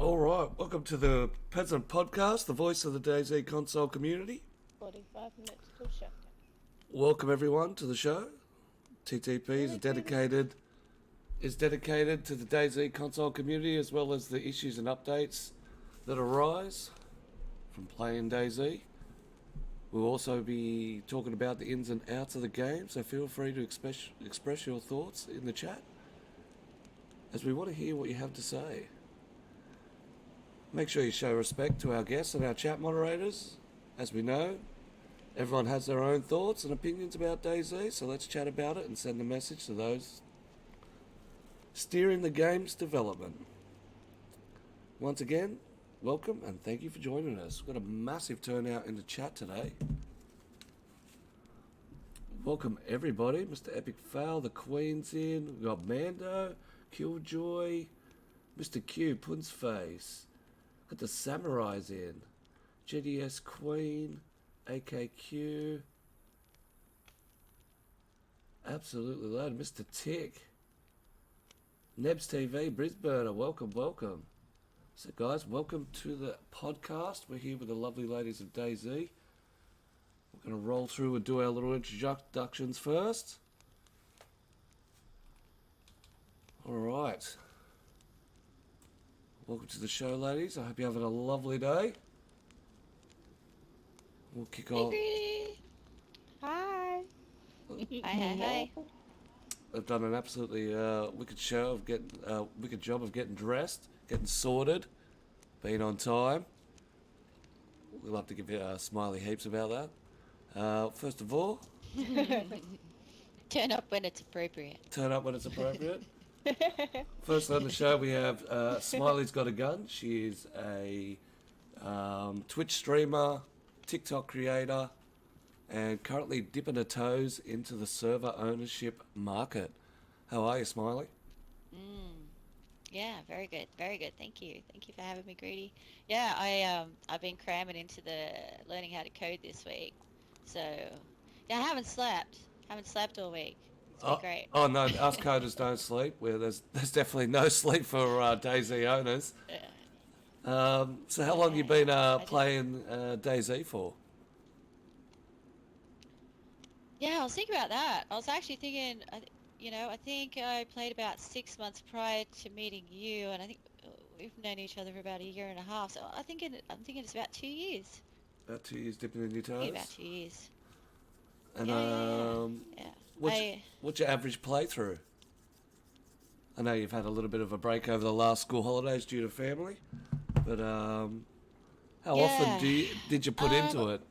All right, welcome to the Peasant Podcast, the voice of the Dayz console community. 45 minutes till shutdown. Welcome everyone to the show. TTP is dedicated to the Dayz console community, as well as the issues and updates that arise from playing Dayz. We'll also be talking about the ins and outs of the game, so feel free to express your thoughts in the chat, as we want to hear what you have to say. Make sure you show respect to our guests and our chat moderators. As we know, everyone has their own thoughts and opinions about Dayz, so let's chat about it and send a message to those steering the game's development. Once again, welcome and thank you for joining us. We've got a massive turnout in the chat today. Welcome everybody. Mr. Epic Foul, the Queen's in. We've got Mando, Killjoy, Mr. Q, Punzface. Got the Samurais in. GTSqueen, AKQ. Absolutely loaded. Mr. Tick. Nebs TV, Brisbane, welcome. So guys, welcome to the podcast. We're here with the lovely ladies of Dayz. We're going to roll through and do our little introductions first. Alright. Welcome to the show, ladies. I hope you're having a lovely day. We'll kick off. Hi. Hi. I've done an absolutely wicked job of getting dressed, getting sorted, being on time. We'd love to give you a smiley heaps about that. First of all, Turn up when it's appropriate. First on the show we have SmileysgotaGun. She is a Twitch streamer, TikTok creator, and currently dipping her toes into the server ownership market. How are you, Smiley? Yeah, very good. Thank you for having me, Greedy. Yeah, I've been cramming into the learning how to code this week. So yeah, I haven't slept all week. It's been great. Oh no, us coders don't sleep. There's definitely no sleep for Dayz owners. So how long have you been playing Dayz for? Yeah, I was thinking about that. I was actually thinking, I think I played about 6 months prior to meeting you, and I think we've known each other for about a year and a half. So I'm thinking it's about 2 years. About 2 years dipping in your toes? Yeah, about 2 years. And yeah. What's your average playthrough? I know you've had a little bit of a break over the last school holidays due to family, but how often did you put into it?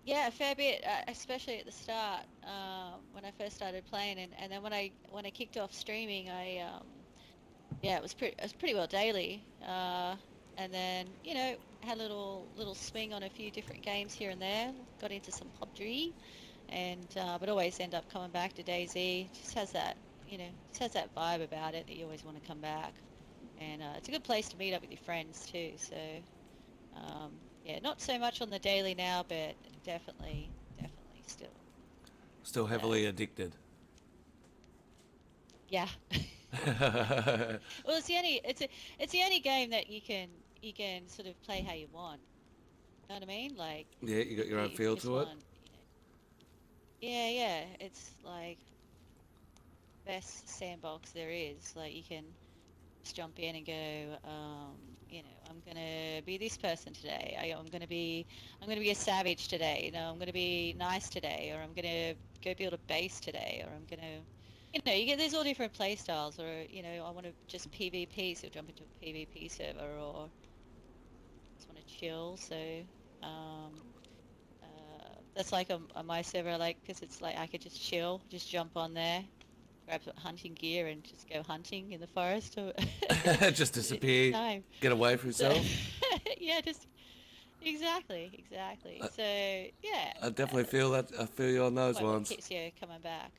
Yeah, a fair bit, especially at the start when I first started playing, and then when I kicked off streaming, it was pretty well daily, and then had a little swing on a few different games here and there. Got into some PUBG, and but always end up coming back to Dayz. Just has that vibe about it that you always want to come back, and it's a good place to meet up with your friends too. So yeah, not so much on the daily now, but definitely Still heavily addicted. Yeah. Well, it's the only game that you can sort of play how you want. You know what I mean? Like, yeah, you got your own feel to it. Yeah. It's like best sandbox there is. Like, you can just jump in and go, I'm gonna be this person today. I'm gonna be a savage today. I'm gonna be nice today, or I'm gonna go build a base today, or I'm gonna. You get there's all different play styles, or I want to just PvP, so jump into a PvP server, or just want to chill. So that's like on my server, because it's like I could just chill, just jump on there, grab some hunting gear, and just go hunting in the forest. Or just disappear, get away from yourself. Yeah, just exactly. So yeah, I definitely feel that. I feel you on those ones. Keeps you coming back.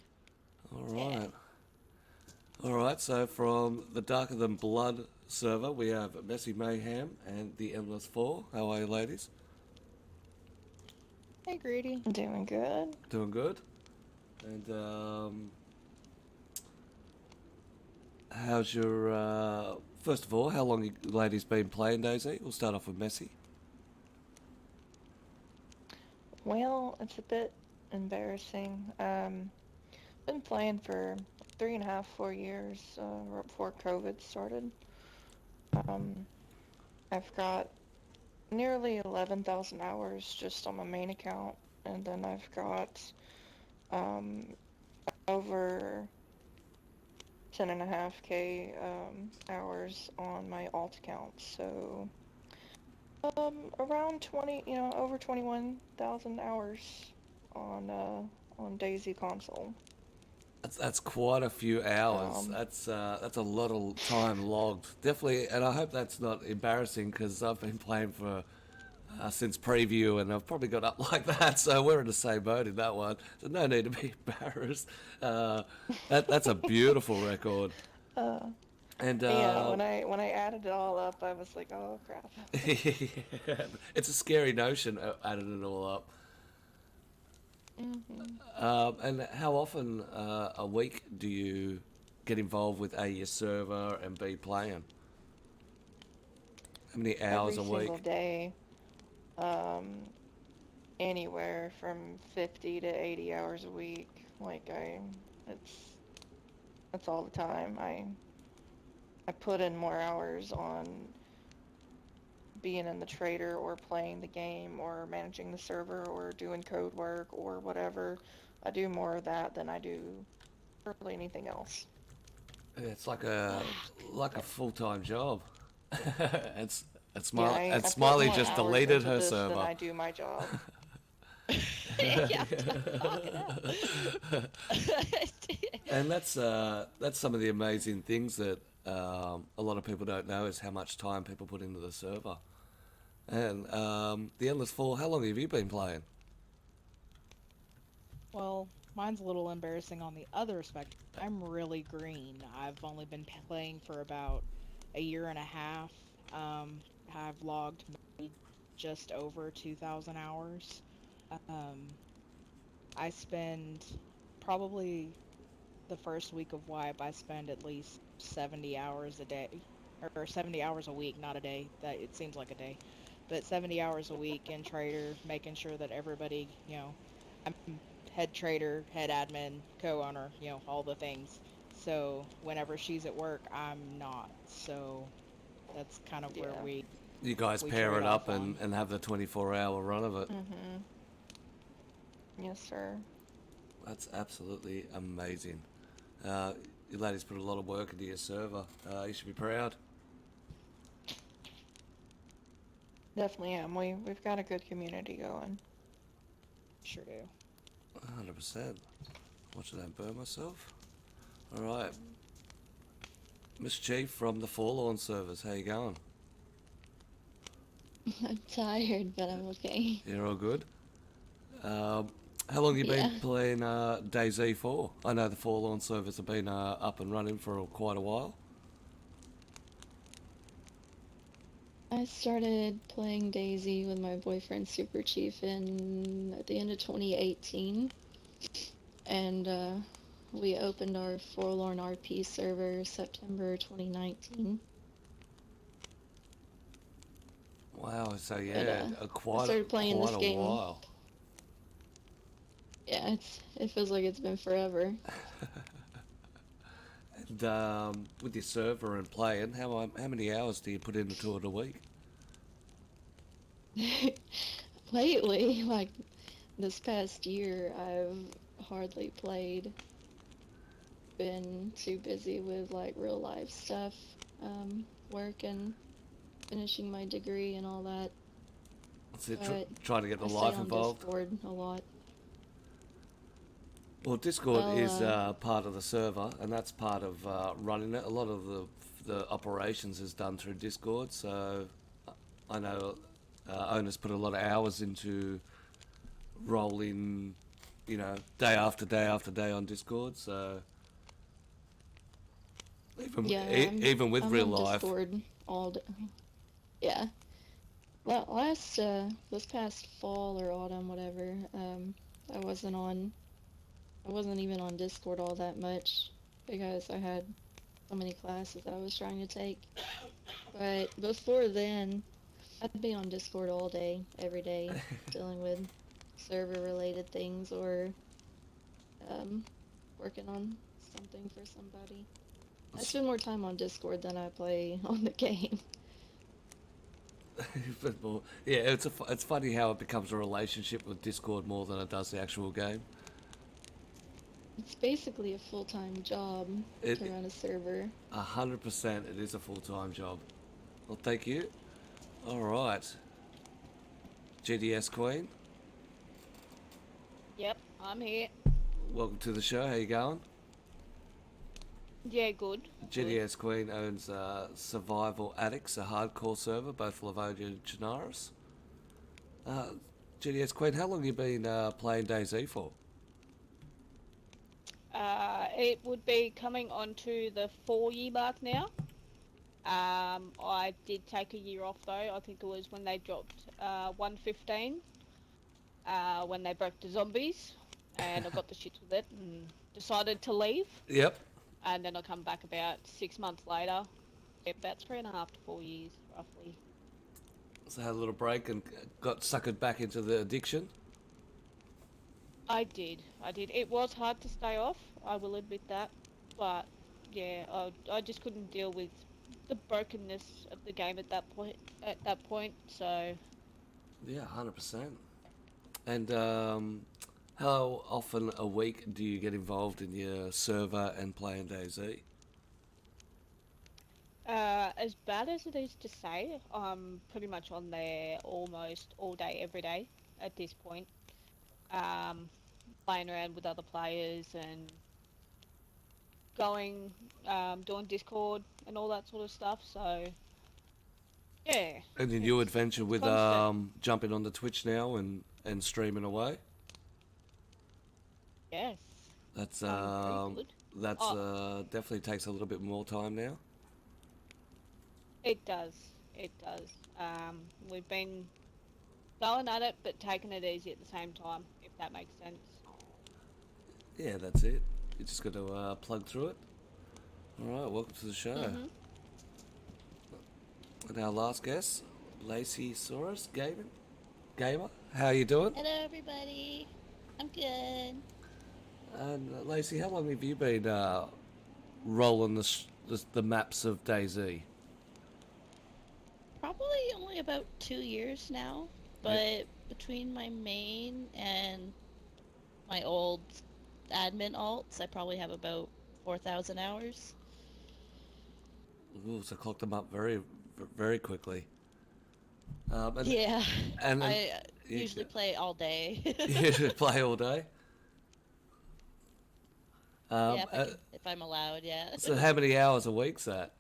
All right. So from the Darker Than Blood server, we have Messy Mayhem and TheEndlessFall. How are you, ladies? Hey, Greedy. Doing good. Doing good. And how's your First of all, how long you ladies been playing Daisy? We'll start off with Messi. Well, it's a bit embarrassing. Been playing for 3.5, 4 years, right before COVID started. Um, I've got nearly 11,000 hours just on my main account, and then I've got um, over 10.5K hours on my alt account. So around 20, over 21,000 hours on Daisy console. That's quite a few hours. Um, That's a lot of time logged. Definitely, and I hope that's not embarrassing because I've been playing for since preview, and I've probably got up like that. So we're in the same boat in that one. So no need to be embarrassed. That's a beautiful record. uh, And yeah, when I added it all up, I was like, oh crap. yeah, it's a scary notion adding it all up. And how often a week do you get involved with A, your server, and B, playing? How many hours Every a week? single day, um, anywhere from 50 to 80 hours a week. Like it's that's all the time. I put in more hours on being in the trader or playing the game or managing the server or doing code work or whatever. I do more of that than I do really anything else. It's like a full-time job. it's Yeah, And I put Smiley more just hours deleted into her this than server. I do my job. Yeah, fucking hell. And that's some of the amazing things that a lot of people don't know is how much time people put into the server. And the LaceySaurusGamer, how long have you been playing? Well, mine's a little embarrassing on the other spectrum. I'm really green. I've only been playing for about a year and a half. I've logged maybe just over 2,000 hours. Um, I spend probably the first week of wipe, I spend at least 70 hours a day, or 70 hours a week, not a day. That it seems like a day, but 70 hours a week in trader, making sure that everybody, I'm head trader, head admin, co-owner, all the things. So whenever she's at work, I'm not. So that's kind of where Yeah. You guys we pair trade it up off on. and have the 24-hour run of it. Mm-hmm. Yes, sir. That's absolutely amazing. You ladies put a lot of work into your server. You should be proud. Definitely am. We've got a good community going. Sure do. 100%. Watching that burn myself. All right. Miss Chief from the Forlorn servers, how you going? I'm tired, but I'm okay. You're all good? How long have you been Yeah. playing Dayz for? I know the Forlorn servers have been up and running for quite a while. I started playing Daisy with my boyfriend Super Chief at the end of 2018, and we opened our Forlorn RP server September 2019. Wow, so yeah, But, I quite started playing quite this a game. while. Yeah, it feels like it's been forever. And with your server and playing, how many hours do you put into it a week? Lately, like this past year, I've hardly played. Been too busy with like real life stuff, work and finishing my degree and all that. That's it, But trying to get the I stay life on involved. Discord a lot. Well, Discord Well, is part of the server, and that's part of running it. A lot of the operations is done through Discord, so I know owners put a lot of hours into rolling, day after day after day on Discord. So Yeah, even with I'm real on life, Discord all day. Yeah. Well, this past fall or autumn, whatever, I wasn't even on Discord all that much because I had so many classes I was trying to take. But before then, I'd be on Discord all day, every day, dealing with server related things or um, working on something for somebody. I spend more time on Discord than I play on the game. But more, yeah, it's funny how it becomes a relationship with Discord more than it does the actual game. It's basically a full-time job It to run a server. 100% it is a full-time job. Well, thank you. All right, GTSqueen, Yep, I'm here. welcome to the show. How you going? Yeah, good. GTSqueen owns Survival Addicts, a hardcore server, both Livonia and Chernarus. GTSqueen, how long you been playing Dayz for? It would be coming on to the 4-year mark now. I did take a year off though. I think it was when they dropped 115, when they broke the zombies, and I got the shits with it and decided to leave. Yep. And then I come back about 6 months later. Yeah, about 3.5 to 4 years, roughly. So had a little break and got suckered back into the addiction. I did. It was hard to stay off, I will admit that. But yeah, I just couldn't deal with the brokenness of the game at that point. So Yeah, 100%. And how often a week do you get involved in your server and playing Dayz? as bad as it is to say, I'm pretty much on there almost all day, every day at this point. Um, Playing around with other players and going, doing Discord and all that sort of stuff. So yeah, And in your it's adventure with constant. jumping on the Twitch now and streaming away, Yes. that's Very good. definitely takes a little bit more time now. It does. It does. We've been going at it, but taking it easy at the same time, if that makes sense. Yeah, that's it. You just got to plug through it. All right, welcome to the show. Mhm. And our last guest, LaceySaurusGamer. How you doing? Hello, everybody. I'm good. And Lacey, how long have you been rolling the maps of Dayz? Probably only about 2 years now, but between my main and my old admin alts, I probably have about 4,000 hours. Ooh, so clocked them up very quickly. And, Yeah, and I you usually play all day. you should play all day. Yeah, if I'm allowed, yeah. So how many hours a week's that?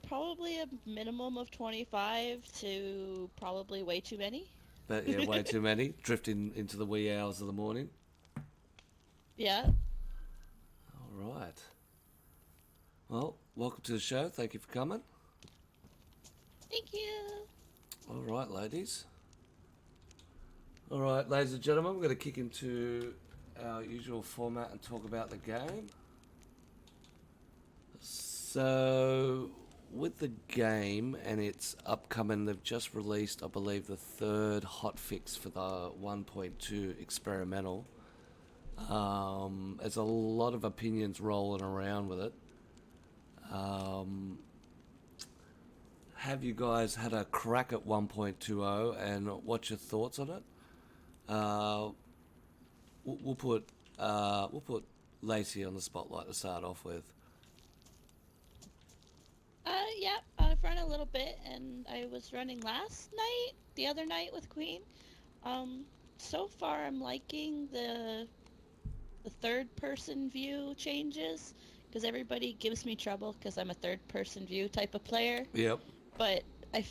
Probably a minimum of 25 to probably way too many. But yeah, way too many. Drifting into the wee hours of the morning. Yeah. All right. Well, welcome to the show. Thank you for coming. Thank you. All right, ladies. All right, ladies and gentlemen, we're going to kick into our usual format and talk about the game. So, with the game and its upcoming, they've just released, I believe, the third hotfix for the 1.2 experimental. There's a lot of opinions rolling around with it. Have you guys had a crack at 1.20 and what's your thoughts on it? We'll put Lacey on the spotlight to start off with. Yeah, I've run a little bit, and I was running the other night with Queen. So far I'm liking the third person view changes, because everybody gives me trouble because I'm a third person view type of player. Yep. But I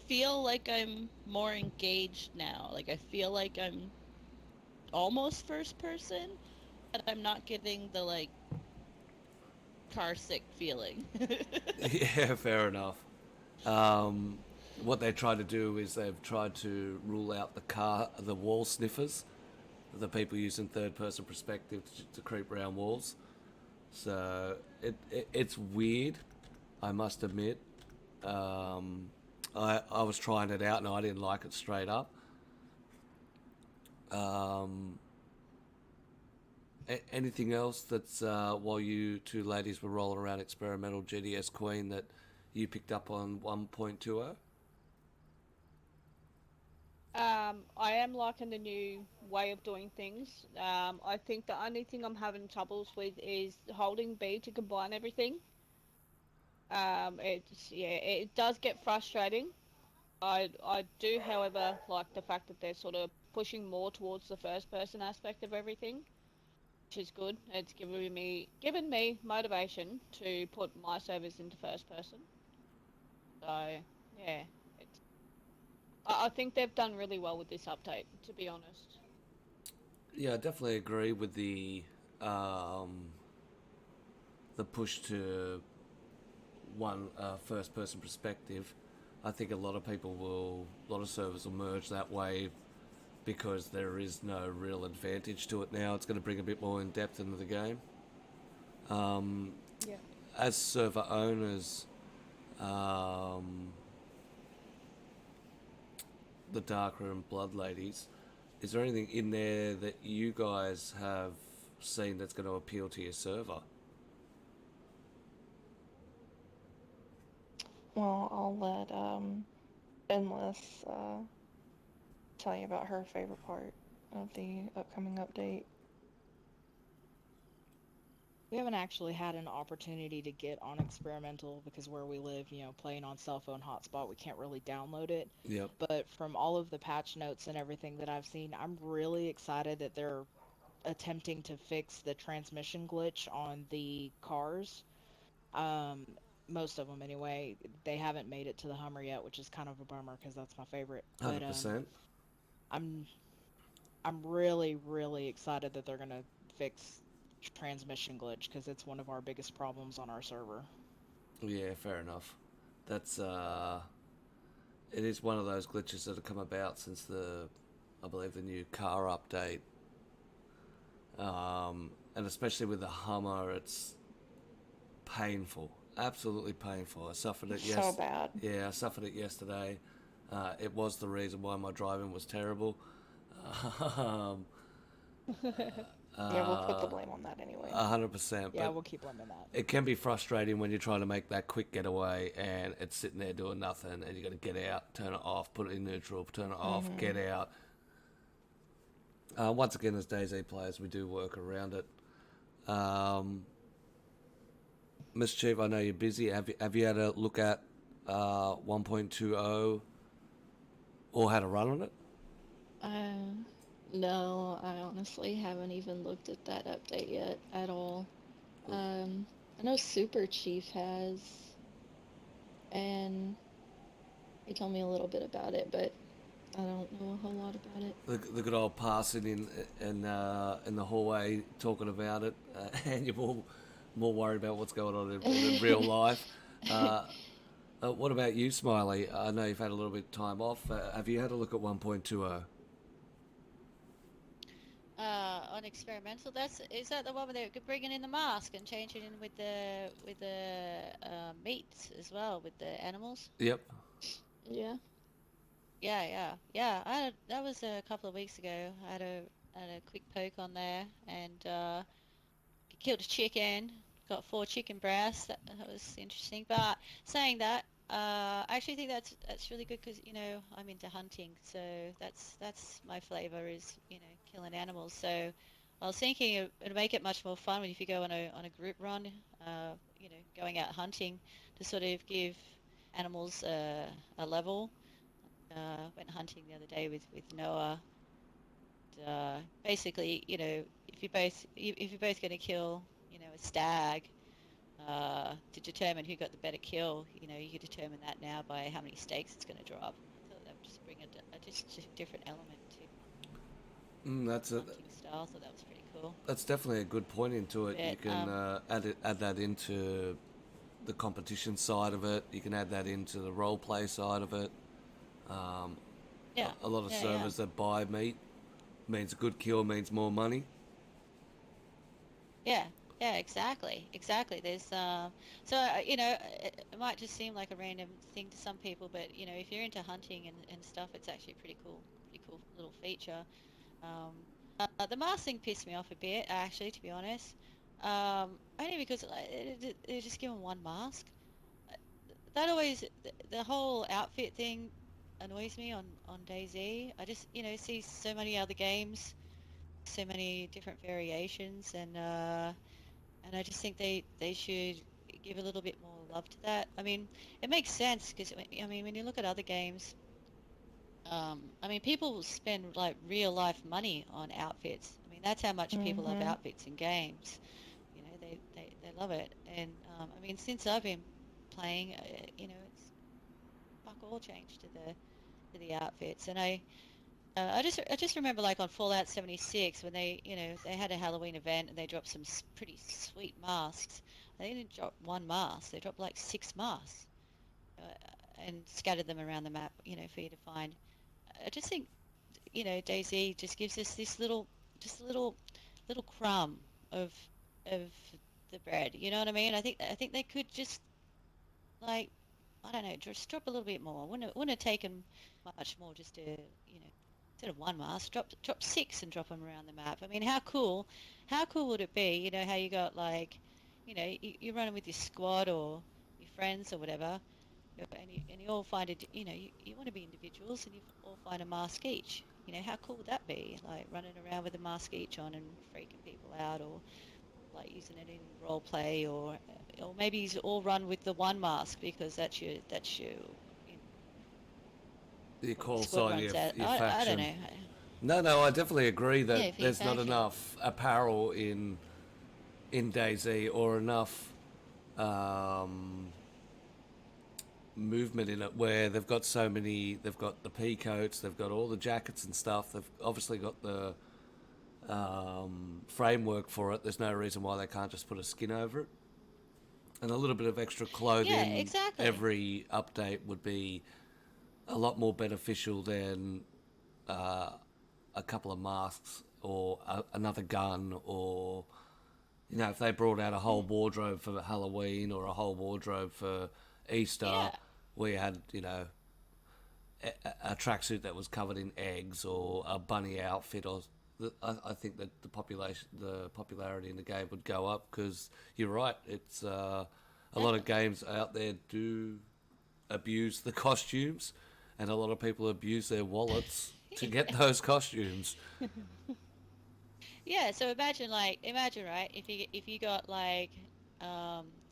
feel like I'm more engaged now. Like, I feel like I'm almost first person, but I'm not getting the, like, car sick feeling. Yeah, fair enough. What they try to do is they've tried to rule out the wall sniffers, the people using third person perspective to creep around walls. So it's weird, I must admit. I was trying it out and I didn't like it straight up. Anything else that's while you two ladies were rolling around experimental GTSqueen that you picked up on 1.20? I am liking the new way of doing things. I think the only thing I'm having troubles with is holding B to combine everything. It does get frustrating. I do, however, like the fact that they're sort of pushing more towards the first person aspect of everything, which is good. It's given me motivation to put my servers into first person. So yeah, it's I think they've done really well with this update, to be honest. Yeah, I definitely agree with the push to one first person perspective. I think a lot of servers will merge that way because there is no real advantage to it now. It's going to bring a bit more in depth into the game. Yeah. As server owners, the Darkroom Blood Ladies, is there anything in there that you guys have seen that's going to appeal to your server? Well, I'll let Endless tell you about her favorite part of the upcoming update. We haven't actually had an opportunity to get on experimental because where we live, playing on cell phone hotspot, we can't really download it. Yep. But from all of the patch notes and everything that I've seen, I'm really excited that they're attempting to fix the transmission glitch on the cars. Most of them anyway. They haven't made it to the Hummer yet, which is kind of a bummer because that's my favorite. 100%. I'm really, really excited that they're gonna fix transmission glitch because it's one of our biggest problems on our server. Yeah, fair enough. That's it is one of those glitches that have come about since I believe the new car update. And especially with the Hummer, it's painful, absolutely painful. I suffered it So bad. Yeah, I suffered it yesterday. It was the reason why my driving was terrible. Yeah, we'll put the blame on that anyway. 100%. Yeah, But we'll keep blaming that. it can be frustrating when you're trying to make that quick getaway and it's sitting there doing nothing, and you got to get out, turn it off, put it in neutral, turn it off, get out. Once again, as DayZ players, we do work around it. Mischief, I know you're busy. Have you had a look at 1.20 or had a run on it? No, I honestly haven't even looked at that update yet at all. I know Super Chief has, and he told me a little bit about it, but I don't know a whole lot about it. The good old passing in the hallway talking about it, and you're more worried about what's going on in real life. What about you, Smiley? I know you've had a little bit of time off. Have you had a look at 1.20? On experimental, is that the one where they're bringing in the mask and changing in with the meats as well, with the animals? Yep. Yeah. Yeah. That was a couple of weeks ago. I had a quick poke on there and killed a chicken. Got 4 chicken breasts. That was interesting. But saying that, I actually think that's really good because I'm into hunting, so that's my flavor is killing animals. So I was thinking it'd make it much more fun if you go on a group run, going out hunting to sort of give animals a level. Went hunting the other day with Noah. Basically, if you're both going to kill, a stag, to determine who got the better kill, you can determine that now by how many steaks it's going to drop. I thought that would just bring just a different element to That's it. hunting style. I thought that was pretty cool. That's definitely a good point into it. But, You can add that into the competition side of it. You can add that into the role play side of it. Yeah. A lot of servers that buy meat means a good kill means more money. Yeah, Yeah, exactly, exactly. There's you know, it might just seem like a random thing to some people, but you know, if you're into hunting and stuff, it's actually pretty cool little feature. Um, the mask thing pissed me off a bit, actually, to be honest. Only because like, they just given one mask. That always, the whole outfit thing annoys me on DayZ. I just, you know, see so many other games, so many different variations, and I just think they should give a little bit more love to that. I mean, it makes sense because I mean, when you look at other games, I mean, people spend like real life money on outfits. I mean, that's how much people love Mhm. outfits in games. You know, they love it. And I mean, since I've been playing, you know, it's fuck all changed to the outfits. And I just remember like on Fallout 76 when they, you know, they had a Halloween event and they dropped some pretty sweet masks. They didn't drop one mask, they dropped like 6 masks, and scattered them around the map, you know, for you to find. I just think, you know, DayZ just gives us this just a little crumb of of the bread. You know what I mean? I think they could just like, I don't know, just drop a little bit more. Wouldn't have taken much more just to, you know, instead of one mask, drop 6 and drop them around the map. I mean, how cool would it be? You know how you got like, you know, you're running with your squad or your friends or whatever, and you all find it. You know, you want to be individuals, and you all find a mask each. You know, how cool would that be? Like running around with a mask each on and freaking people out, or like using it in role play, or maybe you all run with the one mask because that's your you know, You what your call squad sign runs at. your I don't faction. know. No, no, I definitely agree that Yeah, for your there's not faction. enough apparel in DayZ or enough um, movement in it where they've got so many. They've got the pea coats, they've got all the jackets and stuff. They've obviously got the framework for it. There's no reason why they can't just put a skin over it. And a little bit of extra Yeah, clothing exactly. every update would be a lot more beneficial than uh, a couple of masks or another gun, or you know, if they brought out a whole wardrobe for Halloween or a whole wardrobe for Easter, Yeah. where you had, you know, a tracksuit that was covered in eggs or a bunny outfit, or I think that the popularity in the game would go up because you're right. It's a lot of Definitely. games out there do abuse the costumes, and a lot of people abuse their wallets to get those costumes. Yeah, so imagine right if you got like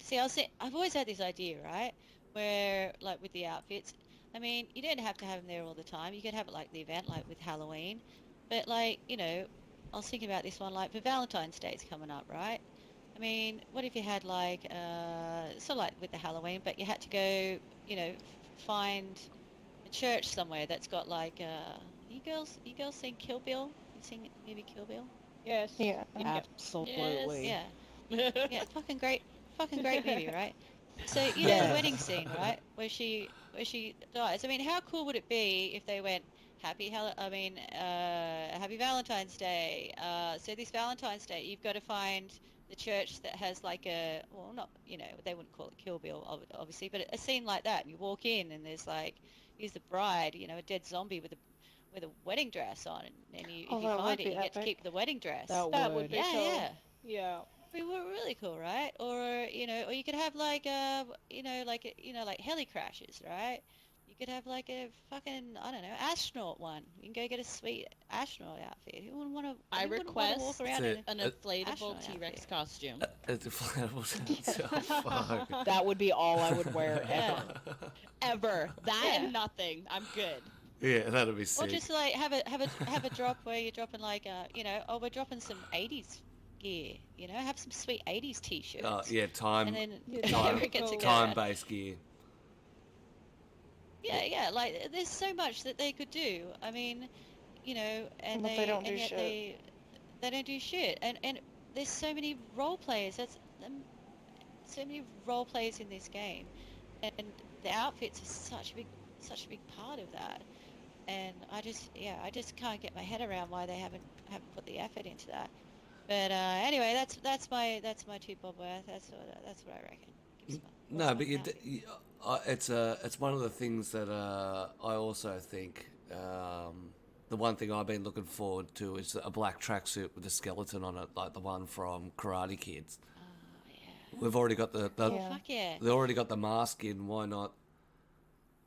see I've always had this idea, right? Where like with the outfits, I mean, you don't have to have them there all the time. You could have it like the event like with Halloween. But like, you know, I was thinking about this one like for Valentine's Day's coming up, right? I mean, what if you had like sort of like with the Halloween, but you had to go, you know, find a church somewhere that's got like you girls seen Kill Bill? You seen the movie Kill Bill? Yes. Yeah. Yep. Absolutely. Yeah, yeah, fucking great movie, right? So you know the wedding Yes. scene, right, where she dies. I mean, how cool would it be if they went Happy Valentine's Day. So this Valentine's Day, you've got to find the church that has like a, well, not, you know, they wouldn't call it Kill Bill, obviously, but a scene like that. And you walk in and there's like, here's the bride, you know, a dead zombie with a wedding dress on, and you if Oh, you that find would it, be you get to epic. keep the wedding dress. That That would would. be Yeah, cool. yeah. Yeah. We were really cool, right? Or you know, or you could have like like heli crashes, right? You could have like a fucking, I don't know, astronaut one. You can go get a sweet astronaut outfit. I Who wouldn't want to walk request That's around in it. an an inflatable astronaut T-Rex outfit? costume. It's inflatable. Oh, fuck. That would be all I would wear Yeah, ever. Ever. That yeah. and nothing. I'm good. Yeah, that'd be Or sick. just like have a drop where you're dropping like you know, oh, we're dropping some 80s gear, you know, have some sweet 80s t-shirts, Yeah, and then Yeah, that would time, be everyone get cool. together. time-based gear. Yeah, yeah, like there's so much that they could do. I mean, you know, But they don't and do yet shit. they don't do shit. And there's so many role players. So many role players in this game, and the outfits are such a big part of that. And I just can't get my head around why they haven't put the effort into that. But anyway, that's my two bob worth. That's what I reckon. Gives No, one but you, pound. it's one of the things that I also think the one thing I've been looking forward to is a black tracksuit with a skeleton on it, like the one from Karate Kids. Oh yeah. We've already got the Yeah. Fuck yeah. they already got the mask in. Why not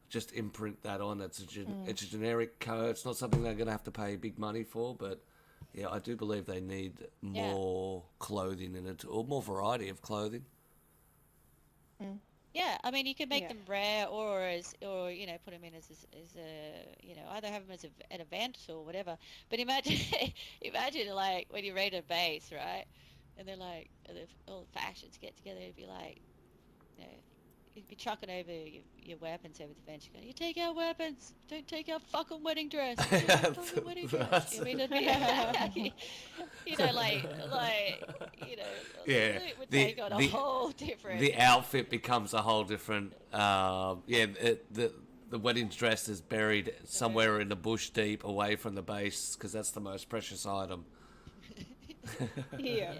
just imprint that on? It's it's a generic code. It's not something they're going to have to pay big money for, but yeah, I do believe they need more clothing in it, or more variety of clothing. Yeah, I mean, you can make Yeah. them rare, or put them in as a, either have them as an event or whatever. But imagine, imagine like when you raid a base, right? And they're like, all the factions get together. It'd be like, you'd be chucking over your weapons over the bench. Going, you take our weapons, don't take our fucking wedding dress. Take our fucking wedding dress. I mean, it'd be, Yeah, it would the- take on a the- whole different. The outfit becomes a whole different. The wedding dress is buried somewhere in the bush deep away from the base because that's the most precious item. Yeah.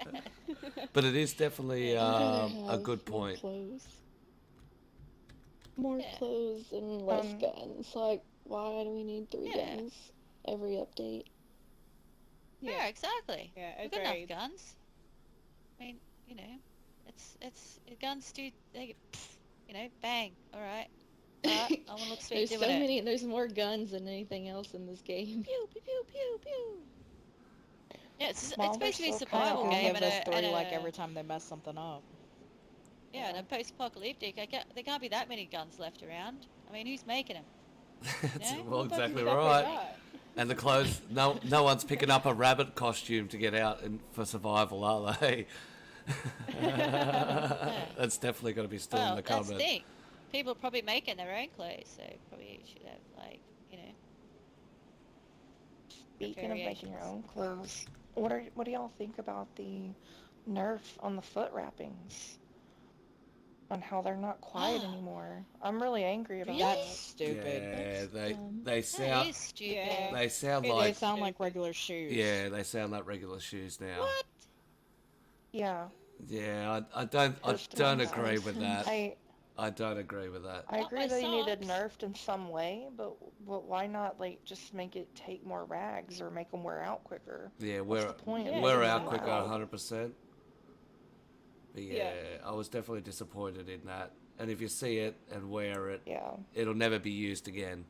But it is definitely I'd rather a have good more point. clothes. More Yeah. clothes and less Um, guns. Like, why do we need 3 Yeah. guns every update? Yeah, exactly. Yeah, We've got enough agreed. guns. I mean, guns do they bang. All right. I want to look sweet There's doing so it. many. There's more guns than anything else in this game. Pew pew pew pew pew. Yeah, it's Well, they're basically a still kinda survival cool. game Give and us a, 3 and like a every time they mess something up. yeah, and a post-apocalyptic. There can't be that many guns left around. I mean, who's making them? That's Yeah? well, That's exactly exactly right. And the clothes, no one's picking up a rabbit costume to get out for survival, are they? That's definitely going to be still in Well, the that's the cupboard. thing. People are probably making their own clothes, so probably should have Speaking of making your own clothes, what do y'all think about the nerf on the foot wrappings? On how they're not quiet anymore. I'm really angry about Really? That's that. stupid. Yeah, dumb. they That sound is stupid. Yeah. they sound It They like is. sound like Stupid. regular shoes. yeah, they sound like regular shoes now. What? Yeah, Yeah, I don't Customized. agree with that. I don't agree with that. I Not agree my they need it socks. nerfed in some way, but why not just make it take more rags or make them wear out quicker? Yeah, What's we're the point? Yeah, we're it's out not quicker, right. 100%. But yeah, I was definitely disappointed in that. And if you see it and wear it, Yeah. it'll never be used again.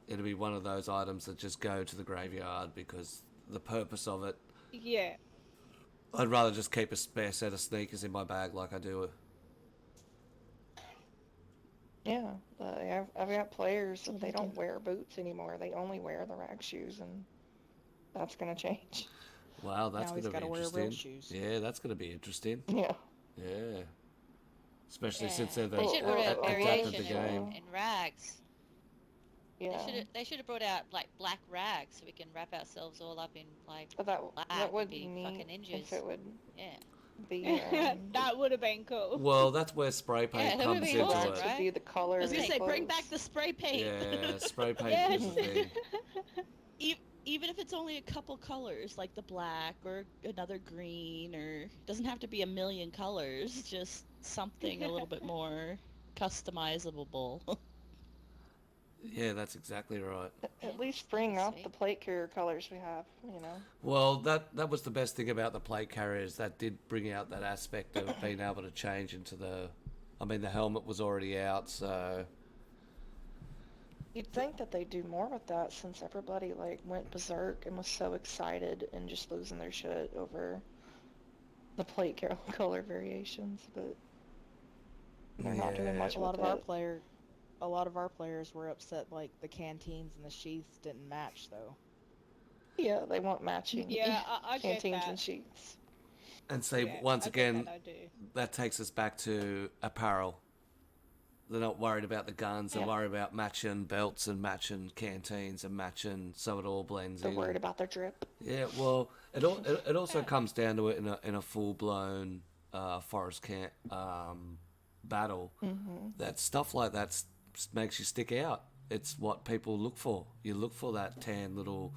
It'll be one of those items that just go to the graveyard because the purpose of it. Yeah. I'd rather just keep a spare set of sneakers in my bag like I do. Yeah, but I've got players that they don't wear boots anymore. They only wear the rag shoes, and that's gonna change. Wow, that's Now going he's to be gotta wear interesting. real shoes. Yeah, that's going to be interesting. Yeah. Yeah. Especially Yeah. since they've They should have brought out adapted variation the game. in rags. Yeah. They should have brought out like black rags so we can wrap ourselves all up in like But that black would and be be neat fucking ninjas. if it would Yeah. be. That would have been cool. Well, that's where spray Yeah, paint that would've comes been into awesome, it. right? To be the color. I was of gonna the say, bring clothes. back the spray paint. Yeah, spray paint Yes. is the thing. Even if it's only a couple colors, like the black or another green, or doesn't have to be a million colors, just something a little bit more customizable. Yeah, that's exactly right. At least bring out Sweet. the plate carrier colors we have. You know. Well, that was the best thing about the plate carriers. That did bring out that aspect of being able to change into the. I mean, the helmet was already out, so You'd think that they'd do more with that since everybody went berserk and was so excited and just losing their shit over the plate color variations, but they're not doing Yeah. much A lot with of our it. players were upset like the canteens and the sheaths didn't match though. Yeah, they want matching Yeah, I get canteens that. and sheets. and see Yeah, once I get again that, I do. that takes us back to apparel. They're not worried about the guns. They're Yeah. worried about matching belts and matching canteens and matching so it all blends They're in. worried about their drip. Yeah, well, it also comes down to it in a full blown forest camp battle. Mm-hmm. That stuff like that makes you stick out. It's what people look for. You look for that tan little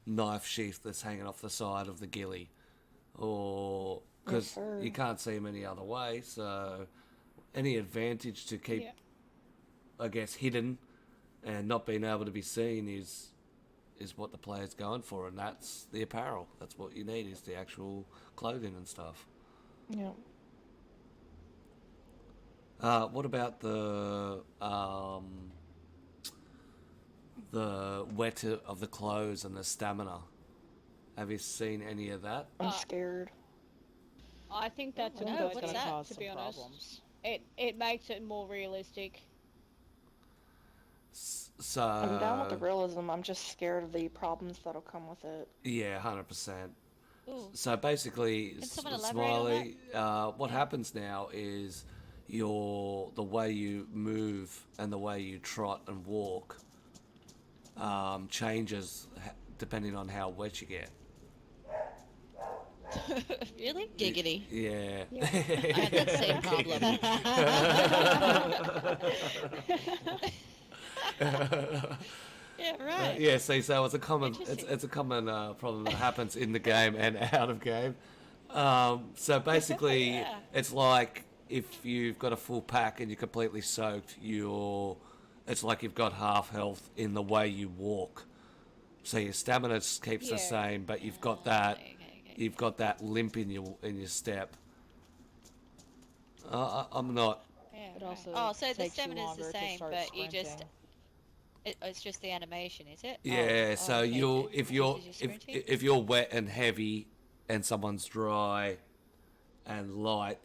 knife sheath that's hanging off the side of the ghillie, or because Yes, sir. you can't see them any other way. So any advantage to keep, Yeah. I guess, hidden and not being able to be seen is what the player's going for, and that's the apparel. That's what you need, is the actual clothing and stuff. Yeah. What about the wet of the clothes and the stamina? Have you seen any of that? I'm scared. I think that's I a think no, good that's what's gonna thing, that? cause to some be honest. problems. It makes it more realistic. So I'm down with the realism. I'm just scared of the problems that'll come with it. yeah, 100%. Ooh. So basically, Can someone elaborate on Smiley, what happens now is the way you move and the way you trot and walk changes depending on how wet you get. Really? Giggity. Yeah. I had that same problem. Yeah, right. Yeah, see, so it's a common Interesting. it's a common problem that happens in the game and out of game. So basically, Yeah. it's like if you've got a full pack and you're completely soaked, it's like you've got half health in the way you walk. So your stamina keeps the Yeah. same, but you've got that Okay. you've got that limp in your step. I'm not. Yeah, It right. also Oh, so the takes you stamina's longer the to same, start but you just sprinting. it's just the animation, is it? Yeah, Oh, so okay, you'll so if it you're uses your sprinting? if you're wet and heavy, and someone's dry and light,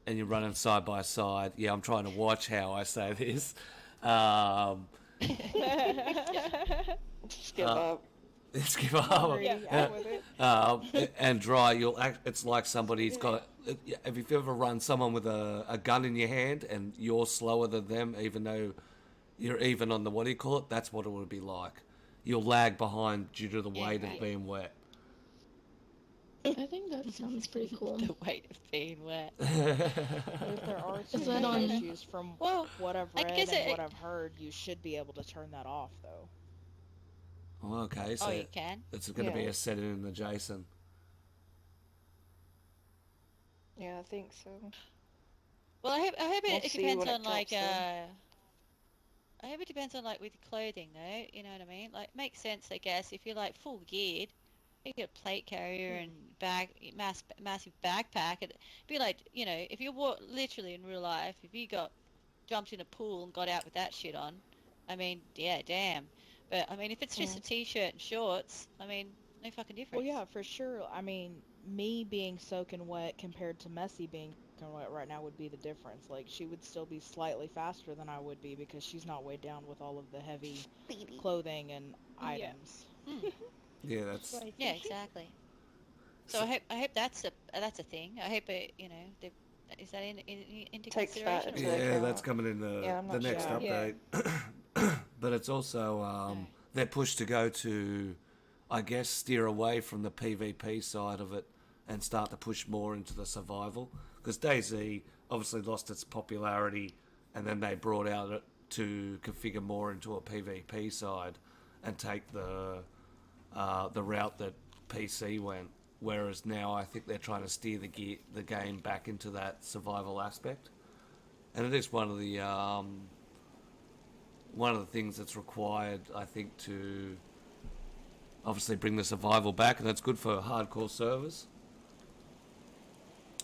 and you're running side by side. Yeah, I'm trying to watch how I say this. Just give Uh, up. Let's give up. Yeah, Yeah. I'm with it. And dry, it's like somebody's got have you ever run someone with a gun in your hand and you're slower than them, even though you're even on the, what do you call it? That's what it would be like. You'll lag behind due to the Yeah, weight right. of being wet. I think that sounds pretty cool. The weight of being wet. But if there are Is too that many on- issues from Well, what I've I read guess and it- what I've heard, you should be able to turn that off though. Oh, okay, so oh, you can. it's going to be Yeah. a setting in the Jason. Yeah, I think so. Well, I hope We'll it see depends when it on like drops I hope it depends on like with clothing though. You know what I mean? Like makes sense, I guess. If you're like full geared, you get a plate carrier and massive backpack. It'd be like, you know, if you walk literally in real life, if you jumped in a pool and got out with that shit on, I mean, yeah, damn. But I mean, if it's just a t-shirt and shorts, I mean, no fucking difference. Well, yeah, for sure. I mean, me being soaking wet compared to Messy being soaking wet right now would be the difference. Like, she would still be slightly faster than I would be because she's not weighed down with all of the heavy clothing and Yeah. items. Yeah, that's Yeah, exactly. So I hope that's a thing. I hope it, you know, is that into Takes that consideration? into or- yeah, account. that's coming in Yeah, I'm the not next sure. update. But it's also they're pushed to go to, I guess, steer away from the PvP side of it and start to push more into the survival. Because DayZ obviously lost its popularity, and then they brought out it to configure more into a PvP side and take the route that PC went. Whereas now I think they're trying to steer the game back into that survival aspect, and it is one of the things that's required, I think, to obviously bring the survival back, and that's good for hardcore servers.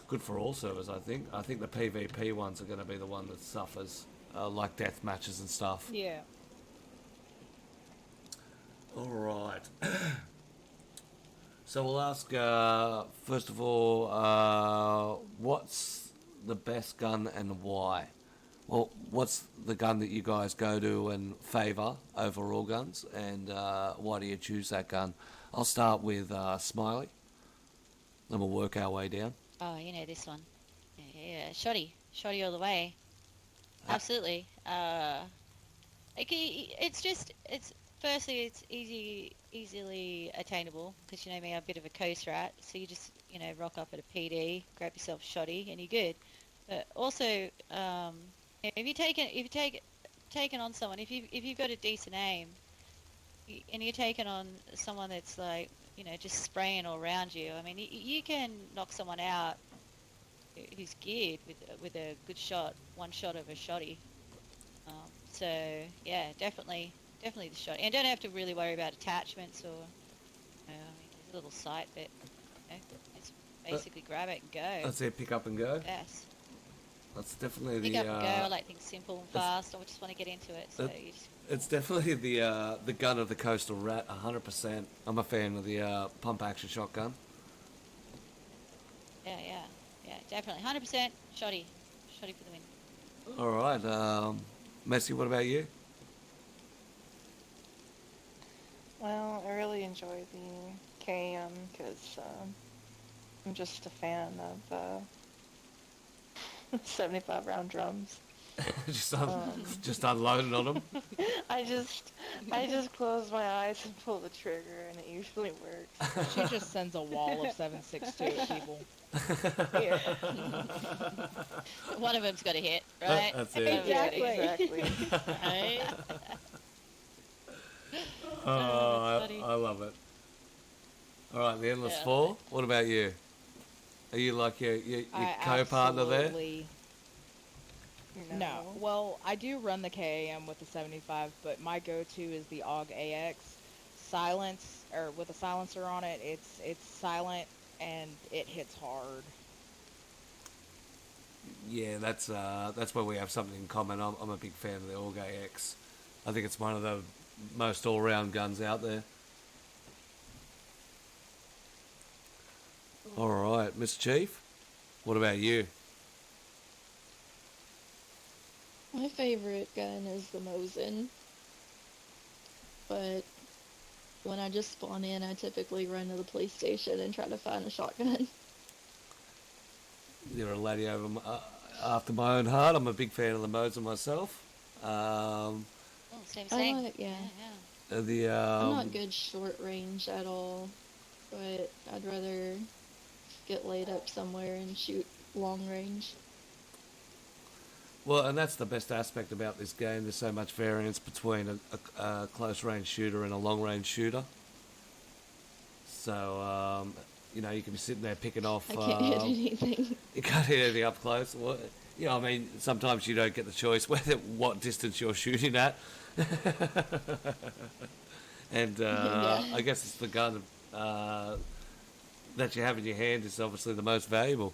Good for all servers, I think. I think the PvP ones are going to be the one that suffers, like death matches and stuff. Yeah. All right. So we'll ask, first of all, what's the best gun and why? Well, what's the gun that you guys go to and favour over all guns, and why do you choose that gun? I'll start with Smiley, then we'll work our way down. Oh, you know this one. Yeah, shoddy all the way. Absolutely. It's firstly it's easily attainable because you know me, I'm a bit of a coast rat. So you just rock up at a PD, grab yourself shoddy, and you're good. But also, if you take on someone, if you've got a decent aim, and you're taking on someone that's like, just spraying all around you. I mean, you can knock someone out who's geared with a good shot, one shot of a shotty. So yeah, definitely the shot, and don't have to really worry about attachments or, I mean, there's a little sight, but just basically grab it and go. That's it, pick up and go. Yes. That's definitely Pick the. up and go. I like things simple and fast. I just want to get into it. So you just. It's definitely the gun of the coastal rat, 100%. I'm a fan of the pump action shotgun. Yeah, definitely. 100% shoddy for the win. All right, Messi, what about you? Well, I really enjoy the KM because I'm just a fan of 75 round drums. just unloading on them. I just close my eyes and pull the trigger, and it usually works. She just sends a wall of 7.62 at people. Yeah. One of them's got a hit, right? That's it. Exactly. Right? Oh, Funny. I love it. All right, the Endless Yeah. Fall. What about you? Are you like your I co-partner there? absolutely- No. Well, I do run the KAM with the 75, but my go-to is the AUG AX. Silence, or with a silencer on it, it's silent and it hits hard. Yeah, that's where we have something in common. I'm a big fan of the AUG AX. I think it's one of the most all-round guns out there. All right, Mr. Chief, what about you? My favorite gun is the Mosin. But when I just spawn in, I typically run to the police station and try to find a shotgun. You're a lady after my own heart. I'm a big fan of the Mosin myself. Same. I like, yeah. The I'm not good short range at all, but I'd rather get laid up somewhere and shoot long range. Well, and that's the best aspect about this game. There's so much variance between a close range shooter and a long range shooter. So, you can be sitting there picking off. I can't hit anything. You can't hit anything up close. Well, I mean, sometimes you don't get the choice what distance you're shooting at. And Yeah. I guess it's the gun that you have in your hand is obviously the most valuable.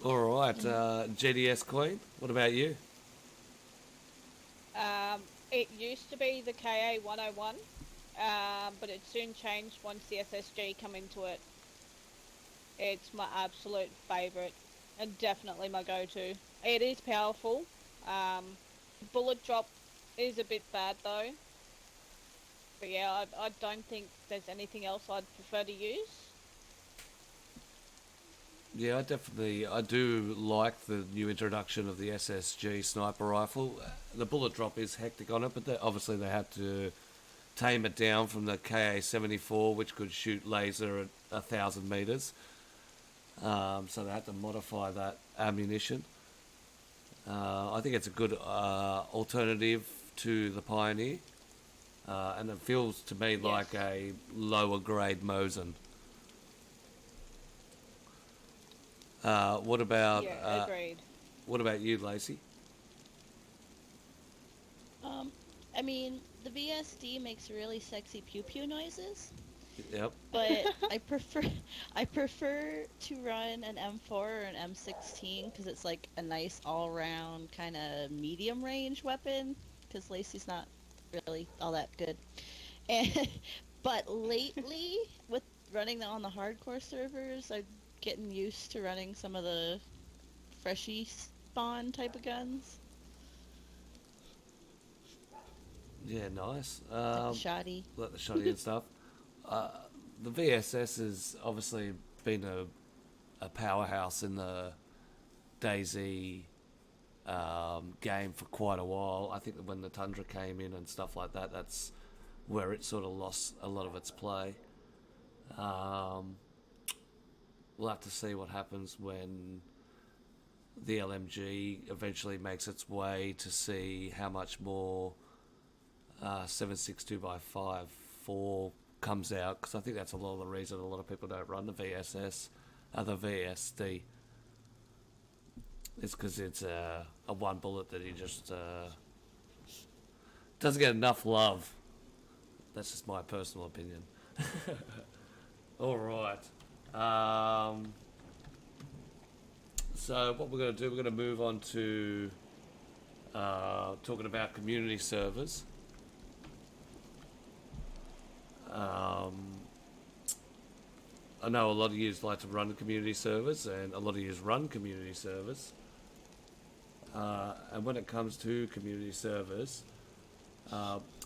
All right, GTSqueen, what about you? It used to be the KA 101, but it soon changed once the SSG come into it. It's my absolute favourite and definitely my go-to. It is powerful. Bullet drop is a bit bad though. But yeah, I don't think there's anything else I'd prefer to use. Yeah, I do like the new introduction of the SSG sniper rifle. The bullet drop is hectic on it, but obviously they had to tame it down from the KA-74, which could shoot laser at 1,000 meters. So they had to modify that ammunition. I think it's a good alternative to the Pioneer, and it feels to me like a lower grade Mosin. What about Agreed. What about you, Lacey? I mean, the VSD makes really sexy pew pew noises, Yep. but I prefer to run an M4 or an M16 because it's like a nice all-round kind of medium range weapon. Because Lacey's not really all that good, but lately with running on the hardcore servers, I'm getting used to running some of the freshy spawn type of guns. Yeah, nice. Like the shoddy. Like the shoddy and stuff. The VSS has obviously been a powerhouse in the Dayz game for quite a while. I think that when the Tundra came in and stuff like that, that's where it sort of lost a lot of its play. We'll have to see what happens when the LMG eventually makes its way to see how much more 762x54 comes out, because I think that's a lot of the reason a lot of people don't run the VSS, the VSD. It's because it's a one bullet that he just doesn't get enough love. That's just my personal opinion. All right. So what we're going to do, we're going to move on to talking about community servers. I know a lot of you like to run community servers, and a lot of you run community servers. And when it comes to community servers,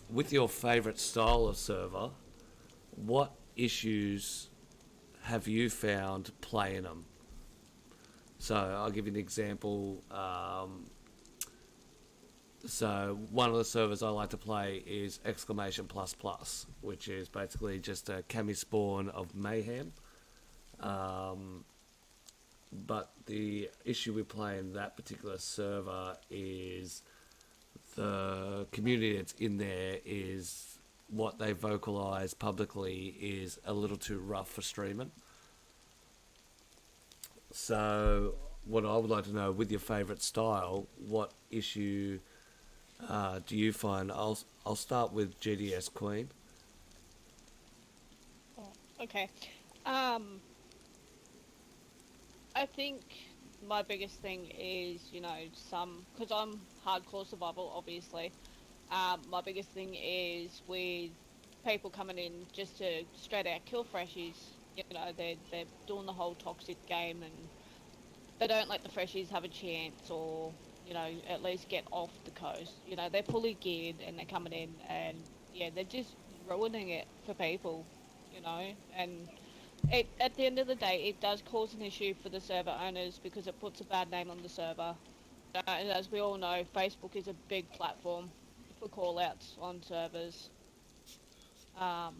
with your favourite style of server, what issues have you found playing them? So I'll give you an example. So one of the servers I like to play is ! which is basically just a cami spawn of mayhem. But the issue we play in that particular server is the community that's in there is what they vocalise publicly is a little too rough for streaming. So what I would like to know, with your favourite style, what issue do you find? I'll start with GTSqueen. Oh, okay. I think my biggest thing is, because I'm hardcore survival, obviously. My biggest thing is with people coming in just to straight out kill freshies. They're doing the whole toxic game, and they don't let the freshies have a chance, or at least get off the coast. They're fully geared and they're coming in, and they're just ruining it for people. And at the end of the day, it does cause an issue for the server owners because it puts a bad name on the server. And as we all know, Facebook is a big platform for call-outs on servers. So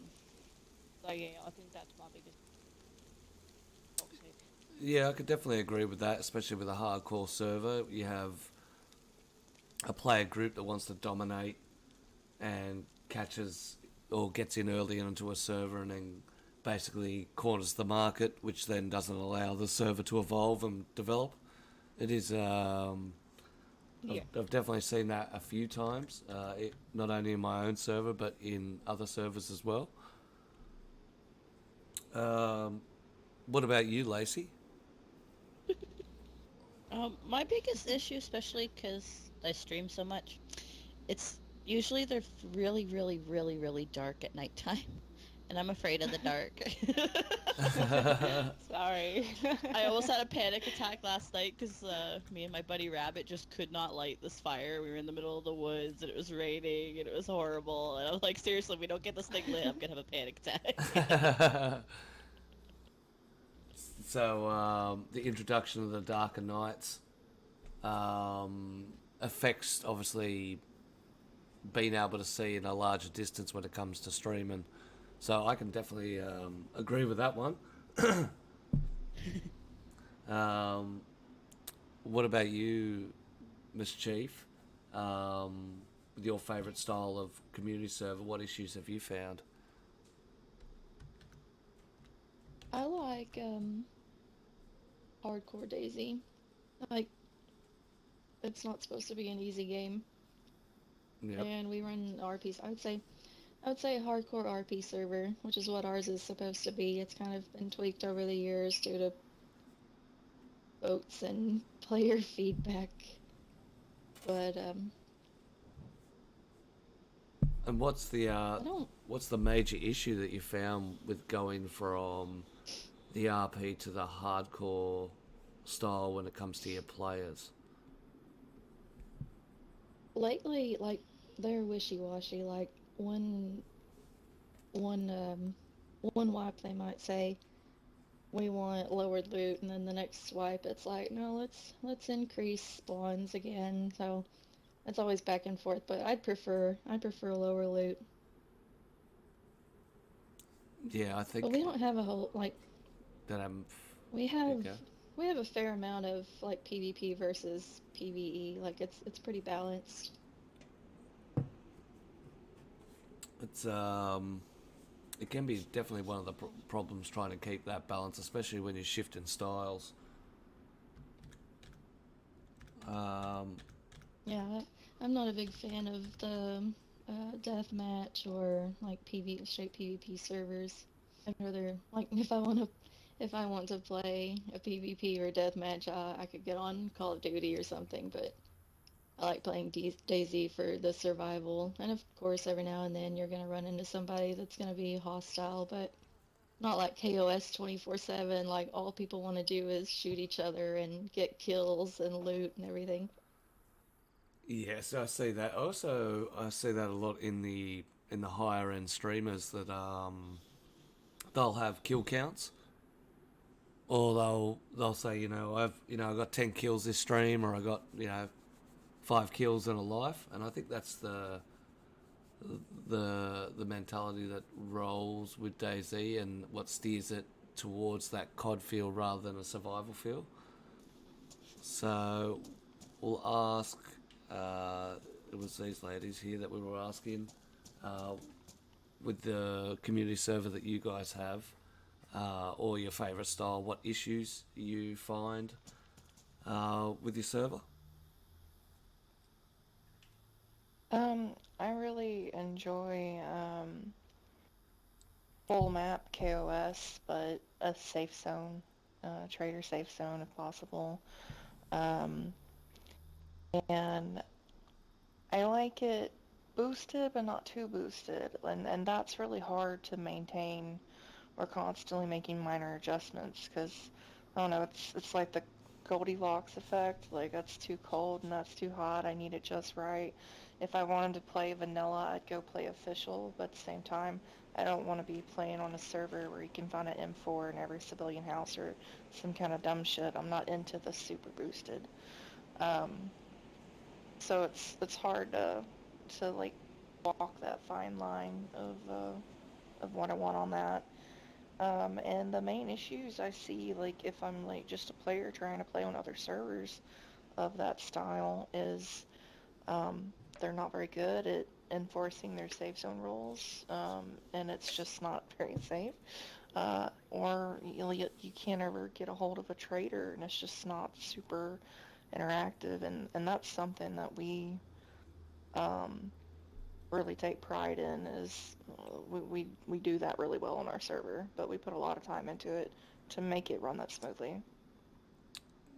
yeah, I think that's my biggest toxic. Yeah, I could definitely agree with that, especially with a hardcore server. You have a player group that wants to dominate and catches or gets in early into a server and then basically corners the market, which then doesn't allow the server to evolve and develop. It is, I've definitely seen that a few times, not only in my own server, but in other servers as well. What about you, Lacey? My biggest issue, especially because I stream so much, it's usually they're really, really, really, really dark at nighttime. And I'm afraid of the dark. Sorry. I almost had a panic attack last night because me and my buddy Rabbit just could not light this fire. We were in the middle of the woods and it was raining and it was horrible. And I was like, seriously, if we don't get this thing lit, I'm going to have a panic attack. So, the introduction of the darker nights affects, obviously, being able to see in a larger distance when it comes to streaming. So I can definitely agree with that one. What about you, Miss Chief? With your favourite style of community server, what issues have you found? I like hardcore Daisy. Like, it's not supposed to be an easy game. Yep. And we run RPs. I would say a hardcore RP server, which is what ours is supposed to be. It's kind of been tweaked over the years due to votes and player feedback. But And what's the major issue that you found with going from the RP to the hardcore style when it comes to your players? lately, like, they're wishy-washy. Like, one wipe they might say we want lowered loot, and then the next swipe it's like, no, let's increase spawns again. So it's always back and forth, but I'd prefer lower loot. Yeah, I think But we don't have a whole, like, that I'm. we have Okay. we have a fair amount of like PvP versus PvE. Like, it's pretty balanced. It's it can be definitely one of the problems trying to keep that balance, especially when you're shifting styles. Yeah, I'm not a big fan of the deathmatch or like straight PvP servers. I'd rather like if I want to play a PvP or a deathmatch, I could get on Call of Duty or something. But I like playing DayZ for the survival, and of course, every now and then you're gonna run into somebody that's gonna be hostile, but not like KOS 24/7. Like all people want to do is shoot each other and get kills and loot and everything. Yes, I see that. Also, I see that a lot in the higher end streamers that they'll have kill counts, or they'll say, I got 10 kills this stream, or I got 5 kills in a life, and I think that's the mentality that rolls with DayZ and what steers it towards that COD feel rather than a survival feel. So we'll ask. It was these ladies here that we were asking with the community server that you guys have, or your favourite style, what issues you find with your server. I really enjoy full map KOS, but a safe zone, trader safe zone if possible. Um, and I like it boosted, but not too boosted, and that's really hard to maintain. We're constantly making minor adjustments because I don't know. It's like the Goldilocks effect. Like that's too cold and that's too hot. I need it just right. If I wanted to play vanilla, I'd go play official, but at the same time, I don't want to be playing on a server where you can find an M4 in every civilian house or some kind of dumb shit. I'm not into the super boosted. Um, so it's hard to like walk that fine line of what I want on that. And the main issues I see, like if I'm like just a player trying to play on other servers of that style, is they're not very good at enforcing their safe zone rules, and it's just not very safe. Or you can't ever get a hold of a trader, and it's just not super interactive, and that's something that we um, really take pride in is we do that really well on our server, but we put a lot of time into it to make it run that smoothly.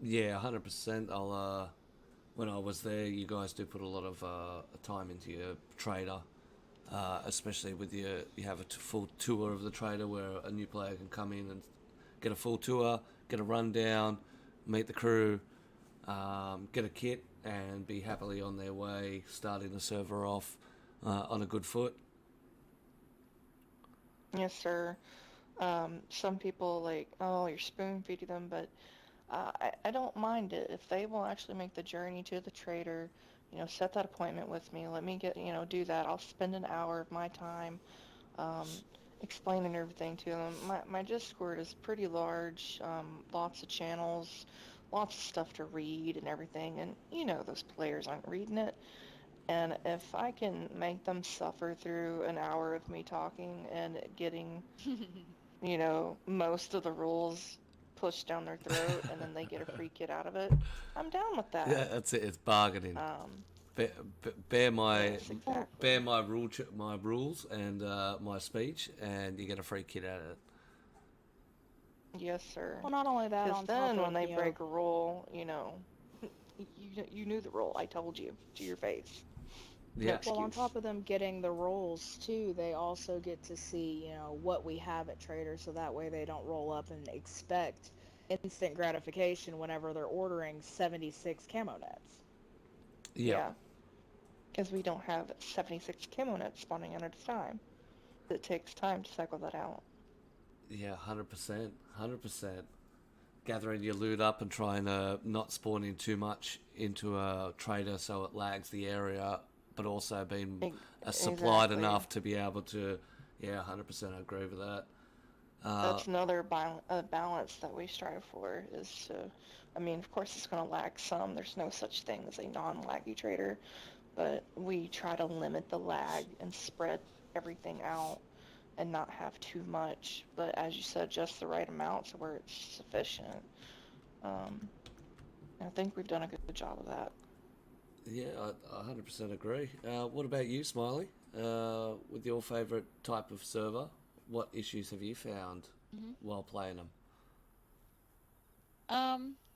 Yeah, 100%. When I was there, you guys do put a lot of time into your trader, especially with you have a full tour of the trader where a new player can come in and get a full tour, get a rundown, meet the crew, get a kit, and be happily on their way, starting the server off on a good foot. Yes, sir. Some people like, oh, you're spoon feeding them, but I don't mind it if they will actually make the journey to the trader. Set that appointment with me. Let me do that. I'll spend an hour of my time um, explaining everything to them. My Discord is pretty large, lots of channels, lots of stuff to read and everything, and those players aren't reading it. And if I can make them suffer through an hour of me talking and getting, most of the rules pushed down their throat and then they get a free kit out of it, I'm down with that. Yeah, that's it. It's bargaining. Bear, bear my Yes, exactly. bear my my rules and my speech, and you get a free kit out of it. Yes, sir. Well, not only that, Because on then top when of, they break a rule, you knew the rule. I told you to your face. No Yeah, well, on excuse. top of them getting the rolls too, they also get to see, what we have at Trader, so that way they don't roll up and expect instant gratification whenever they're ordering 76 camo nets. yeah, Yeah. Because we don't have 76 camo nets spawning in at a time. It takes time to cycle that out. yeah. 100%, 100%. Gathering your loot up and trying to not spawn in too much into a trader so it lags the area, but also being supplied Exactly. enough to be able to. Yeah, 100%. I agree with that. That's another balance that we strive for is to, I mean, of course it's going to lag some. There's no such thing as a non-laggy trader, but we try to limit the lag and spread everything out and not have too much, but as you said, just the right amount to where it's sufficient. I think we've done a good job of that. Yeah, I 100% agree. What about you, Smiley? With your favourite type of server, what issues have you found while playing them?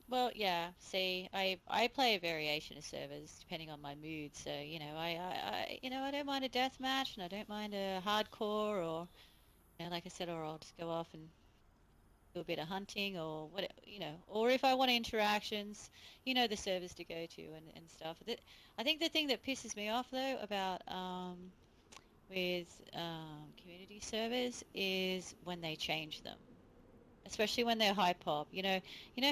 Well, yeah. See, I play a variation of servers depending on my mood. So I don't mind a death match, and I don't mind a hardcore, or like I said, or I'll just go off and do a bit of hunting, or what, or if I want interactions, the servers to go to and stuff. I think the thing that pisses me off though about with community servers is when they change them, especially when they're high pop. You know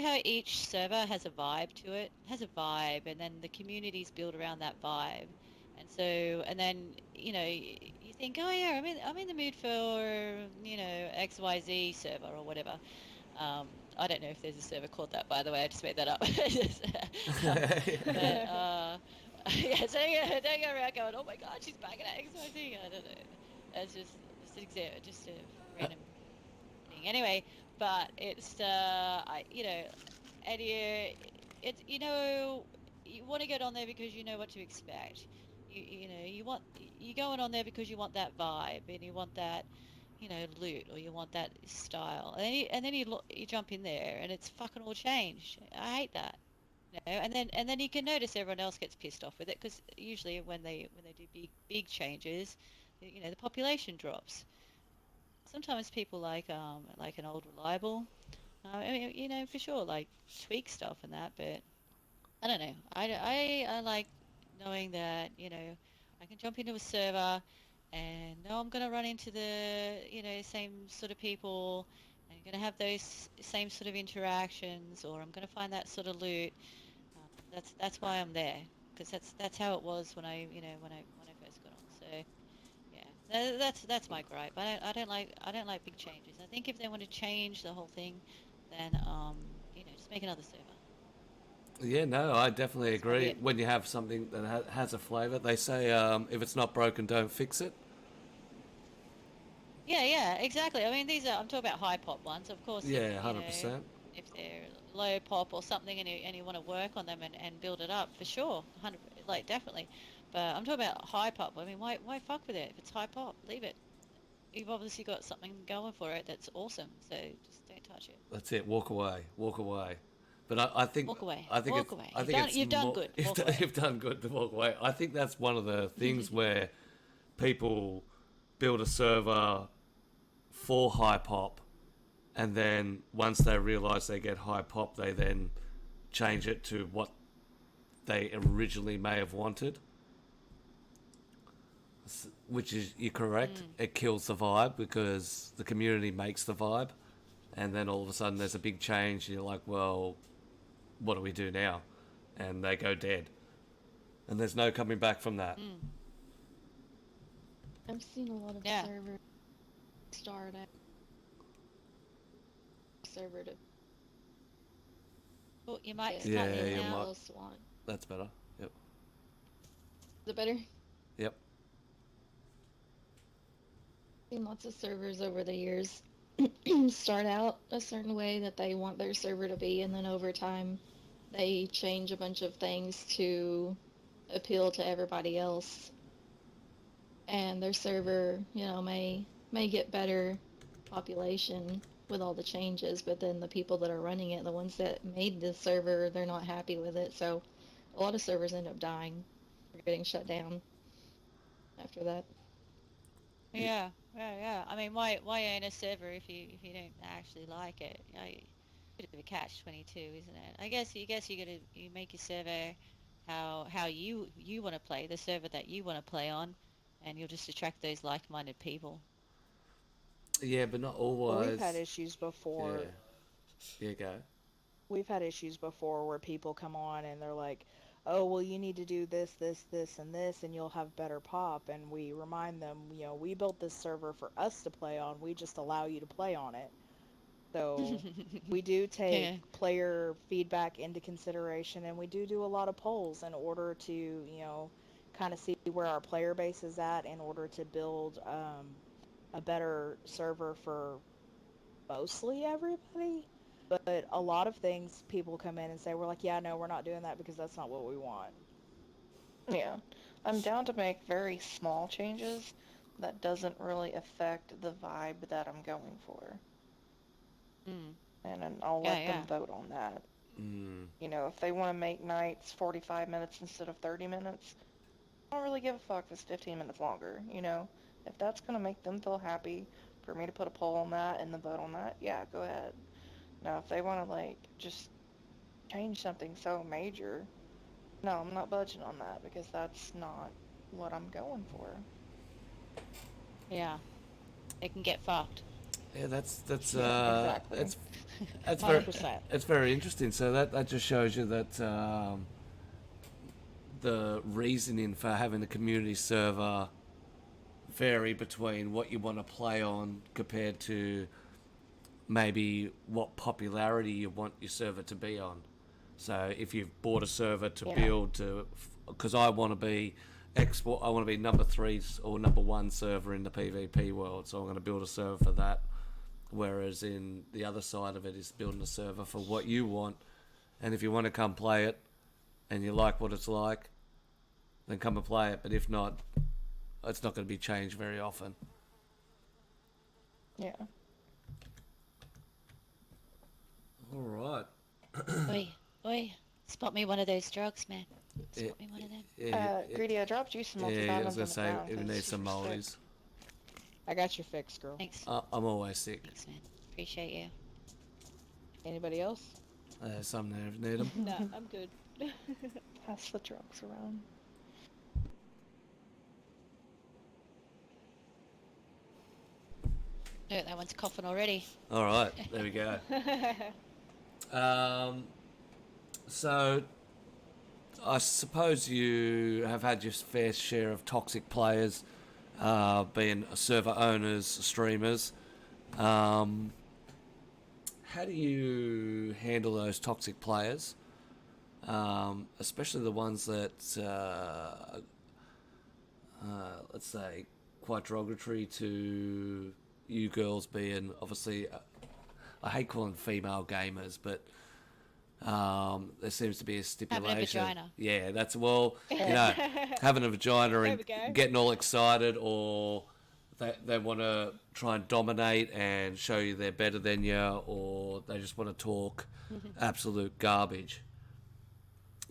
how each server has a vibe to it, has a vibe, and then the community's built around that vibe. And then you think, oh yeah, I'm in the mood for XYZ server or whatever. I don't know if there's a server called that, by the way. I just made that up. Yeah, so yeah, don't go around going, oh my god, she's banging at XYZ. I don't know. That's just an example, just a random thing. Anyway, but it's and it's you want to get on there because you know what to expect. You're going on there because you want that vibe and you want that loot, or you want that style, and then you jump in there and it's fucking all changed. I hate that. And then you can notice everyone else gets pissed off with it, because usually when they do big changes, the population drops. Sometimes people like an old reliable, I mean, for sure, like tweak stuff and that, but I don't know. I like knowing that, I can jump into a server and know I'm gonna run into the, same sort of people, and gonna have those same sort of interactions, or I'm gonna find that sort of loot. That's why I'm there, because that's how it was when I first got on. So yeah, that's my gripe. I don't like big changes. I think if they want to change the whole thing, then just make another server. Yeah, no, I definitely That's maybe agree. it. When you have something that has a flavour, they say if it's not broken, don't fix it. Yeah, exactly. I mean, I'm talking about high pop ones. Of course, if Yeah, 100%. if they're low pop or something, and you want to work on them and build it up, for sure, 100, like definitely. But I'm talking about high pop. I mean, why fuck with it? If it's high pop, leave it. You've obviously got something going for it that's awesome. So just don't touch it. That's it. Walk away. Walk away. But I think Walk away. I think Walk it's away. I You've think done it's you've done more, good. you've Walk done, away. you've done good to walk away. I think that's one of the things where people build a server for high pop, and then once they realise they get high pop, they then change it to what they originally may have wanted. Which is, you're correct. It kills the vibe because the community makes the vibe, and then all of a sudden there's a big change. And you're like, well, what do we do now? And they go dead, and there's no coming back from that. I've seen a lot of Yeah. servers start at server to Oh, you might get Yeah, cut in you now. might. else want. That's better. Yep. Is it better? Yep. Seen lots of servers over the years start out a certain way that they want their server to be, and then over time they change a bunch of things to appeal to everybody else, and their server, may get better population with all the changes, but then the people that are running it, the ones that made the server, they're not happy with it, so a lot of servers end up dying or getting shut down after that. Yeah. I mean, why own a server if you don't actually like it? Bit of a catch-22, isn't it? I guess you make your server how you want to play, the server that you want to play on, and you'll just attract those like-minded people. Yeah, but not Well, we've had always. issues Yeah. before. Yeah, go. We've had issues before where people come on and they're like, "Oh, well, you need to do this, this, this, and this, and you'll have better pop." And we remind them, we built this server for us to play on. We just allow you to play on it. So we do take Yeah. player feedback into consideration, and we do a lot of polls in order to, kind of see where our player base is at in order to build a better server for mostly everybody. But a lot of things people come in and say, we're like, yeah, no, we're not doing that because that's not what we want. Yeah. I'm down to make very small changes that doesn't really affect the vibe that I'm going for. Mm. And then I'll Yeah, let them yeah. vote on that. Mm. You know, if they want to make nights 45 minutes instead of 30 minutes, I don't really give a fuck if it's 15 minutes longer, you know? If that's going to make them feel happy for me to put a poll on that and then vote on that, yeah, go ahead. Now, if they want to, like, just change something so major, no, I'm not budging on that because that's not what I'm going for. Yeah. It can get fucked. Yeah, that's Exactly. that's very 100%. it's very interesting. So that just shows you that the reasoning for having a community server vary between what you want to play on compared to maybe what popularity you want your server to be on. So if you've bought a server to Yeah. build to, because I want to be export, I want to be number 3 or number 1 server in the PvP world. So I'm going to build a server for that. Whereas in the other side of it is building a server for what you want. And if you want to come play it and you like what it's like, then come and play it. But if not, it's not going to be changed very often. Yeah. All right. Oi, oi. Spot me one of those drugs, man. Yeah, Spot me one of them. yeah, Greedy, I dropped you some yeah, I was multivitamins going to on the say, ground if you 'cause need some you're sick. mollies. I got your fix, girl. Thanks. I'm always sick. Thanks, man. Appreciate you. Anybody else? Some there if need them. No, I'm good. Pass the drugs around. Look, that one's coughing already. All right, there we go. So, I suppose you have had your fair share of toxic players, being server owners, streamers. How do you handle those toxic players, especially the ones that, let's say, quite derogatory to you girls being obviously, I hate calling female gamers, but there seems to be a stipulation. Having a vagina. Yeah, that's, well, you know, having a vagina There and we go. getting all excited, or they want to try and dominate and show you they're better than you, or they just want to talk absolute garbage.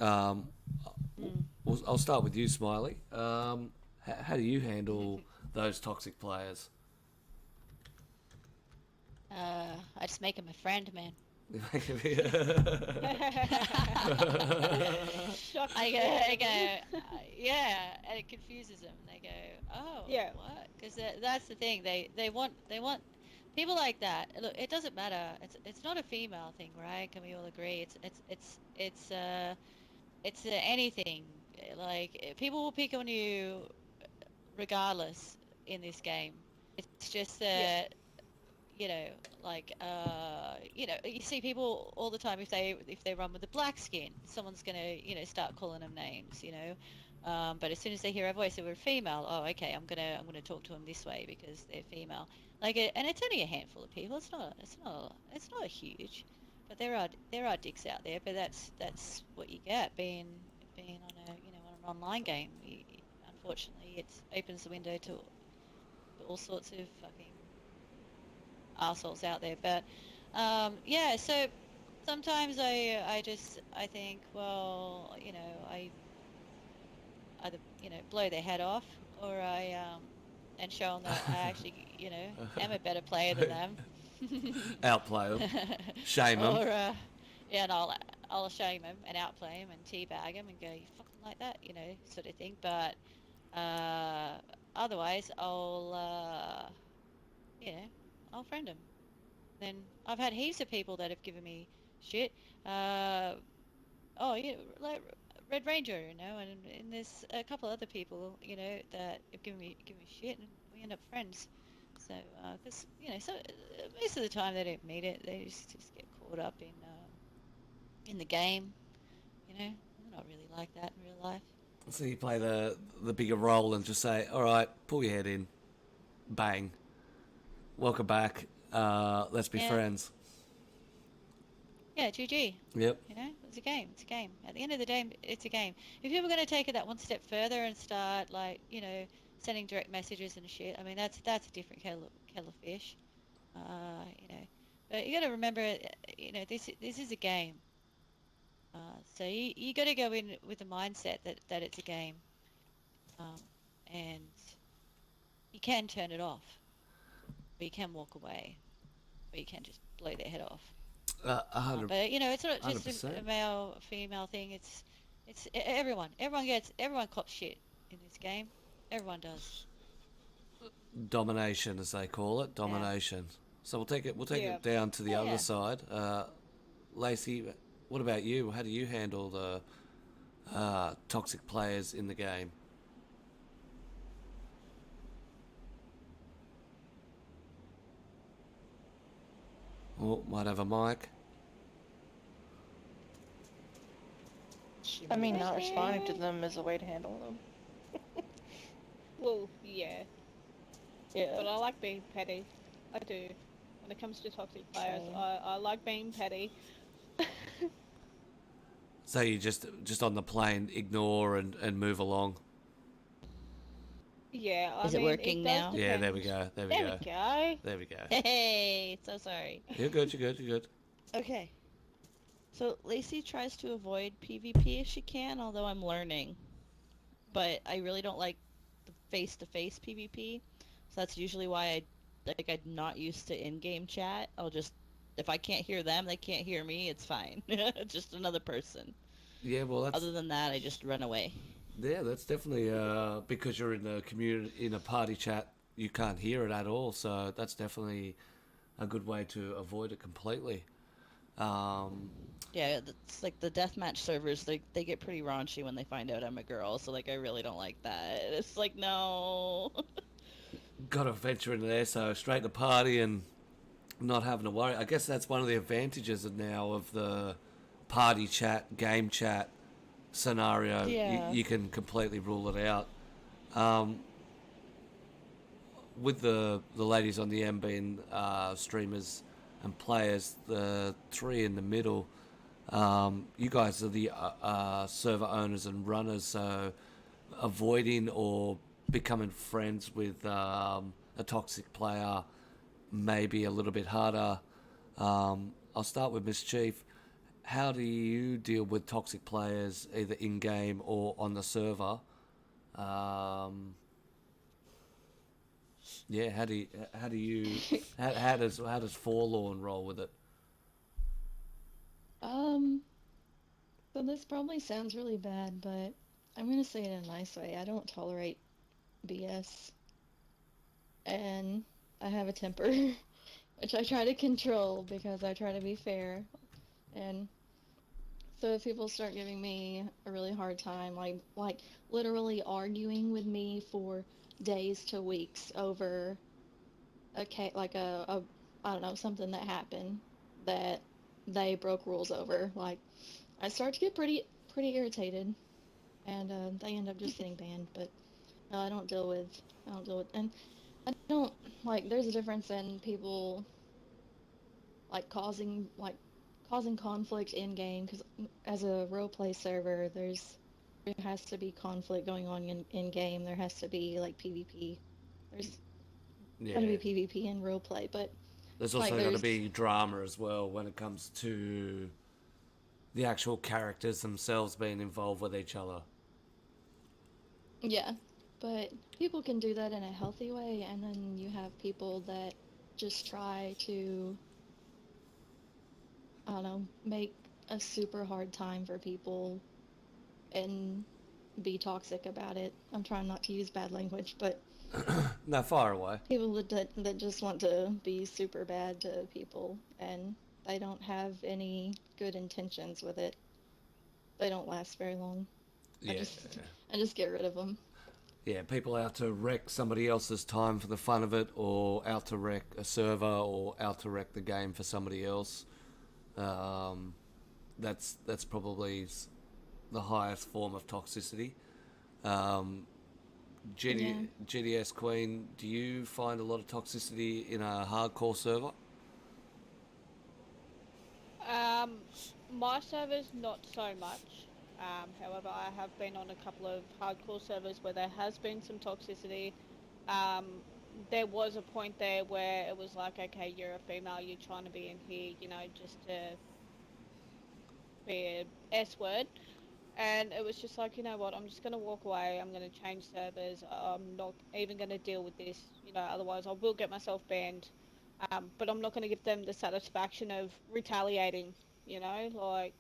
I'll start with you, Smiley. How do you handle those toxic players? I just make him a friend, man. Shock. I go, yeah, and it confuses them. They go, oh, Yeah. what? Because that's the thing. They want people like that. Look, it doesn't matter. It's not a female thing, right? Can we all agree? It's anything. Like, people will pick on you regardless in this game. It's just that. You know, like, you know, you see people all the time, if they run with a black skin, someone's gonna, you know, start calling them names, you know. But as soon as they hear a voice, if we're female, oh, okay, I'm gonna talk to them this way because they're female. Like, and it's only a handful of people. It's not huge, but there are dicks out there. But that's what you get being on on an online game. Unfortunately, it opens the window to all sorts of fucking arseholes out there. But yeah, so sometimes I think, well, you know, I either, you know, blow their head off, or I and show them that I actually, you know, am a better player than them. Outplay them, shame them. Or yeah, and I'll shame them and outplay them and teabag them and go, you fucking like that, you know, sort of thing. But otherwise, I'll you know, I'll friend them. Then I've had heaps of people that have given me shit. Oh, yeah, like Red Ranger, you know, and there's a couple other people, you know, that have given me shit, and we end up friends. So, because you know, so most of the time they don't mean it. They just get caught up in the game. You know, I'm not really like that in real life. So you play the bigger role and just say, all right, pull your head in, bang, welcome back, let's be Yeah. friends. Yeah, GG. Yep. You know, it's a game. It's a game. At the end of the day, it's a game. If you were going to take it that one step further and start, like, you know, sending direct messages and shit, I mean, that's a different kettle of fish. You know, but you got to remember, you know, this is a game. So you got to go in with the mindset that it's a game, um, and you can turn it off, or you can walk away, or you can just blow their head off. 100%. But you know, it's not just a 100%. male female thing. It's everyone. Everyone cops shit in this game. Everyone does. Domination, as they call it, domination. So we'll take Yeah. it down to the Oh, other yeah. side. Lacey, what about you? How do you handle the toxic players in the game? Oh, might have a mic. I mean, not responding to them is a way to handle them. Well, yeah. Yeah. But I like being petty. I do. When it comes to toxic players, Same. I like being petty. So you just on the plane ignore and move along. Yeah, I Is it mean, working does now? Yeah, there we depend. go. There we There go. we go. There we go. Hey, so sorry. You're good. You're good. You're good. Okay. So Lacey tries to avoid PvP if she can, although I'm learning. But I really don't like the face-to-face PvP. So that's usually why I'm not used to in-game chat. I'll just, if I can't hear them, they can't hear me, it's fine. Just another person. Yeah, well, that's Other than that, I just run away. yeah, that's definitely because you're in a community in a party chat, you can't hear it at all. So that's definitely a good way to avoid it completely. Yeah, it's like the deathmatch servers, they get pretty raunchy when they find out I'm a girl, so like I really don't like that. It's like, no. Got to venture into there, so straight to party and not having to worry. I guess that's one of the advantages now of the party chat, game chat scenario. Yeah. You can completely rule it out. With the ladies on the M being streamers and players, the three in the middle, you guys are the server owners and runners, so avoiding or becoming friends with a toxic player may be a little bit harder. I'll start with Miss Chief. How do you deal with toxic players, either in game or on the server? Yeah, how does Forlorn roll with it? So this probably sounds really bad, but I'm gonna say it in a nice way. I don't tolerate BS, and I have a temper, which I try to control because I try to be fair. And so if people start giving me a really hard time, like literally arguing with me for days to weeks over a I don't know, something that happened that they broke rules over, like I start to get pretty irritated, and they end up just getting banned. But no, I don't deal with, and I don't like. There's a difference in people like causing conflict in game, because as a roleplay server, there has to be conflict going on in game. There has to be like PvP. There's Yeah, going to be PvP in roleplay, but there's like also got to there's be drama as well when it comes to the actual characters themselves being involved with each other. yeah, but people can do that in a healthy way, and then you have people that just try to, I don't know, make a super hard time for people and be toxic about it. I'm trying not to use bad language, but No, far away. people that just want to be super bad to people, and they don't have any good intentions with it. They don't last very long. Yeah, I just get rid of them. yeah. People out to wreck somebody else's time for the fun of it, or out to wreck a server, or out to wreck the game for somebody else. That's probably the highest form of toxicity. Um, GTSqueen, do you find a lot of toxicity in a hardcore server? My servers not so much. However, I have been on a couple of hardcore servers where there has been some toxicity. Um, there was a point there where it was like, okay, you're a female, you're trying to be in here, just to be a S word. And it was just like, you know what, I'm just going to walk away, I'm going to change servers, I'm not even going to deal with this, otherwise I will get myself banned. But I'm not going to give them the satisfaction of retaliating, like,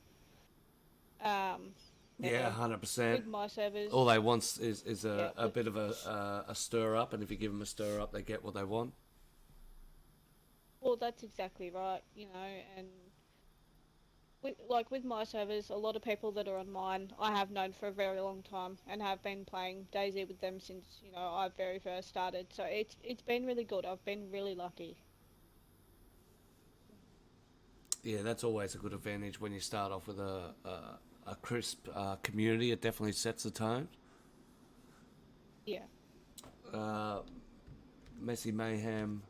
um, Yeah, yeah, 100%. with my servers, All they want is yeah, a bit of a stir up, and if you give them a stir up, they get what they want. well, that's exactly right, and with my servers, a lot of people that are on mine, I have known for a very long time and have been playing DayZ with them since, I very first started. So it's been really good. I've been really lucky. Yeah, that's always a good advantage when you start off with a crisp community. It definitely sets the tone. Yeah. Messy Mayhem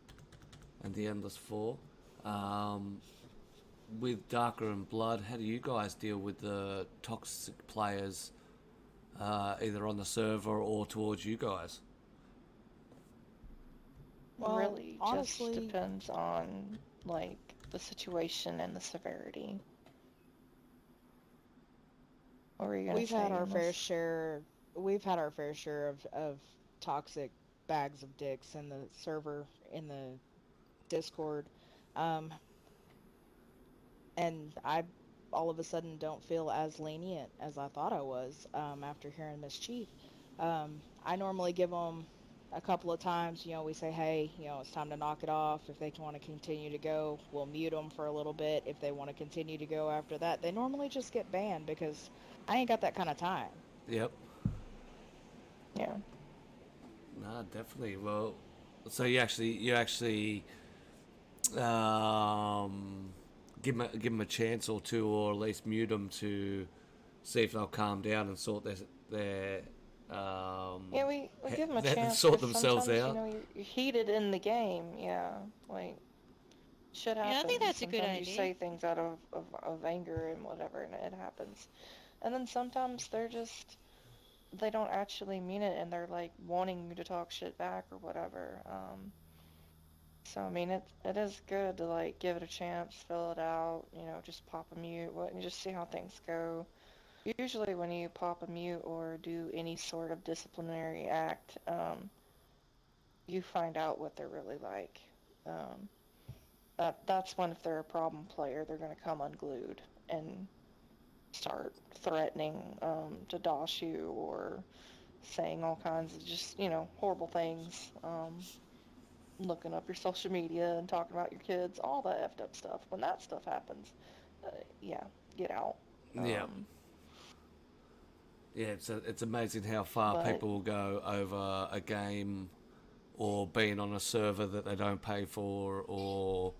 and TheEndlessFall. With Darker and Blood, how do you guys deal with the toxic players, either on the server or towards you guys? Well, Really honestly, just depends on like the situation and the severity. What were you gonna we've say, had our fair Endless? share. We've had our fair share of toxic bags of dicks in the server in the Discord, um, and I all of a sudden don't feel as lenient as I thought I was after hearing Miss Chief. I normally give them a couple of times. We say, hey, it's time to knock it off. If they want to continue to go, we'll mute them for a little bit. If they want to continue to go after that, they normally just get banned because I ain't got that kind of time. Yep. Yeah. No, definitely. Well, so you actually um, give them a chance or two, or at least mute them to see if they'll calm down and sort their Yeah, we give them a they chance sort because themselves sometimes, out. you're heated in the game. Yeah, like, shit Yeah, I think happens. that's a good Sometimes you idea. say things out of anger and whatever, and it happens. And then sometimes they don't actually mean it, and they're, like, wanting you to talk shit back or whatever. So, I mean, it is good to, like, give it a chance, fill it out, just pop a mute, and just see how things go. Usually when you pop a mute or do any sort of disciplinary act, you find out what they're really like. Um, that's when, if they're a problem player, they're going to come unglued and start threatening to dox you or saying all kinds of just, horrible things. Looking up your social media and talking about your kids, all that effed up stuff. When that stuff happens, yeah, get out. Yeah, Um, yeah. It's amazing how far but people will go over a game or being on a server that they don't pay for, or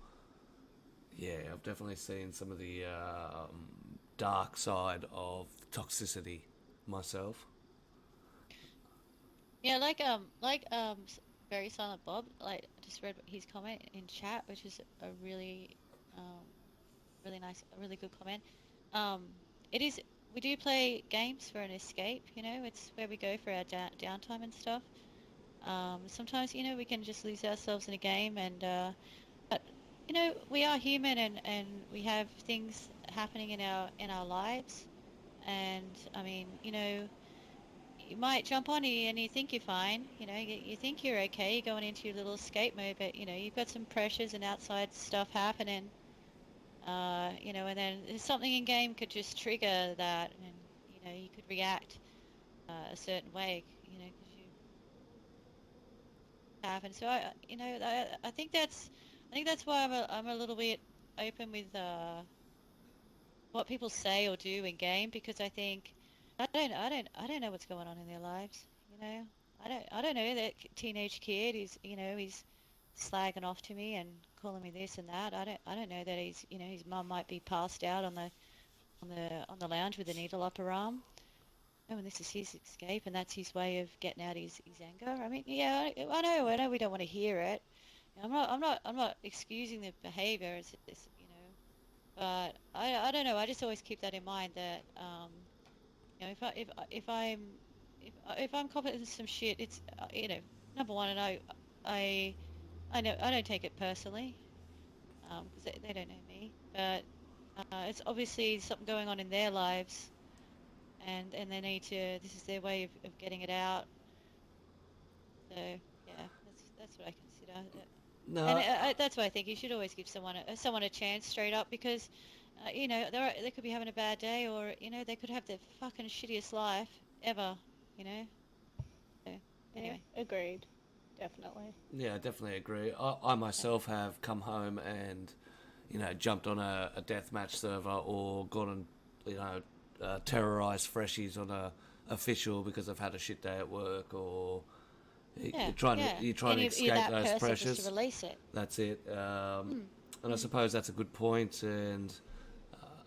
yeah, I've definitely seen some of the dark side of toxicity myself. Yeah, very silent Bob. Like, I just read his comment in chat, which is a um, really nice, a really good comment. Um, it is. We do play games for an escape. It's where we go for our downtime and stuff. Sometimes, we can just lose ourselves in a game, and but we are human, and we have things happening in our lives. And I mean, you might jump on here and you think you're fine. You think you're okay. You're going into your little escape mode, but you've got some pressures and outside stuff happening. And then something in game could just trigger that, and you could react a certain way. Because you happen. So I think that's why I'm a little bit open with what people say or do in game, because I think I don't know what's going on in their lives. I don't know that teenage kid is he's slagging off to me and calling me this and that. I don't know that he's his mum might be passed out on the lounge with a needle up her arm. and this is his escape, and that's his way of getting out his anger. I mean, yeah, I know we don't want to hear it. I'm not excusing the behavior. It's but I don't know. I just always keep that in mind that if I'm confident in some shit, it's number one, and I I know I don't take it personally, because they don't know me, but it's obviously something going on in their lives, and they need to. This is their way of getting it out. So yeah, that's what I consider. And No, that's why I think you should always give someone a chance straight up, because they could be having a bad day, or they could have the fucking shittiest life ever. You know. So, Yeah, anyway. agreed. Definitely. yeah, I definitely agree. I myself have come home and, jumped on a deathmatch server or gone and, terrorised freshies on a official because I've had a shit day at work, or Yeah, you're trying yeah. to you're trying to You're escape that those person pressures. just to release it. That's it. And I suppose that's a good point, and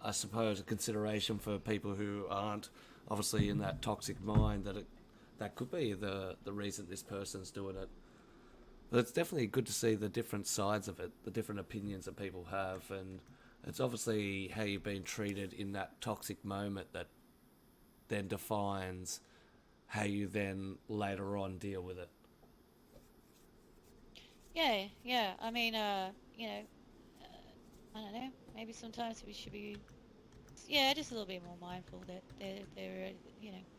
I suppose a consideration for people who aren't obviously in that toxic mind that could be the reason this person's doing it. But it's definitely good to see the different sides of it, the different opinions that people have, and it's obviously how you've been treated in that toxic moment that then defines how you then later on deal with it. Yeah, yeah. I mean, I don't know. Maybe sometimes we should be, yeah, just a little bit more mindful that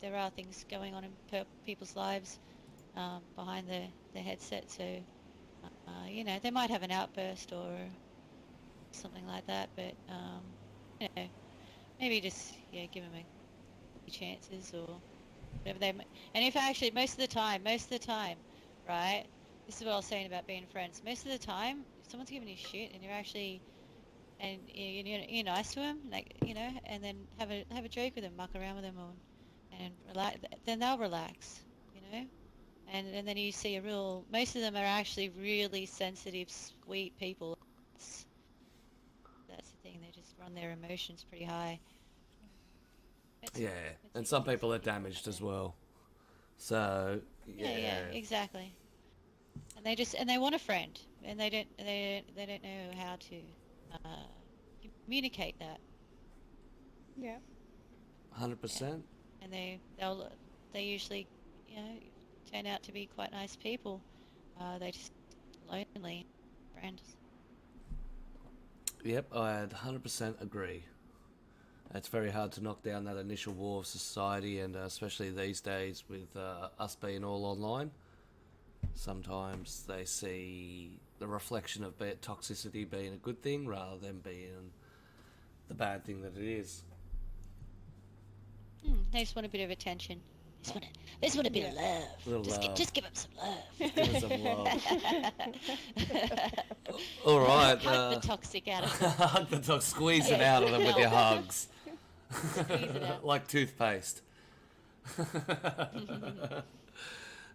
there are things going on in people's lives behind the headset. So, they might have an outburst or something like that, but maybe just give them a chances or whatever they. And if actually most of the time, right? This is what I was saying about being friends. Most of the time, if someone's giving you shit and you're actually and you're nice to them, like and then have a joke with them, muck around with them, and relax. Then they'll relax, and then you see most of them are actually really sensitive, sweet people. That's the thing. They just run their emotions pretty high. Yeah, It's and easy some to see people are people like damaged as that. well. So Yeah, exactly. And they want a friend, and they don't know how to communicate that. Yeah. 100%. And they usually turn out to be quite nice people. They just lonely friends. Yep, I'd 100% agree. It's very hard to knock down that initial wall of society, and especially these days with us being all online. Sometimes they see the reflection of toxicity being a good thing rather than being the bad thing that it is. They just want a bit of attention. They just want a bit of love. Little love. Just give them some love. Give us some love. All right. Hug the toxic out of them. Hug the toxic. Squeeze it out of them with your hugs. Squeeze it out. Like toothpaste.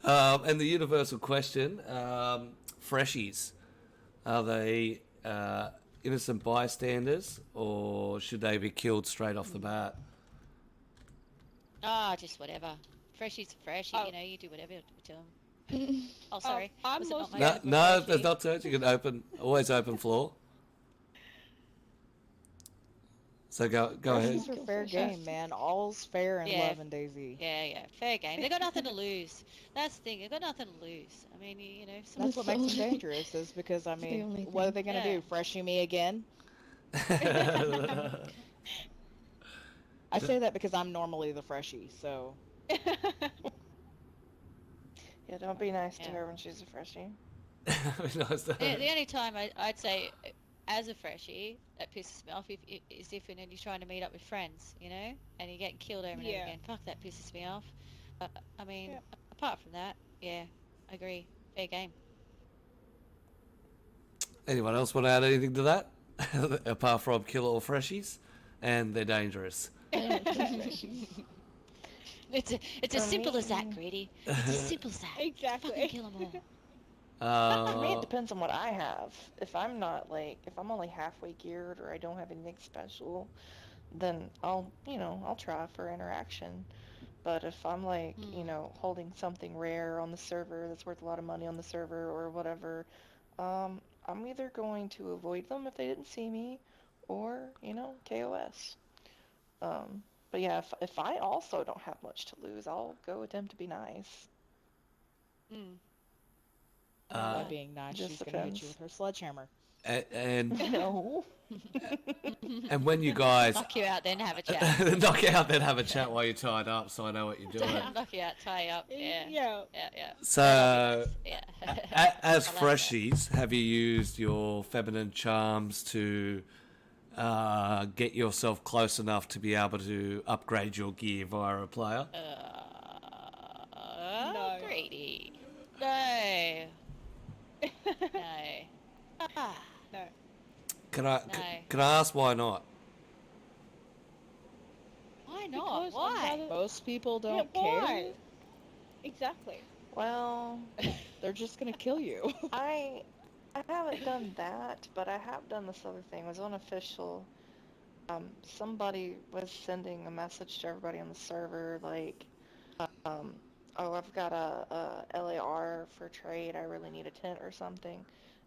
And the universal question, freshies, are they innocent bystanders or should they be killed straight off the bat? Just whatever. Freshy's a freshie, Oh. you do whatever to them. Oh, sorry. I'm Was it not also- my No, turn? no, there's not turns. You can always open floor. So go ahead. These are fair game, man. All's fair in Yeah. love and Daisy. Yeah, fair game. They got nothing to lose. That's the thing. They got nothing to lose. I mean, someone That's what makes them dangerous, is because, I the mean, only what are they thing. going to Yeah. do? Freshy me again? I say that because I'm normally the freshie, so. Yeah, don't be nice to Yeah. her when she's a freshie. the only time I'd say, as a freshie, that pisses me off is if you're trying to meet up with friends, and you're getting killed over and over Yeah. again. Fuck, that pisses me off. But, I mean, Yeah. apart from that, yeah, I agree. Fair game. Anyone else want to add anything to that? Apart from kill all freshies, and they're dangerous. It's as For simple as that, me- Greedy. It's as simple as that. Exactly. Fucking kill them all. For me, it depends on what I have. If I'm only halfway geared or I don't have anything special, then I'll try for interaction. But if I'm like, you Mm. know, holding something rare on the server that's worth a lot of money on the server or whatever, I'm either going to avoid them if they didn't see me, or, you know, KOS. But yeah, if I also don't have much to lose, I'll go attempt to be nice. Mm. By Uh, being nice, Just she's gonna hit you depends. with her sledgehammer. and No. and when you guys Knock you out, then have a chat. knock out, then have a chat while you're tied up, so I know what you're doing. Knock you out, tie you up. Yeah. Yeah. Yeah. So, That'll be nice. Yeah. as I like that. freshies, have you used your feminine charms to get yourself close enough to be able to upgrade your gear via a player? No. Greedy. No. No. Ah, No. Can I No. can I ask why not? why not? Because Why? I'd rather- Most people Yeah, don't why? care. Exactly. Well, They're just gonna kill you. I haven't done that, but I have done this other thing. It was unofficial. Somebody was sending a message to everybody on the server like, um, oh, I've got a LAR for trade. I really need a tent or something.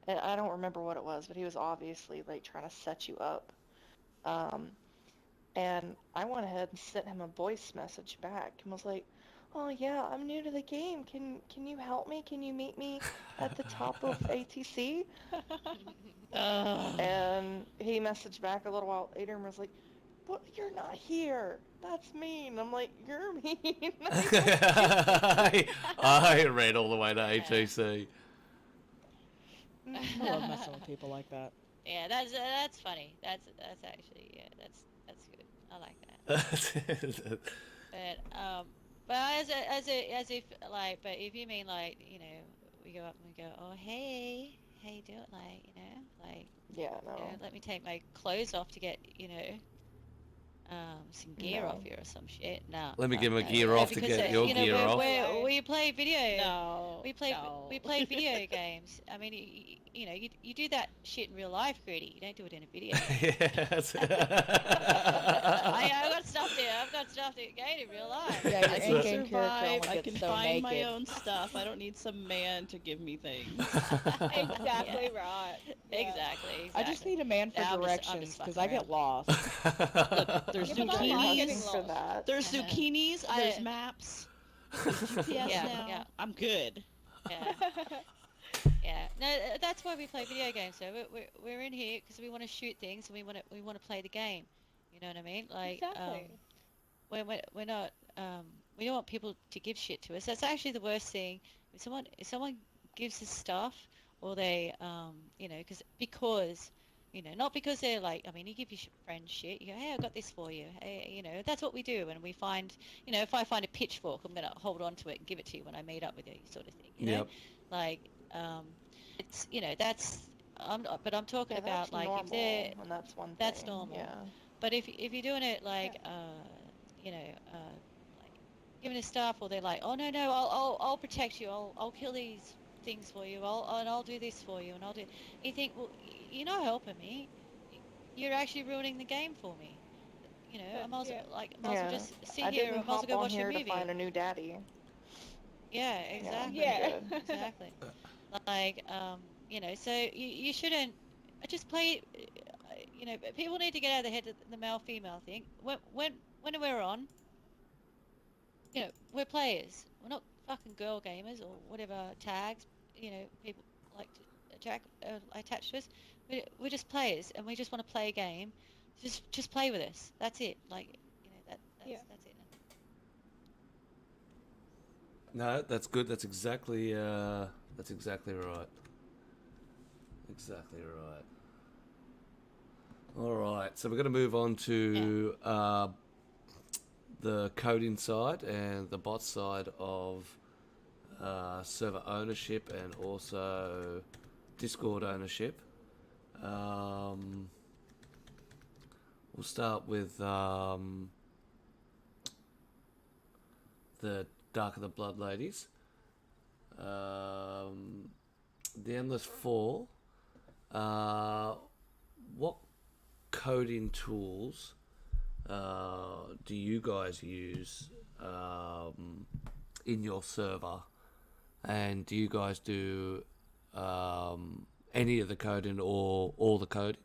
And I don't remember what it was, but he was obviously like trying to set you up. Um, and I went ahead and sent him a voice message back and was like, "Oh yeah, I'm new to the game. Can you help me? Can you meet me at the top of ATC?" And he messaged back a little while later and was like, "But you're not here. That's mean." I'm like, "You're mean." I ran all the way to ATC. I love messing with people like that. Yeah, that's funny. That's actually that's good. I like that. But as if like, but if you mean like, you know, we go up and we go, oh hey, how you doing? Like, you know, like, Yeah, you know, no. let me take my clothes off to get, you know, some gear No. off you or some shit. No. Let me no, get my no, gear no, off to because, get your you know, gear off. we play video. No. We play no. we play video games. I mean, you know, you do that shit in real life, Greedy. You don't do it in a video game. Yes. I've got stuff there. I've got stuff to gain in real life. Yeah, your I can in-game character survive. only I gets can so find my naked. own stuff. I don't need some man to give me things. Exactly Yeah. right. Yeah. Exactly. I just need a man for Yeah, I'm just directions because fucking I get around. lost. Look, there's Yeah, but I like getting zucchinis. For lost. that. There's zucchinis. There's I- maps. There's GPS Yeah, now. yeah. I'm good. Yeah. Yeah. No, that's why we play video games. So we're in here because we want to shoot things and we want to play the game. You know what I mean? Like, Exactly. we're not we don't want people to give shit to us. That's actually the worst thing. If someone gives us stuff, or they you know, because you know, not because they're like, I mean, you give your friends shit. You go, hey, I got this for you. Hey, you know, that's what we do. And we find, you know, if I find a pitchfork, I'm gonna hold on to it and give it to you when I meet up with you, sort of thing. You know, Yep. like it's, you know, that's but I'm talking Yeah, about that's like normal, if they're and that's one that's thing. normal. Yeah. But if you're doing it like you know, like giving us stuff, or they're like, oh no, I'll protect you. I'll kill these things for you. I'll do this for you, and I'll do. You think, well, you're not helping me. You're actually ruining the game for me. You know, I might as well, like, might as well Yeah. just sit I here. didn't I might as well hop go on watch a here to movie. find a new daddy. Yeah, exactly. Yeah. Good. Exactly. Like, you know, so you shouldn't just play. You know, people need to get out of their head the male-female thing. When we're on, you know, we're players. We're not fucking girl gamers or whatever tags, you know, people like to attach to us. We're just players, and we just want to play a game. Just play with us. That's it. Like, you know, that's it. No, that's good. That's exactly right. Exactly right. All right, so we're going to move on to the coding side and the bot side of server ownership and also Discord ownership. We'll start with the Dark of the Blood Ladies. The Endless Fall. What coding tools do you guys use in your server? And do you guys do any of the coding or all the coding?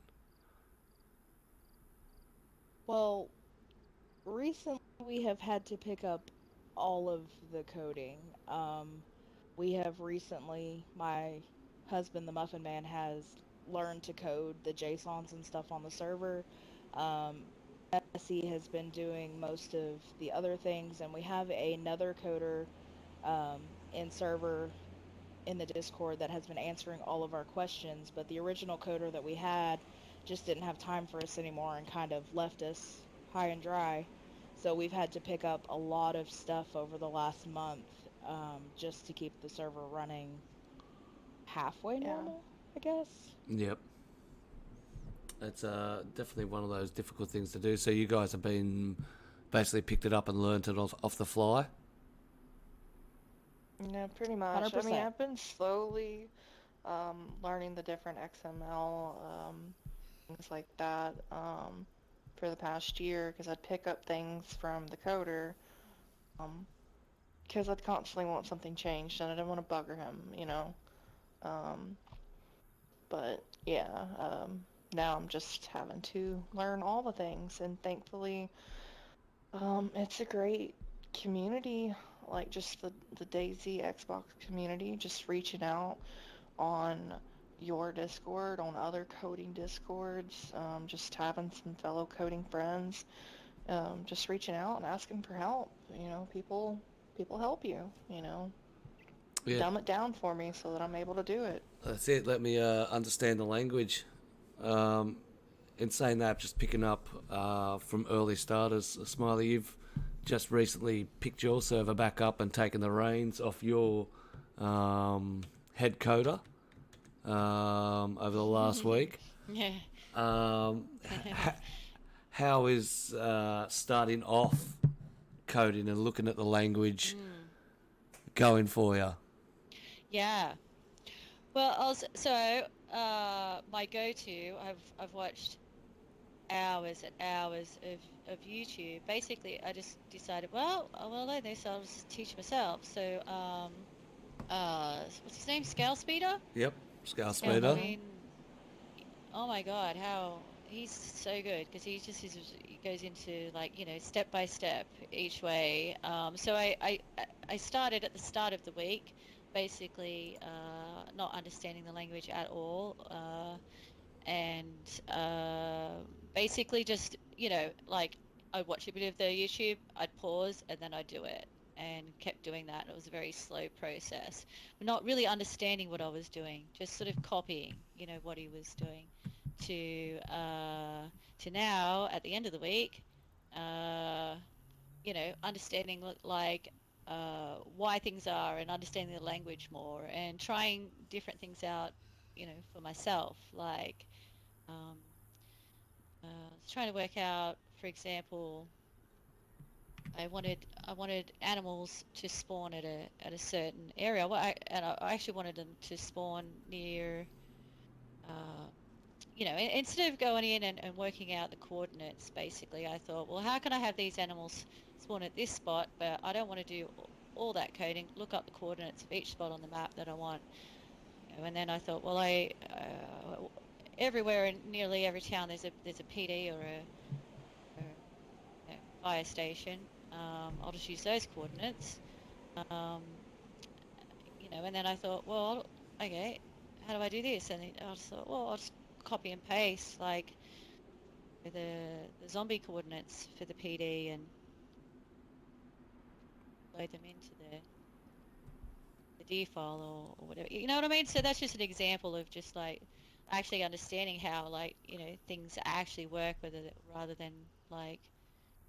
Well, recently we have had to pick up all of the coding. We have recently, my husband, the Muffin Man, has learned to code the JSONs and stuff on the server. Essie has been doing most of the other things, and we have another coder in server in the Discord that has been answering all of our questions, but the original coder that we had just didn't have time for us anymore and kind of left us high and dry. So we've had to pick up a lot of stuff over the last month just to keep the server running halfway normal, I guess. Yep. It's definitely one of those difficult things to do. So you guys have been basically picked it up and learned it off the fly? Yeah, pretty much. I mean, 100%. I've been slowly learning the different XML things like that for the past year, because I'd pick up things from the coder because I'd constantly want something changed and I didn't want to bugger him, you know. But yeah, now I'm just having to learn all the things, and thankfully it's a great community, like just the dayzxbox community, just reaching out on your Discord, on other coding Discords, just having some fellow coding friends, just reaching out and asking for help. You know, people help you, you know. Yeah. Dumb it down for me so that I'm able to do it. That's it. Let me understand the language. In saying that, just picking up from early starters, Smiley, you've just recently picked your server back up and taken the reins off your head coder over the last week. Yeah. How is starting off coding and looking at the language going for you? Yeah. Well, my go-to, I've watched hours and hours of YouTube. Basically, I just decided, well, I'll learn this. I'll just teach myself. So, what's his name? Scale Speeder? Yep, Scale I Speeder. mean, oh my God, how he's so good, because he goes into, like, you know, step by step each way. So I started at the start of the week, basically not understanding the language at all, and basically just, you know, like, I'd watch a bit of the YouTube, I'd pause, and then I'd do it, and kept doing that. It was a very slow process, not really understanding what I was doing, just sort of copying, you know, what he was doing, to now at the end of the week, you know, understanding like why things are, and understanding the language more, and trying different things out, you know, for myself. Like, I was trying to work out, for example, I wanted animals to spawn at a certain area. I actually wanted them to spawn near, you know, instead of going in and working out the coordinates, basically, I thought, well, how can I have these animals spawn at this spot, but I don't want to do all that coding, look up the coordinates of each spot on the map that I want. You know, and then I thought, well, everywhere in nearly every town there's a PD or a you know, fire station. I'll just use those coordinates. You know, and then I thought, well, okay, how do I do this? And I just thought, well, I'll just copy and paste, like, the zombie coordinates for the PD, and load them into the D file or whatever. You know what I mean? So that's just an example of just, like, actually understanding how, like, you know, things actually work, rather than, like,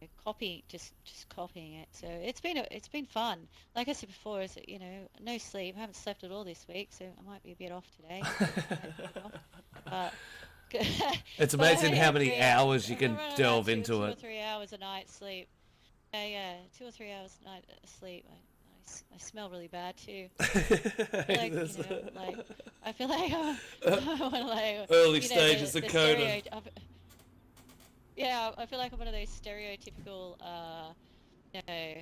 you know, copying, just copying it. So it's been fun. Like I said before, is, you know, no sleep. I haven't slept at all this week, so I might be a bit off today. It's amazing how many hours you can I run delve about into two it. or 3 hours a night sleep. Yeah, 2 or 3 hours a night sleep. I smell really bad too. Like, you know, like, I feel like I'm one of, like, Early you know, stages of coding. Yeah, I feel like I'm one of those stereotypical, you know,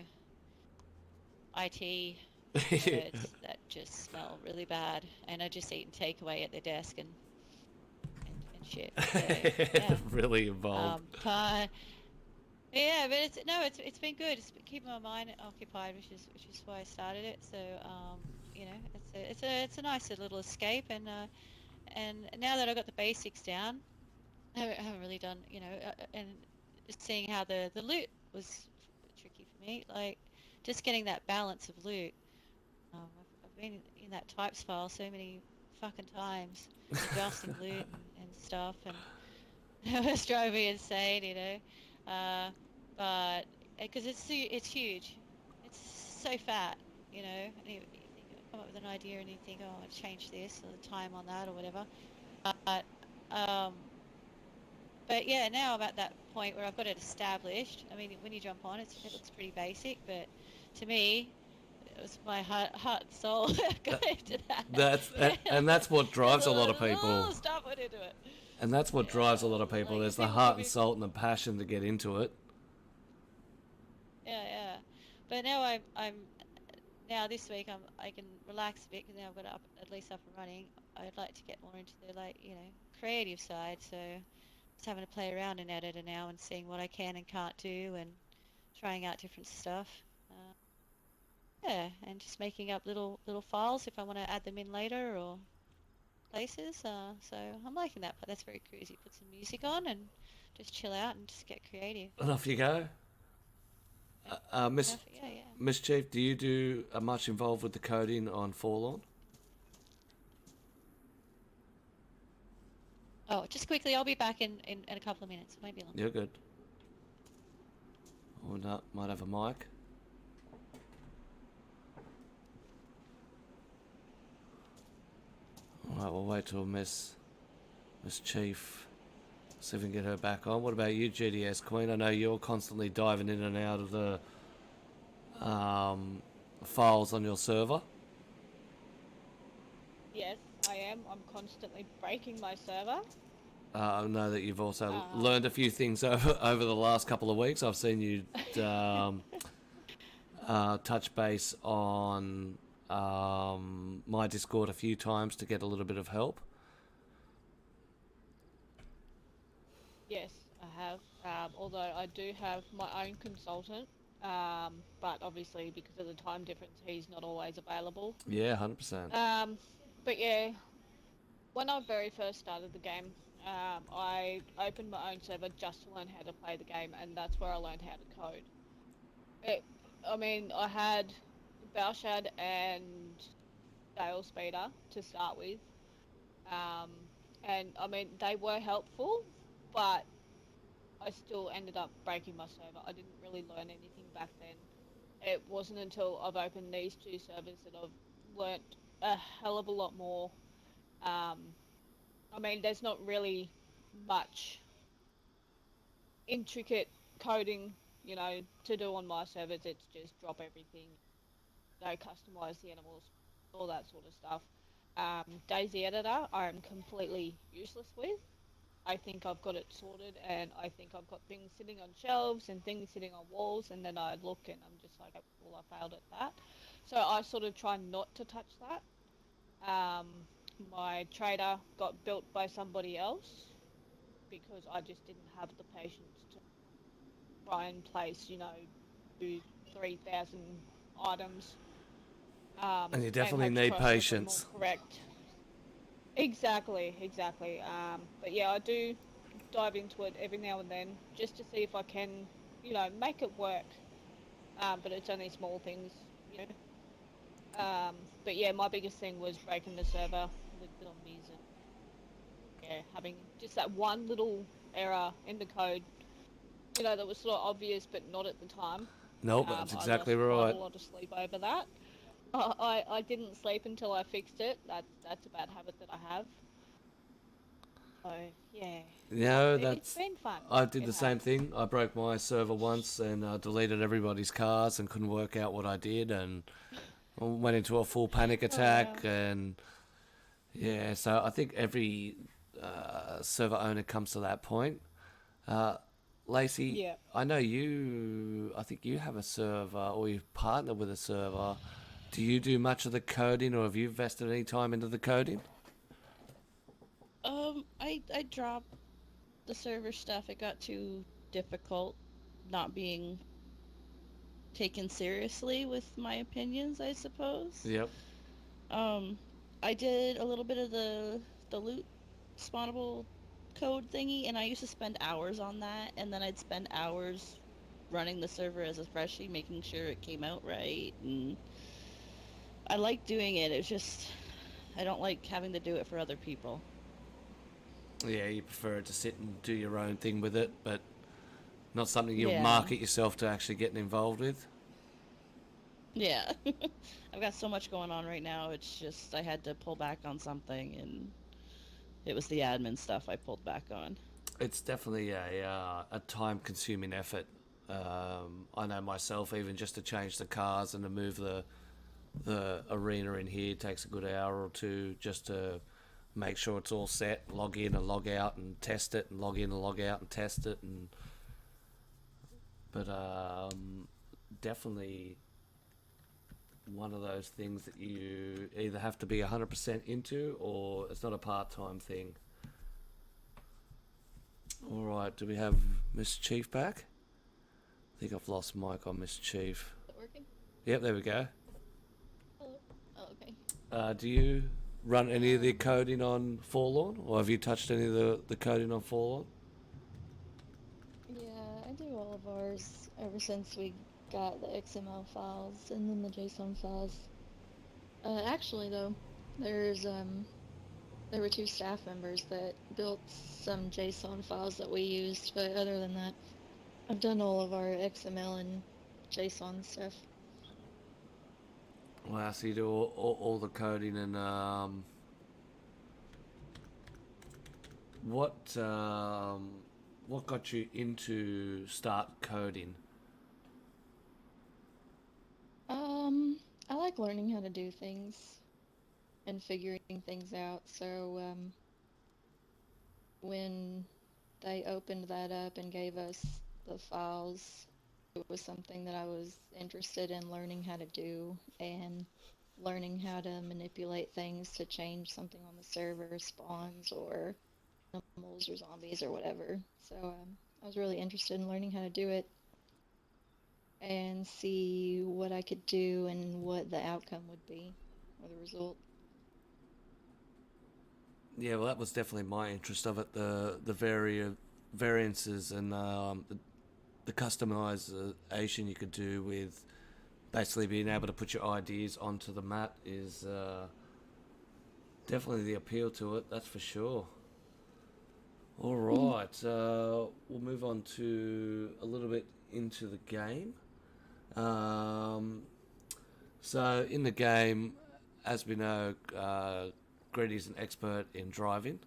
IT nerds that just smell really bad, and are just eating takeaway at their desk and shit. So, yeah. Really involved. But yeah, but it's been good. It's been keeping my mind occupied, which is why I started it. So you know, it's a nice little escape, and now that I've got the basics down, I haven't really done, you know, and just seeing how the loot was tricky for me, like just getting that balance of loot. I've been in that types file so many fucking times, adjusting loot and stuff, and it was driving me insane, you know. But because it's huge, it's so fat, you know. And you come up with an idea and you think, oh, I'll change this or the time on that or whatever. Um, but yeah, now I'm at that point where I've got it established. I mean, when you jump on, it looks pretty basic, but to me, it was my heart and soul got into that. And that's what drives a lot of people. Oh, stop putting into it. And that's what drives a lot of people. Like, There's the people heart can and be- soul and the passion to get into it. Yeah. But now I'm now this week I can relax a bit because now I've got it at least up and running. I'd like to get more into the, like, you know, creative side. So just having to play around in editor now and seeing what I can and can't do and trying out different stuff. Yeah, and just making up little files if I want to add them in later or places. So I'm liking that, but that's very cruisy. Put some music on and just chill out and just get creative. And off you go. Miss Yeah. Miss Chief, do you do much involved with the coding on Forlorn? Oh, just quickly, I'll be back in a couple of minutes. It won't be long. You're good. Or not, might have a mic. Alright, we'll wait till Miss Chief, see if we can get her back on. What about you, GTSqueen? I know you're constantly diving in and out of the files on your server. Yes, I am. I'm constantly breaking my server. I know that you've also learned a few things over the last couple of weeks. I've seen you touch base on my Discord a few times to get a little bit of help. Yes, I have. Although I do have my own consultant, but obviously because of the time difference, he's not always available. Yeah, 100%. But yeah, when I very first started the game, I opened my own server just to learn how to play the game, and that's where I learned how to code. I had Balshad and Dale Speeder to start with, and I mean they were helpful, but I still ended up breaking my server. I didn't really learn anything back then. It wasn't until I've opened these two servers that I've learnt a hell of a lot more. I mean, there's not really much intricate coding, you know, to do on my servers. It's just drop everything, you know, customize the animals, all that sort of stuff. Daisy Editor, I'm completely useless with. I think I've got it sorted, and I think I've got things sitting on shelves and things sitting on walls, and then I look and I'm just like, well, I failed at that. So I sort of try not to touch that. My trader got built by somebody else because I just didn't have the patience to try and place, you know, 3,000 items. And you definitely and need hope to try and patience. more correct. Exactly. But yeah, I do dive into it every now and then just to see if I can, you know, make it work. But it's only small things, you know. But yeah, my biggest thing was breaking the server with the zombies and yeah, having just that one little error in the code, you know, that was sort of obvious but not at the time. Nope, that's exactly I lost right. quite a lot of sleep over that. I didn't sleep until I fixed it. That's a bad habit that I have. So yeah. No, It's been fun. I did It the same has. thing. I broke my server once and deleted everybody's cars and couldn't work out what I did and went into a full panic attack and yeah. So I think every server owner comes to that point. Lacey, Yeah. I know I think you have a server, or you partner with a server. Do you do much of the coding, or have you invested any time into the coding? I dropped the server stuff. It got too difficult, not being taken seriously with my opinions, I suppose. Yep. I did a little bit of the loot spawnable code thingy, and I used to spend hours on that, and then I'd spend hours running the server as a freshie, making sure it came out right, and I like doing it. It's just I don't like having to do it for other people. Yeah, you prefer to sit and do your own thing with it, but not something you'll Yeah. market yourself to actually getting involved with. Yeah. I've got so much going on right now, it's just I had to pull back on something, and it was the admin stuff I pulled back on. It's definitely a time-consuming effort. I know myself, even just to change the cars and to move the arena in here takes a good hour or two just to make sure it's all set, log in and log out and test it, and log in and log out and test it. But definitely one of those things that you either have to be 100% into, or it's not a part-time thing. All right, do we have Miss Chief back? I think I've lost mic on Miss Chief. Is it working? Yep, there we go. Hello? Oh, okay. Do you run any of the coding on Forlorn, or have you touched any of the coding on Forlorn? Yeah, I do all of ours ever since we got the XML files and then the JSON files. Actually, though, there were 2 staff members that built some JSON files that we used, but other than that, I've done all of our XML and JSON stuff. Wow, so you do all the coding, and what got you into start coding? I like learning how to do things and figuring things out, so when they opened that up and gave us the files, it was something that I was interested in learning how to do, and learning how to manipulate things to change something on the server, spawns or animals or zombies or whatever. So I was really interested in learning how to do it and see what I could do and what the outcome would be, or the result. Yeah, well, that was definitely my interest of it. The variances and the customization you could do with basically being able to put your ideas onto the map is definitely the appeal to it. That's for sure. All right, we'll move on to a little bit into the game. So in the game, as we know, Greedy's an expert in driving.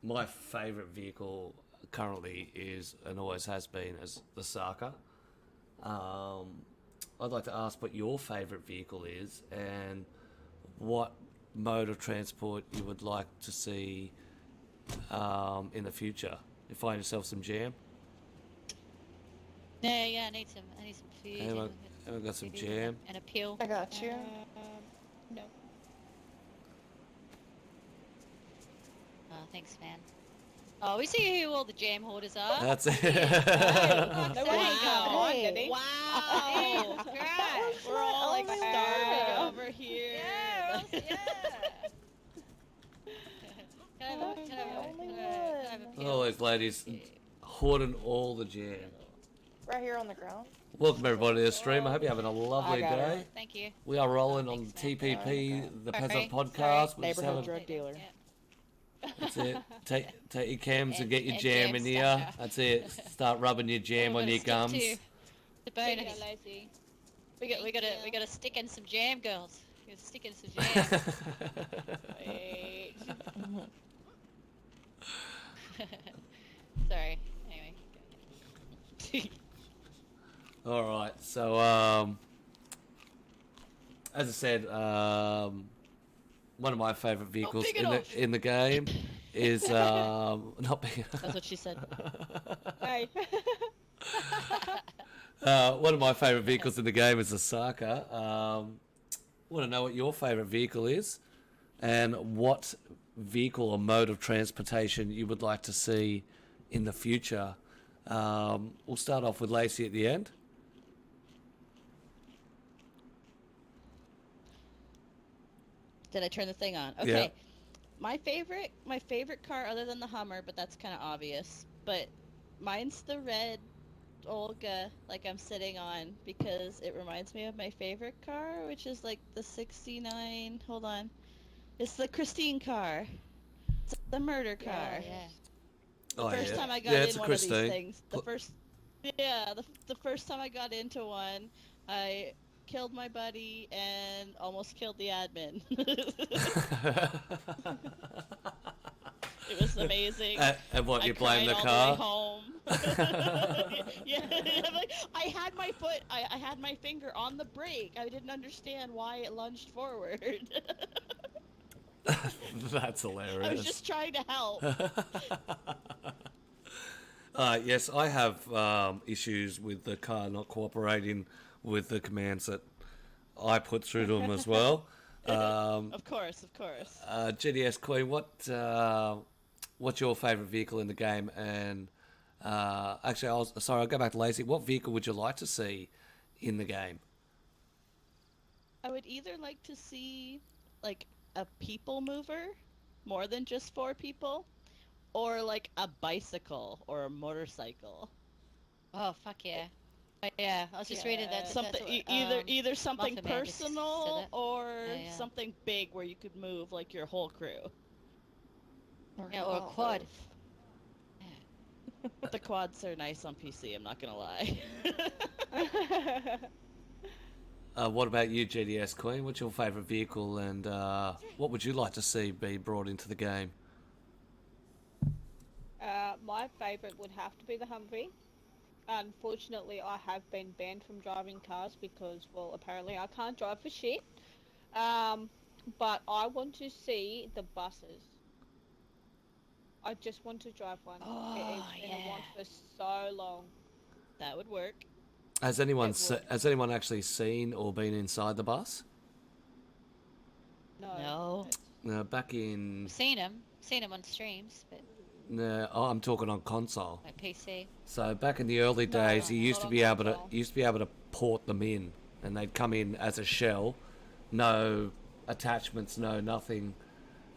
My favourite vehicle currently is, and always has been, as the Saka. I'd like to ask what your favourite vehicle is, and what mode of transport you would like to see in the future. You find yourself some jam? Yeah, I need some food. Anyone got some food jam? and a pill. I got you. No. Oh, thanks, man. Oh, we see who all the jam hoarders are. That's it. No There one you go. on, did he? Wow! Christ. We're all like Oh, starving yeah. over here. Yeah, yeah. Can I have a pill? All those ladies hoarding all the jam. Right here on the ground. Welcome everybody to the stream. I hope you're having a lovely I got day. it. Thank you. We are rolling on Thanks, man. TPP The Peasant Sorry. Podcast. We're just Neighborhood having, drug dealer. that's it. Take your cams and get your And jam jam in here. stuff. That's it. Start rubbing your jam on your gums. The Take bonus. it, Lacey. We gotta stick in some jam, girls. We gotta stick in some jam. Wait. Sorry. Anyway. All right. So, as I said, one of my favorite vehicles pick it off. in the game is not being. That's what she said. Hey. One of my favourite vehicles in the game is a Saka. Want to know what your favourite vehicle is, and what vehicle or mode of transportation you would like to see in the future. We'll start off with Lacey at the end. Did I turn the thing on? Okay. Yeah. My favorite car, other than the Hummer, but that's kind of obvious. But mine's the red Olga, like I'm sitting on, because it reminds me of my favorite car, which is like the '69. Hold on, it's the Christine car. It's the murder car. Yeah. The first time I got it's in a one of these Christine. things, the first time I got into one, I killed my buddy and almost killed the admin. It was amazing. And what, you I blame the cried car? all the way home. Yeah, like, I had my foot, I had my finger on the brake. I didn't understand why it lunged forward. That's hilarious. I was just trying to help. Yes, I have issues with the car not cooperating with the commands that I put through to them as well. Of course. GTSqueen, what's your favourite vehicle in the game? And actually, I'll go back to Lacey. What vehicle would you like to see in the game? I would either like to see like a people mover, more than just 4 people, or like a bicycle or a motorcycle. Oh, fuck yeah. Yeah, I was just reading that. Something that's what, either something Muffin Man just said personal it. or Yeah. something big where you could move like your whole crew. Yeah, or a quad. But the quads are nice on PC, I'm not gonna lie. What about you, GTSqueen? What's your favourite vehicle, and what would you like to see be brought into the game? My favourite would have to be the Humvee. Unfortunately, I have been banned from driving cars because, well, apparently I can't drive for shit. But I want to see the buses. I just want to drive one. Oh, It's been a want for so long. That would work. Has anyone actually seen or been inside the bus? No. Back in Seen him on streams, but I'm talking on console. like PC. So back in the early days, you used not to be on able to console. port them in, and they'd come in as a shell, no attachments, no nothing.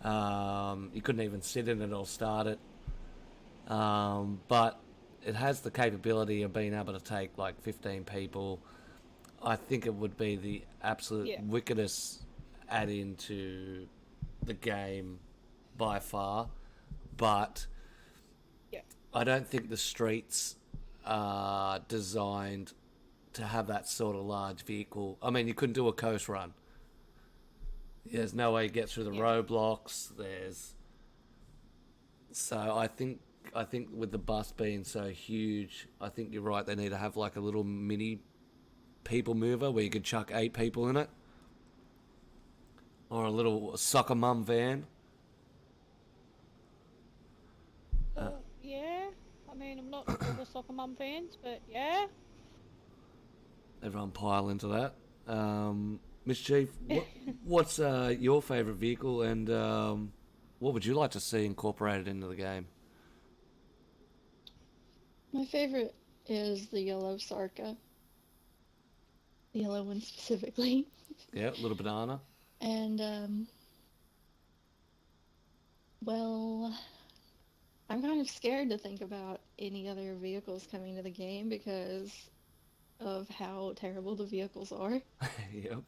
You couldn't even sit in it or start it. But it has the capability of being able to take like 15 people. I think it would be the absolute wickedest add-in to the game by far, but I don't think the streets are designed to have that sort of large vehicle. I mean, you couldn't do a coast run. There's no way you get through the roadblocks. So I think with the bus being so huge, I think you're right. They need to have like a little mini people mover where you could chuck 8 people in it, or a little soccer mum van. Yeah, I mean, I'm not super soccer mum fans, but yeah. Everyone pile into that. Miss Chief, what's your favourite vehicle, and what would you like to see incorporated into the game? My favorite is the yellow Sarka. The yellow one specifically. Yeah, little banana. And, well, I'm kind of scared to think about any other vehicles coming to the game because of how terrible the vehicles are. Yep.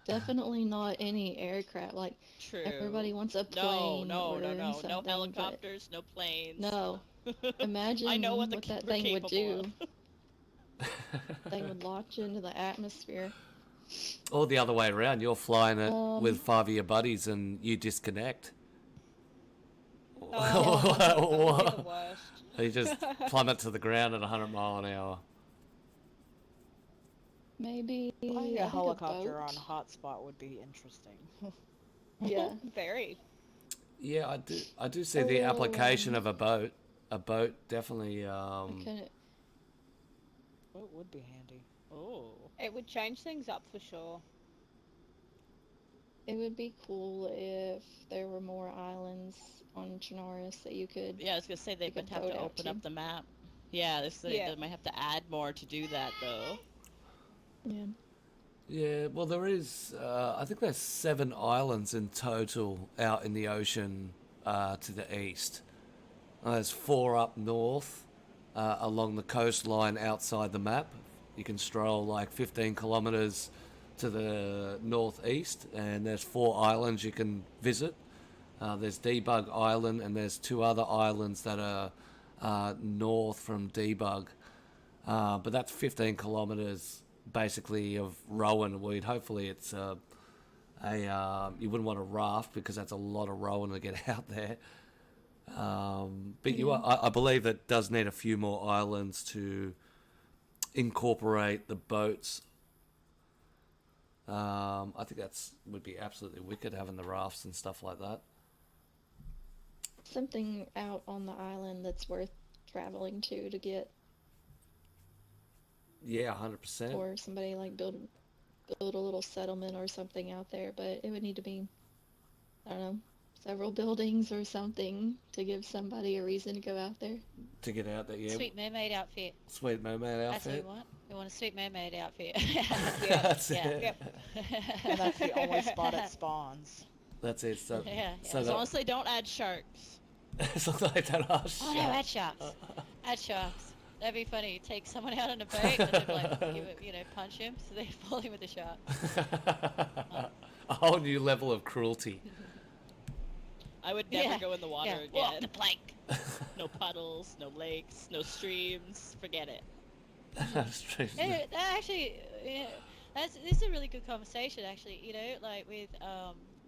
Definitely not any aircraft. Like, True. everybody wants a plane No or something, no but helicopters, no planes. no. Imagine I know what that we're thing would capable do. They would launch into the atmosphere. Or the other way around, you're flying it with 5 of your buddies and you disconnect. Oh, that would be the worst. You just plummet to the ground at 100 mile an hour. Maybe Flying I a think helicopter on boat. hotspot would be interesting. Yeah. Very. Yeah, I do see the application of a boat. A boat definitely. Kind of. What would be handy? Oh. It would change things up for sure. It would be cool if there were more islands on Chernarus that you could. Yeah, I was gonna say they You would could have boat to out open to. up the map. Yeah, they might have to add more to do that though. Yeah. Yeah, well, there is. I think there's 7 islands in total out in the ocean to the east. There's 4 up north along the coastline outside the map. You can stroll like 15 kilometers to the northeast, and there's 4 islands you can visit. There's Debug Island, and there's 2 other islands that are north from Debug. But that's 15 kilometers basically of rowing. Hopefully it's you wouldn't want to raft because that's a lot of rowing to get out there. But I believe that does need a few more islands to incorporate the boats. I think that's would be absolutely wicked, having the rafts and stuff like that. Something out on the island that's worth traveling to get, Yeah, 100%. or somebody like build a little settlement or something out there, but it would need to be, I don't know, several buildings or something to give somebody a reason to go out there. To get out there, yeah. Sweet mermaid outfit. Sweet mermaid That's what outfit. we want. We want a sweet mermaid outfit. That's Yeah. it. Yep. And that's the only spot it spawns. That's it. So, Yeah, so As that, long as they don't add sharks. as long as they don't ask. Oh no, add sharks. Add sharks. That'd be funny. Take someone out on a boat and then like give it, punch him so they fall in with the shark. A whole new level of cruelty. I would never Yeah, go in the water Walk the again. plank. No puddles, no lakes, no streams. Forget it. Yeah, that actually, yeah, this is a really good conversation actually. Like with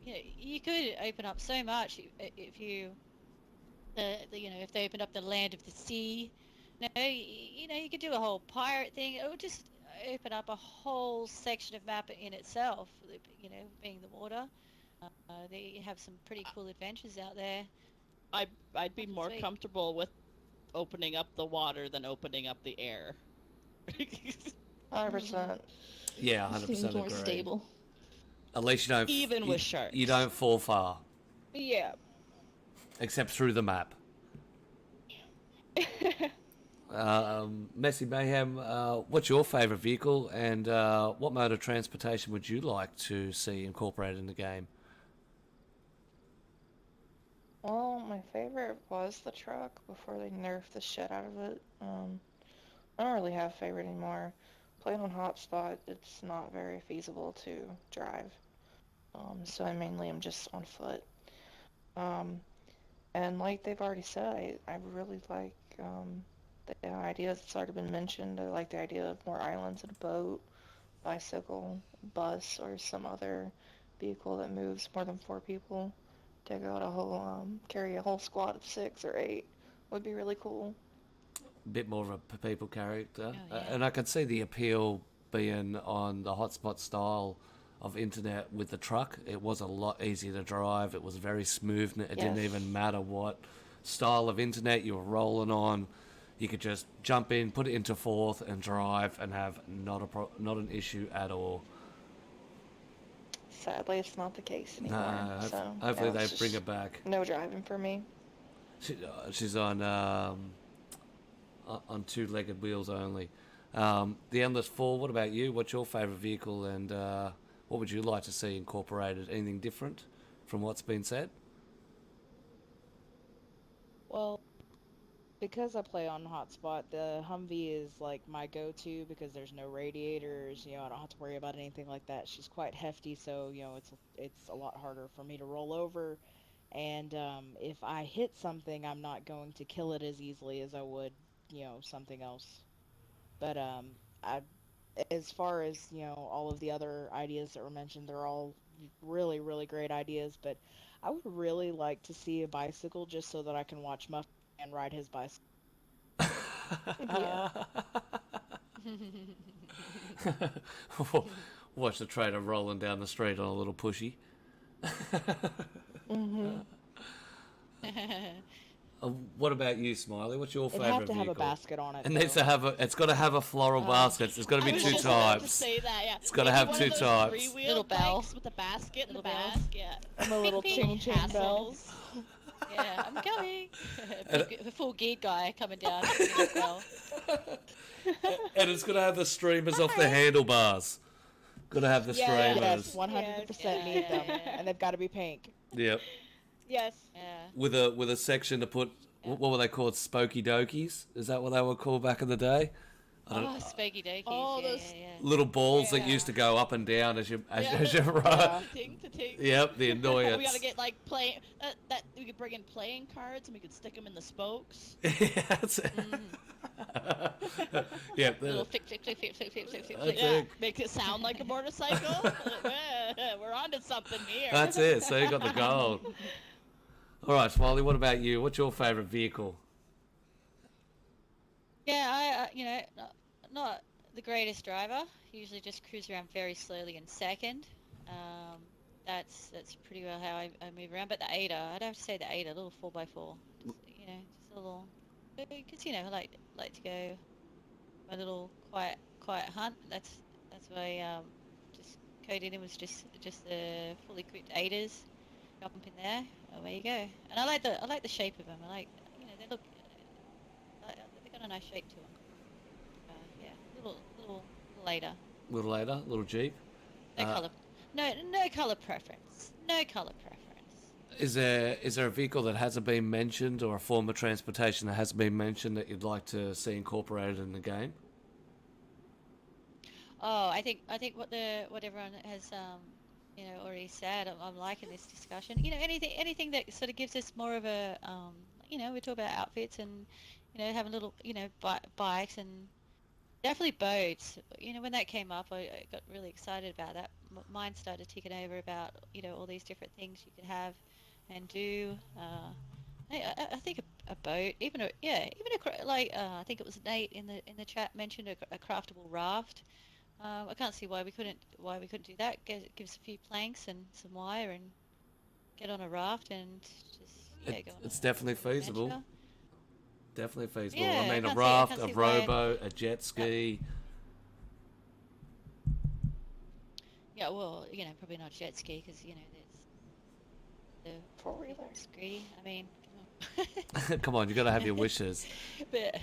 you could open up so much if you, if they opened up the land of the sea. You could do a whole pirate thing. It would just open up a whole section of map in itself. Being the water. They have some pretty cool adventures out there. I'd be more Sweet. comfortable with opening up the water than opening up the air. 100%. Yeah, 100% Seems more agree. stable. At least you don't. Even with sharks. You don't fall far, Yeah. except through the map. Messy Mayhem, what's your favourite vehicle, and what mode of transportation would you like to see incorporated in the game? Well, my favorite was the truck before they nerfed the shit out of it. I don't really have a favorite anymore. Playing on hotspot, it's not very feasible to drive. So I mainly am just on foot. And like they've already said, I really like the ideas that's already been mentioned. I like the idea of more islands and a boat, bicycle, bus, or some other vehicle that moves more than 4 people. Take out a whole, carry a whole squad of 6 or 8 would be really cool. A bit more of a people character. Oh, yeah. And I can see the appeal being on the hotspot style of internet with the truck. It was a lot easier to drive. It was very smooth. It didn't Yes. even matter what style of internet you were rolling on. You could just jump in, put it into 4th, and drive, and have not an issue at all. Sadly, it's not the case anymore. No, so hopefully now they it's bring just it back. No driving for me. She's on 2-legged wheels only. The TheEndlessFall, what about you? What's your favourite vehicle, and what would you like to see incorporated? Anything different from what's been said? Well, because I play on hotspot, the Humvee is like my go-to because there's no radiators. I don't have to worry about anything like that. She's quite hefty, so it's a lot harder for me to roll over. And if I hit something, I'm not going to kill it as easily as I would, something else. But as far as all of the other ideas that were mentioned, they're all really, really great ideas. But I would really like to see a bicycle just so that I can watch Muff and ride his bicycle. Yeah. Watch the trader rolling down the street on a little pushy. Mm-hmm. What about you, Smiley? What's your It'd favourite have to have a vehicle? basket on it. It needs to have it's got to have a floral basket. There's got to be I was two just about to types. say that, yeah. It's gotta Maybe have one two of those types. three-wheel Little bell. bikes with a basket in the Little bell. back. Yeah. And a little ching ching bell. Hassles. Yeah, I'm coming. The full geared guy coming down. As well. And it's got to have the streamers off the handlebars. Got to have the Yeah. Yes, streamers. 100% need them, and they've got to be pink. Yep. Yes. Yeah. With a section to put. What were they called? Spokey dokies? Is that what they were called back in the day? I don't Oh, spaggy dokies. Oh, yeah, those- yeah. Little balls that Yeah. used to go up and down as you Yeah. run. Ting to ting. Yep, the annoyance. We gotta get like that we could bring in playing cards and we could stick them in the spokes. Yeah, that's it. Yep, Little the- flick, flick, flick, flick, flick, flick, flick, flick, That's flick. Yeah, it. makes it sound like a motorcycle. We're onto something here. That's it. So you got the gold. All right, Smiley. What about you? What's your favourite vehicle? Yeah, I you know, not the greatest driver. Usually just cruise around very slowly in second. That's pretty well how I move around. But the Ada, I'd have to say the Ada, a little 4x4. Just, you know, just a little, because you know, I like to go my little quiet hunt. That's why just coded in was just the fully equipped Adas. Jump in there. Away you go. And I like the shape of them. I like, you know, they look. They got a nice shape to them. Yeah, little later. Little later, little Jeep. No color. No color preference. No color preference. Is there a vehicle that hasn't been mentioned or a form of transportation that hasn't been mentioned that you'd like to see incorporated in the game? Oh, I think what everyone has you know, already said. I'm liking this discussion. You know, anything that sort of gives us more of a you know, we talk about outfits and, you know, having little, you know, bikes and definitely boats. You know, when that came up, I got really excited about that. Mine started ticking over about, you know, all these different things you could have and do. I think a boat, even a I think it was Nate in the chat mentioned a craftable raft. I can't see why we couldn't do that. Gives a few planks and some wire and get on a raft and just go on It's a definitely feasible. adventure. Definitely feasible. Yeah, I mean, I a can't see- I raft, can't a see why- rowboat, a jet ski. Yeah, well, you know, probably not jet ski because, you know, there's the Four-wheeler. it's greedy. I mean, come on. Come on, you got to have your wishes. But,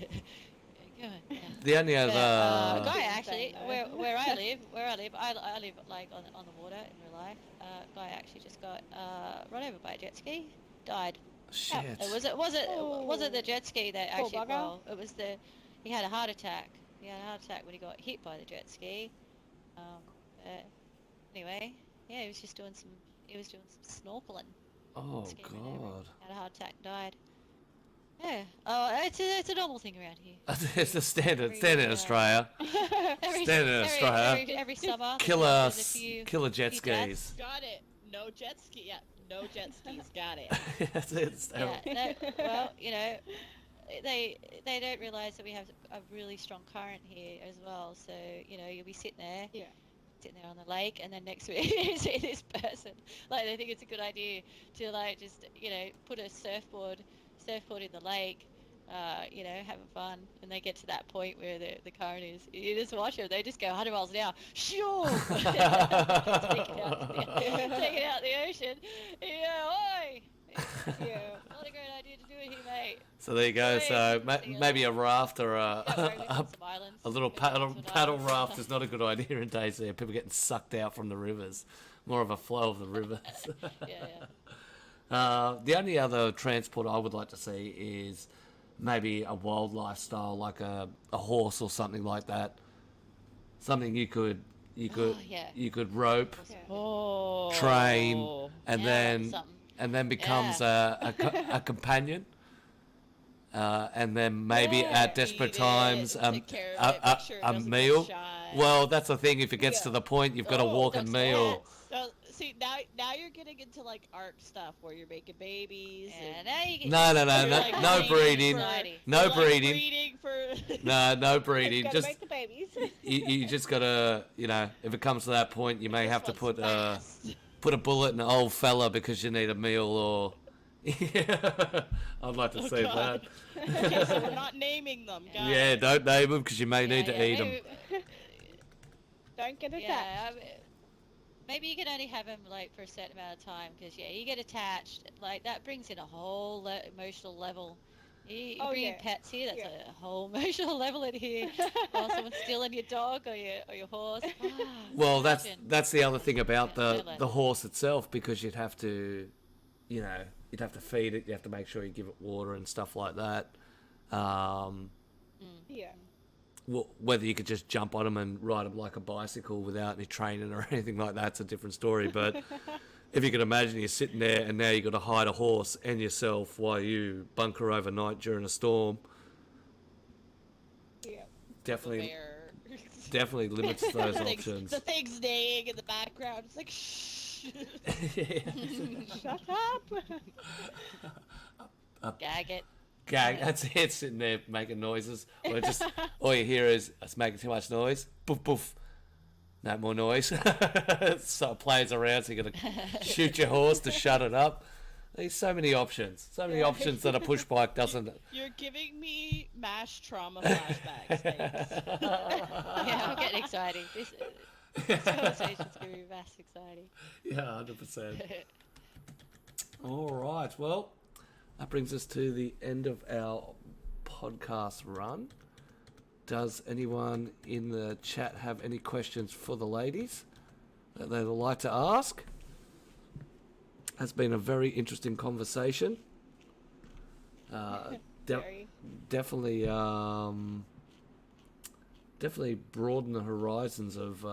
go on, yeah. The only But, other. guy Same actually, thing, though. where I live, I live like on the water in real life. Guy actually just got run over by a jet ski, died. Shit. Was it the jet ski that Poor actually? bugger. Well, it was he had a heart attack. He had a heart attack when he got hit by the jet ski. But anyway, yeah, he was doing some snorkeling. Oh skiing or whatever. God. Had a heart attack, died. Yeah. Oh, it's a normal thing around here. It's a standard Every, in Australia. Standard in Australia. Every summer. Killer there's a few jet few deaths. skis. Got it. No jet ski. Yeah, no jet skis. Got it. That's it. It's Yeah, no, well, you know, they don't realise that we have a really strong current here as well. So, you know, you'll be sitting there on the lake, and then next week you see this person. Like, they think it's a good idea to, like, just, you know, put a surfboard in the lake, you know, having fun, and they get to that point where the current is. You just watch them; they just go 100 miles an hour. Sure, take it out the ocean. Yeah, oi. Yeah, not a great idea to do it here, mate. So there you go. So maybe a raft or Yeah, maybe a some islands. little Maybe some paddle islands. raft is not a good idea in days there. People getting sucked out from the rivers. More of a flow of the rivers. Yeah. The only other transport I would like to see is maybe a wildlife style, like a horse or something like that. Something you could rope, Oh. train, and Yeah, then something. becomes a companion. And then maybe at desperate times take care of it, make sure it a doesn't get meal. shot. Well, that's the thing. If it gets to the point, you've got to walk and meal. So, see, now you're getting into like ARC stuff where you're making babies. Yeah, and now you get No, you're, like, no breeding. variety. No you're, like, breeding. breeding for. No breeding. Gotta Just make the babies. you just gotta, you know, if it comes to that point, you may have to This one's put fast. a bullet in an old fella because you need a meal, or Yeah, I'd like to Oh, see God. that. Okay, so we're not naming them, guys. Yeah, don't name them because you may need to eat them. Don't get attached. Yeah, maybe you can only have them like for a certain amount of time because you get attached. Like that brings in a whole emotional level. You Oh, bring in yeah. pets here, that's Yeah. a whole emotional level in here. While someone's stealing your dog or your horse. Wow, Well, imagine. that's the other thing about Yeah, the horse itself, because you'd have to, you know, you'd have to feed it. You have to make sure you give it water and stuff like that. Yeah. Whether you could just jump on them and ride them like a bicycle without any training or anything like that's a different story. But if you can imagine, you're sitting there and now you've got to hide a horse and yourself while you bunker overnight during a storm. Yeah. Definitely, Bear. definitely limits those The options. thing's neighing in the background. It's like, shh. Shut up. Gag it. Gag, that's it, sitting there making noises. Or just all you hear is it's making too much noise. Poof poof. No more noise. So it plays around, so you gotta shoot your horse to shut it up. There's so many options. So many options that a push bike doesn't. You're giving me MASH trauma flashbacks. Thanks. Yeah, I'm getting excited. This conversation's gonna be vast exciting. Yeah, 100%. All right. Well, that brings us to the end of our podcast run. Does anyone in the chat have any questions for the ladies that they'd like to ask? Has been a very interesting conversation. Very. Definitely, definitely broaden the horizons of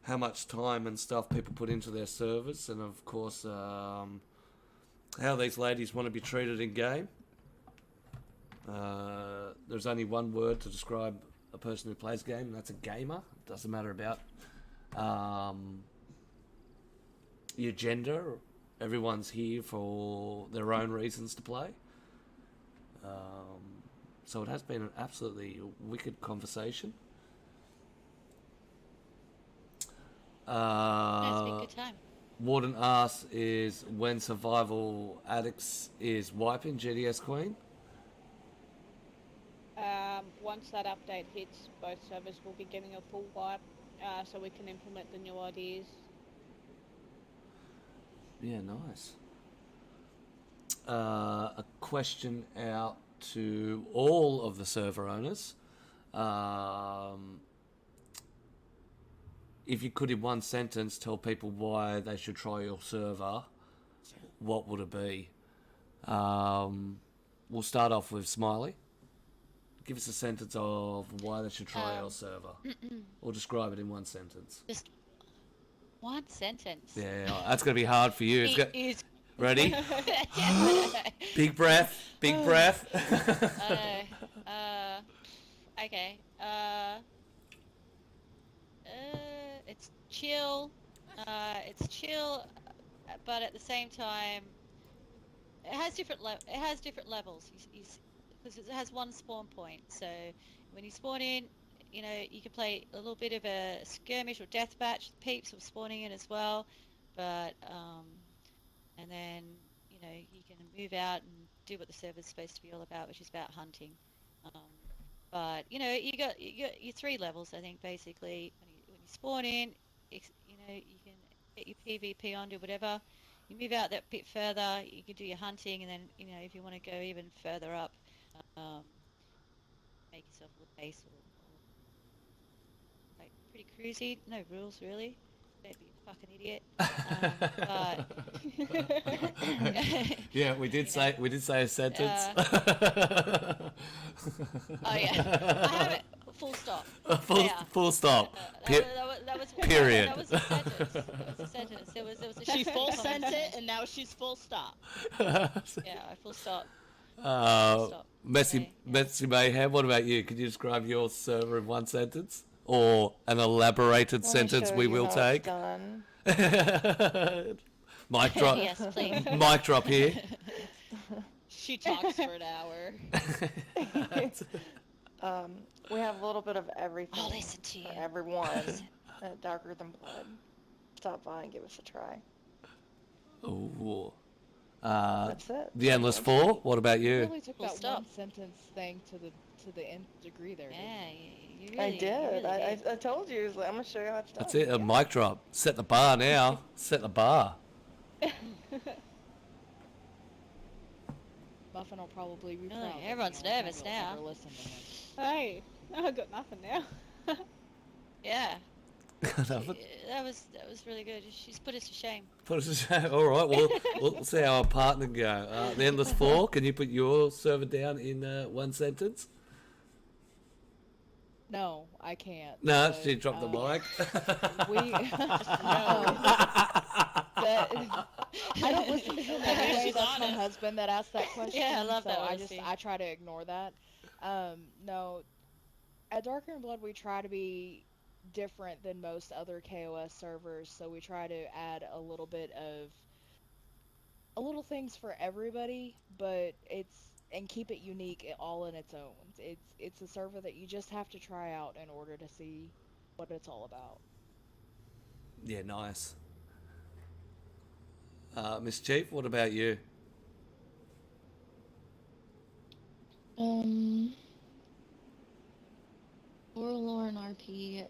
how much time and stuff people put into their servers, and of course, how these ladies want to be treated in game. There's only one word to describe a person who plays game, and that's a gamer. It doesn't matter about your gender. Everyone's here for their own reasons to play. So it has been an absolutely wicked conversation. It's been a good time. Warden asks is when Survival Addicts is wiping GTSqueen. Once that update hits, both servers will be getting a full wipe, so we can implement the new ideas. Yeah, nice. A question out to all of the server owners. If you could, in one sentence, tell people why they should try your server, what would it be? We'll start off with Smiley. Give us a sentence of why they should try your server. Or describe it in one sentence. Just one sentence. Yeah, that's going to be hard for you. It is. Ready? Yes, I know. Big breath. Big breath. Okay. It's chill. It's chill, but at the same time, it has different levels. Because it has one spawn point. So when you spawn in, you know, you can play a little bit of a skirmish or deathmatch. Peeps will spawning in as well, but and then you know you can move out and do what the server's supposed to be all about, which is about hunting. But you know you got your three levels, I think, basically. When you spawn in, you know you can get your PvP on, do whatever. You move out that bit further, you can do your hunting, and then you know if you want to go even further up, make yourself a little base or like pretty cruisy. No rules really. Don't be a fucking idiot. But Yeah, we did say a sentence. Oh yeah, I have it. Full stop. Full stop. That was Period. That was a sentence. That was a sentence. There was a She shift full in sent conversation. it, and now she's full stop. Yeah, I full stop. Messy Mayhem, what about you? Could you describe your server in one sentence? Or an elaborated Wanna sentence show we you will how take? It's done. Mic drop. Yes, please. Mic drop here. She talks for an hour. We have a little bit of everything I'll listen to you. for everyone. Darker Than Blood. Stop by and give us a try. Ooh. That's it. The Endless Fall. What about You you? really took Full that stop. one sentence thing to the nth degree there. didn't Yeah, you? you really. I you did. really did. I told you. I'm gonna show you how it's done. That's it. A Yeah. mic drop. Set the bar now. Set the bar. Muffin will probably be Oh, proud. that everyone's the only time nervous you'll now. ever listen to him. Hey, I got nothing now. Yeah. Love it. That was really good. She's put us to shame. Put us to shame. All right. Well, we'll see how our partner go. The Endless Fall. Can you put your server down in one sentence? No, I can't. No, but, she dropped the mic. We I don't listen to him anyway. She's That's on my it. husband that asked that question. Yeah, I love so that I honesty. I try to ignore that. No, at Darker and Blood we try to be different than most other KOS servers, so we try to add a little things for everybody, but and keep it unique all in its own. It's a server that you just have to try out in order to see what it's all about. Yeah, nice. Miss Chief, what about you? Forlorn RP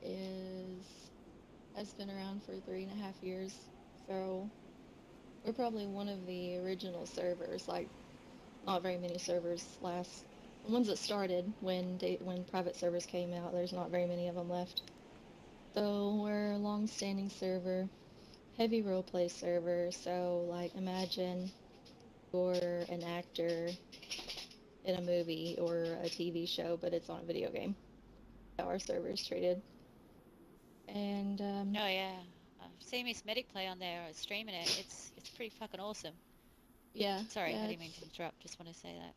has been around for 3.5 years, so we're probably one of the original servers. Like, not very many servers last. The ones that started when private servers came out, there's not very many of them left. So we're a long-standing server, heavy roleplay server. So like, imagine you're an actor in a movie or a TV show, but it's on a video game. How our server is treated. And Oh yeah. I've seen Miss Medic play on there, streaming it. It's pretty fucking awesome. yeah, Sorry, yeah, I didn't mean to interrupt. Just want to say that.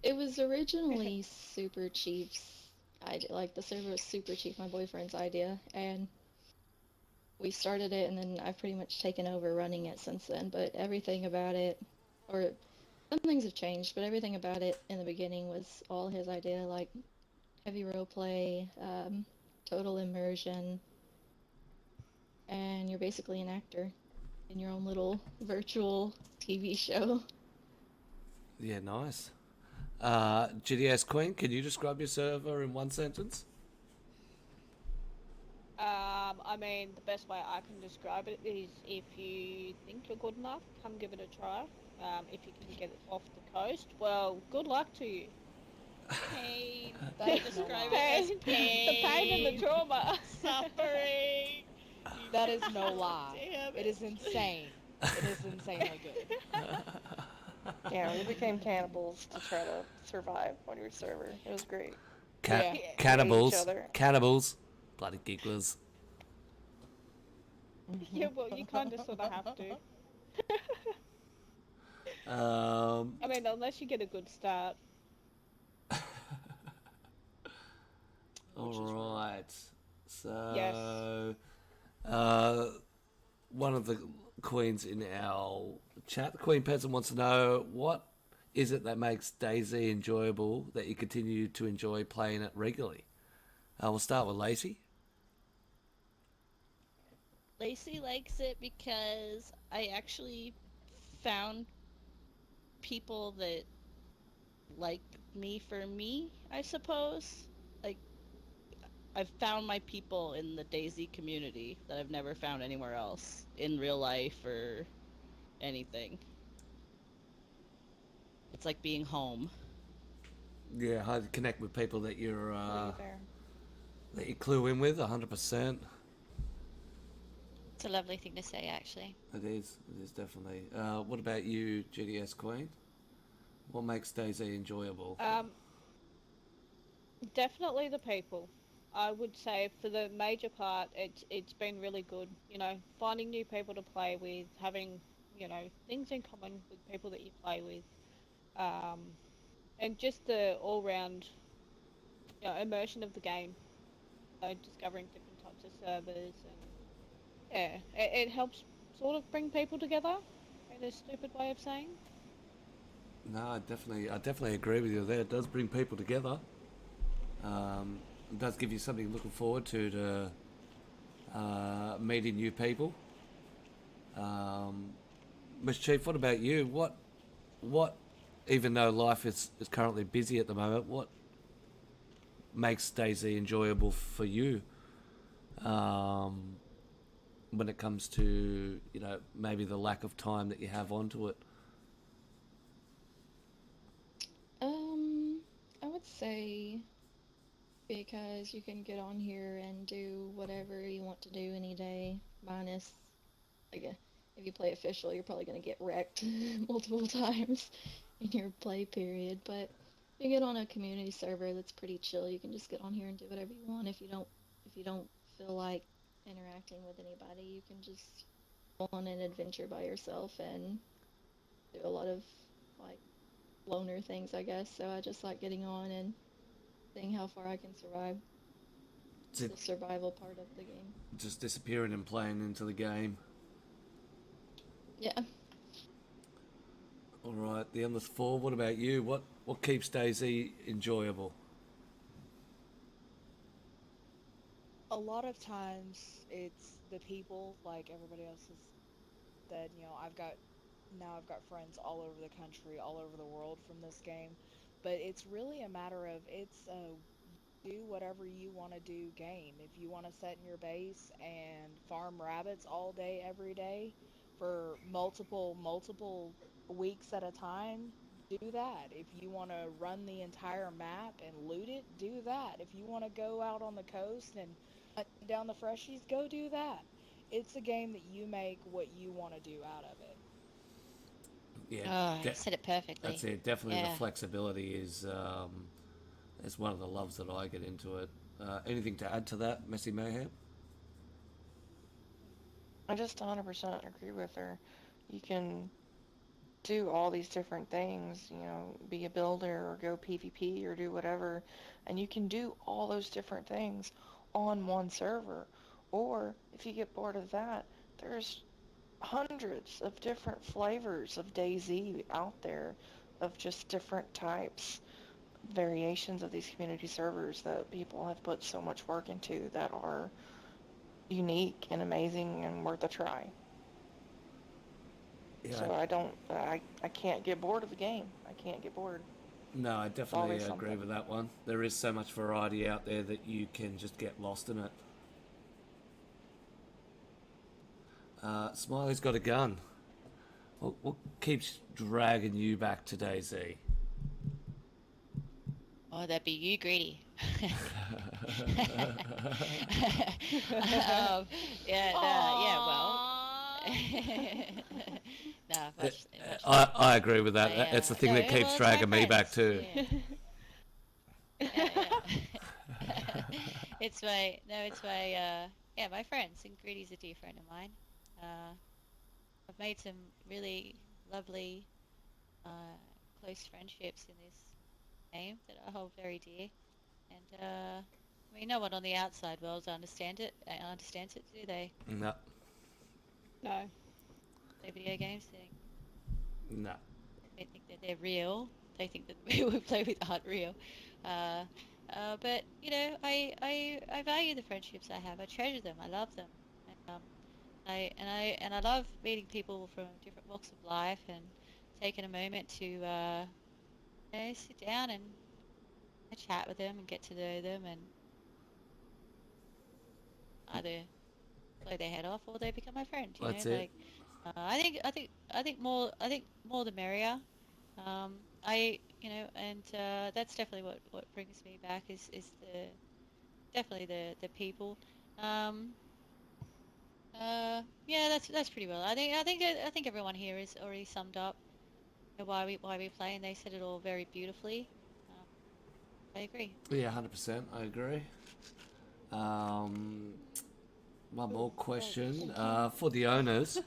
it was originally Super Chief's idea. Like, the server was Super Chief, my boyfriend's idea, and we started it, and then I've pretty much taken over running it since then. But everything about it, or some things have changed, but everything about it in the beginning was all his idea. Like, heavy roleplay, total immersion, and you're basically an actor in your own little virtual TV show. Yeah, nice. GTSqueen, can you describe your server in one sentence? I mean, the best way I can describe it is if you think you're good enough, come give it a try. If you can get it off the coast, well, good luck to you. Pain. That is Describe no it as The pain. pain and the trauma. Suffering. That is no lie. Damn It is insane. It is insanely good. Yeah, we became cannibals to try to survive on your server. It was great. Yeah. Cannibals. Each other. Cannibals. Bloody gigglers. Yeah, well, you kind of sort of have to. I mean, unless you get a good start. All right. So, Yes. one of the queens in our chat, the Queen Peasant, wants to know, what is it that makes Dayz enjoyable that you continue to enjoy playing it regularly? We'll start with Lacey. Lacey likes it because I actually found people that like me for me, I suppose. Like, I've found my people in the Dayz community that I've never found anywhere else in real life or anything. It's like being home. Yeah, how to connect with people that you're There. that you clue in with 100%. It's a lovely thing to say, actually. It is definitely. What about you, GTSqueen? What makes Dayz enjoyable? Definitely the people. I would say for the major part, it's been really good. You know, finding new people to play with, having, you know, things in common with people that you play with, and just the all-round, you know, immersion of the game. Discovering different types of servers, and yeah, it helps sort of bring people together. In a stupid way of saying. No, I definitely agree with you there. It does bring people together. It does give you something looking forward to meeting new people. Mischief, what about you? What, even though life is currently busy at the moment, what makes DayZ enjoyable for you? When it comes to, maybe the lack of time that you have onto it. I would say because you can get on here and do whatever you want to do any day, minus, like, if you play official, you're probably going to get wrecked multiple times in your play period. But if you get on a community server that's pretty chill, you can just get on here and do whatever you want. If you don't feel like interacting with anybody, you can just go on an adventure by yourself and do a lot of like loner things, I guess. So I just like getting on and seeing how far I can survive. Is it The survival part of the game. just disappearing and playing into the game? Yeah. All right, TheEndlessFall, what about you? What keeps DayZ enjoyable? A lot of times it's the people, like everybody else has said, I've got friends all over the country, all over the world from this game. But it's really a matter of it's a do whatever you want to do game. If you want to sit in your base and farm rabbits all day, every day, for multiple weeks at a time, do that. If you want to run the entire map and loot it, do that. If you want to go out on the coast and hunt down the freshies, go do that. It's a game that you make what you want to do out of it. Yeah, Oh, you said it perfectly. that's it. Definitely Yeah. the flexibility is one of the loves that I get into it. Anything to add to that, Messy Mayhem? I just 100% agree with her. You can do all these different things, be a builder or go PvP or do whatever, and you can do all those different things on one server. Or if you get bored of that, there's hundreds of different flavors of DayZ out there of just different types, variations of these community servers that people have put so much work into that are unique and amazing and worth a try. Yeah, So I can't get bored of the game. I can't get bored. no, I definitely always agree something. with that one. There is so much variety out there that you can just get lost in it. Smiley's got a gun. What keeps dragging you back to DayZ? Oh, that'd be you, greedy. Yeah, well. Nah, much I agree with that. It's the thing no, that keeps well, it's dragging my me back friends, too. Yeah. It's my friends, and Greedy's a dear friend of mine. I've made some really lovely, close friendships in this game that I hold very dear. And I mean, no one on the outside world understands it, do they? No, No. Play video games, no. they think that they're real. They think that people who play with aren't real. But I value the friendships I have. I treasure them. I love them. And, I love meeting people from different walks of life and taking a moment to sit down and chat with them and get to know them and either blow their head off or they become my friend. That's it. Like I think more the merrier. And that's definitely what brings me back is definitely the people. Um, yeah, that's pretty well. I think everyone here is already summed up why we play, and they said it all very beautifully. I agree. Yeah, 100%. I agree. One more question for the owners.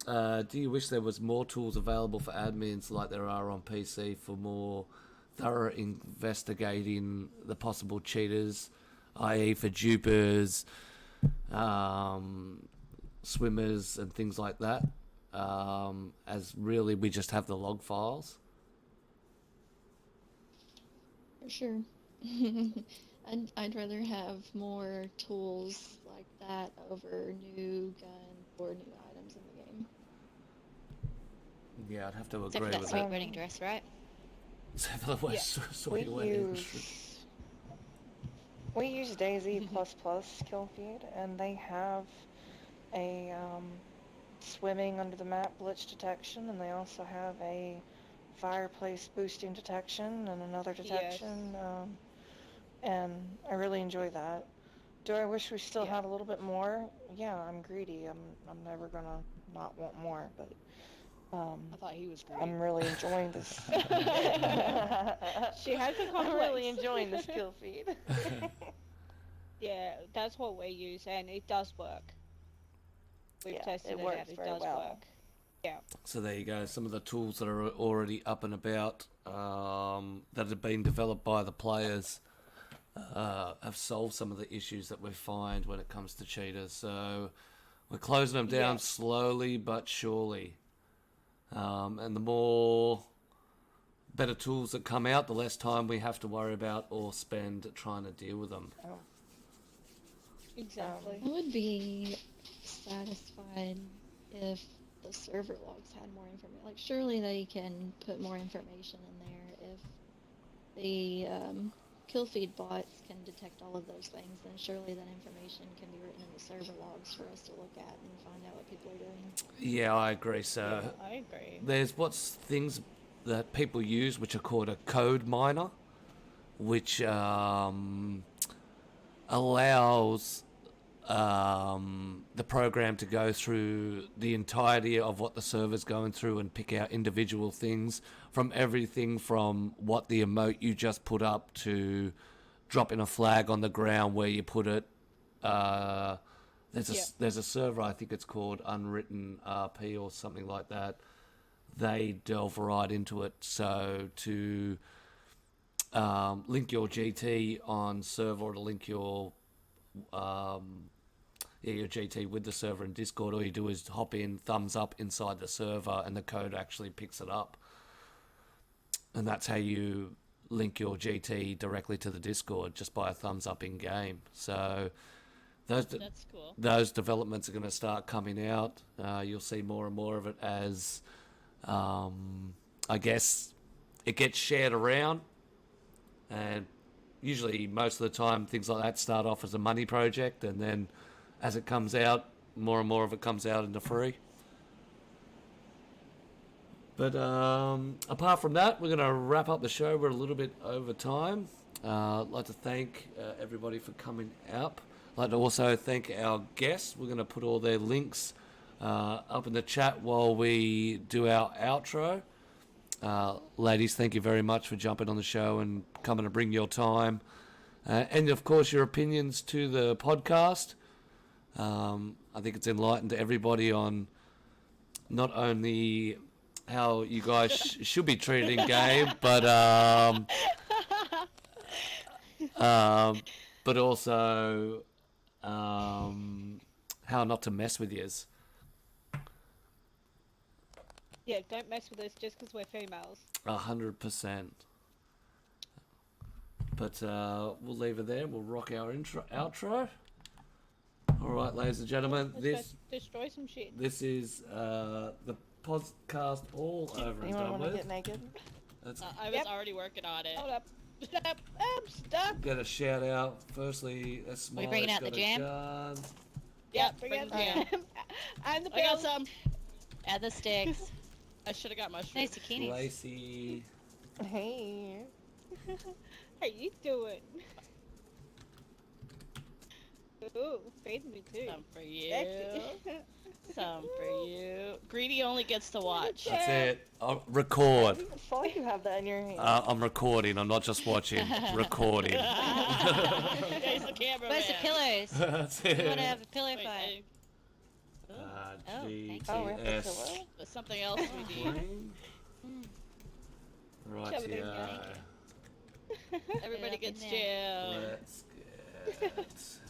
Do you wish there was more tools available for admins like there are on PC for more thorough investigating the possible cheaters, i.e. for dupers, swimmers and things like that, as really we just have the log files? For sure. I'd rather have more tools like that over new guns or new items in the game. Yeah, I'd have to Except for agree that with sweet that. wedding dress, right? Except for the Yeah. sweet wedding. We use Dayz kill feed, and they have a swimming under the map glitch detection, and they also have a fireplace boosting detection and another detection. And I really enjoy that. Do I wish we still Yeah. had a little bit more? Yeah, I'm greedy. I'm never gonna not want more, but I thought he was great. I'm really enjoying this. She has a I'm complex. really enjoying this kill feed. Yeah, that's what we use, and it does work. We've Yeah, tested it it works out. It very does well. work. Yeah. So there you go. Some of the tools that are already up and about that have been developed by the players have solved some of the issues that we find when it comes to cheaters. So we're closing them down Yeah. slowly but surely. And the more better tools that come out, the less time we have to worry about or spend trying to deal with them. Exactly. I would be satisfied if the server logs had more information. Like, surely they can put more information in there. If the kill feed bots can detect all of those things, then surely that information can be written in the server logs for us to look at and find out what people are doing. Yeah, I agree. So Yeah, I agree. there's what's things that people use which are called a code miner, which allows the program to go through the entirety of what the server's going through and pick out individual things from everything from what the emote you just put up to dropping a flag on the ground where you put it. There's a server, I think it's called Unwritten RP or something like that. They delve right into it. So to link your GT on server or to link your GT with the server in Discord, all you do is hop in, thumbs up inside the server, and the code actually picks it up. And that's how you link your GT directly to the Discord, just by a thumbs up in game. So That's cool. those developments are going to start coming out. You'll see more and more of it as, I guess, it gets shared around. And usually, most of the time, things like that start off as a money project, and then as it comes out, more and more of it comes out into free. But apart from that, we're going to wrap up the show. We're a little bit over time. I'd like to thank everybody for coming up. I'd like to also thank our guests. We're going to put all their links up in the chat while we do our outro. Ladies, thank you very much for jumping on the show and coming to bring your time. And, of course, your opinions to the podcast. I think it's enlightened everybody on not only how you guys should be treated in game, but also how not to mess with yous. Yeah, don't mess with us just because we're females. 100%. But we'll leave it there. We'll rock our outro. All right, ladies and gentlemen, Let's go destroy some shit. this is the podcast all over and Anyone done want to with. get naked? Let's I was already working on it. Hold up. Stop. I'm stuck. get a shout out. Firstly, that's We bringing out the jam? Gun. Yep, bring bring it. the jam. And the I got pills. some. Add the sticks. I should have got mushrooms. Nice zucchinis. Lacey. Hey. How you doing? Ooh, feeding me too. Some for you. Sexy. Some for you. Greedy only gets to watch. That's it. I'll record. I saw you have that in your hand. I'm recording. I'm not just watching. Recording. There's the camera. Where's the pillows? That's We want to it. have a pillow Wait, fight. Oh, thank you. Oh, we have to GTS. pillow? there's something else we need. Queen. Right, Shove it in yeah. Everybody up in gets there. jammed. Let's get.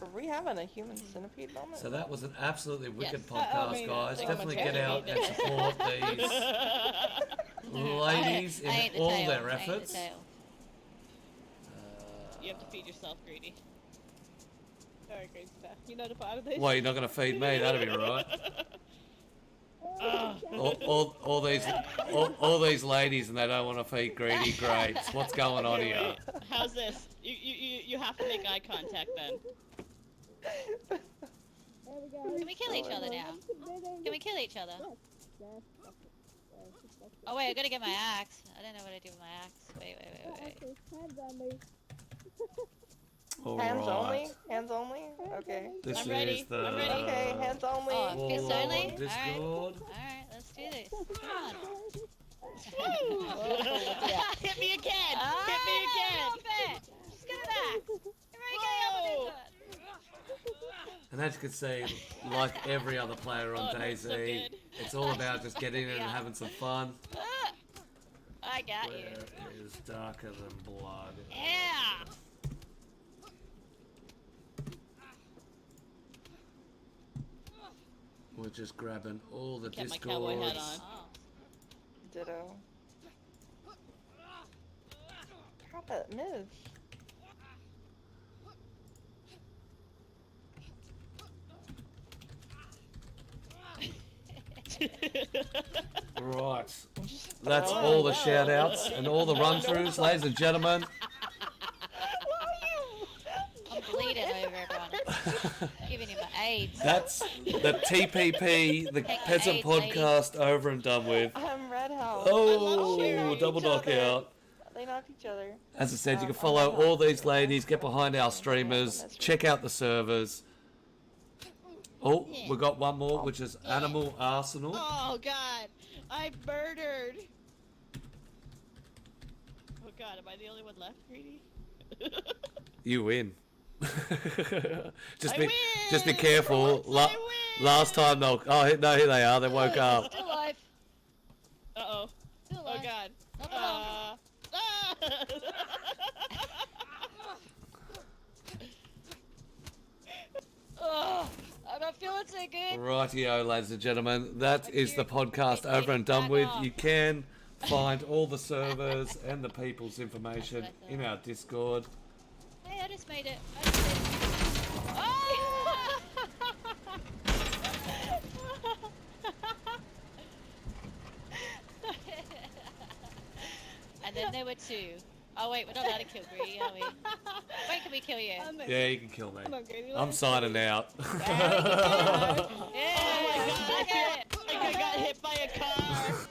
Are we having a human centipede moment? So that was an absolutely wicked Yes. podcast, mean, guys. I'm Definitely a get out and champion. support these ladies I ate in the all tail. their I ate the efforts. tail. You have to feed yourself, Greedy. Sorry, great stuff. You're not a part of this. Well, you're not going to feed me. That'll be right. All these ladies, and they don't want to feed greedy grapes. What's going on here? How's this? You have to make eye contact then. Can we kill each other now? Can we kill each other? Oh wait, I gotta get my axe. I don't know what I do with my axe. Wait. Hands All only? right. Hands only? Okay. This I'm ready. is the I'm ready. Okay, hands only. Oh, fists Forlorn only? Discord. Alright, let's do this. Come on. Hit me again! Ah, Hit me again! stop it! Just get it back. Here we go, Whoa. And as you can see, like every other player on Oh, that's so Dayz, good. it's all about just getting in and Yeah. having some fun. Ah, I got you. Where is darker than blood? Yeah! We're just grabbing all the Get my cowboy hat discords. on. Oh. Ditto. Crap it, move. Right. That's all the shout outs and all the run throughs, ladies and gentlemen. I'm bleeding over everyone. Giving him AIDS. That's the TPP, the Peasant AIDS, lady. Podcast, over and done with. I'm Red House. Oh, sharing double each other. knockout. They knock each other. As I said, you can I'm follow Red all House. these ladies, get behind our streamers, check out the servers. Oh, we got one more, which is Animal Arsenal. Oh god, I murdered. Oh god, am I the only one left, Greedy? You win. just I be, win! just be careful. I win! Last time they'll. Oh no, here they are. They woke up. Still alive. Uh oh. Still Oh alive. god. Not long. Oh, I'm not feeling so good. Rightio, ladies and gentlemen. That is the podcast Take over and done back with. off. You can find all the servers and the people's information That's what I in our Discord. Hey, I just made it. Oh! And then there were two. Oh wait, we're not allowed to kill Greedy, are we? When can we kill you? Yeah, you can kill me. I'm not Greedy. I'm signing out. Yeah! Oh my god, I feel like I got hit by a car.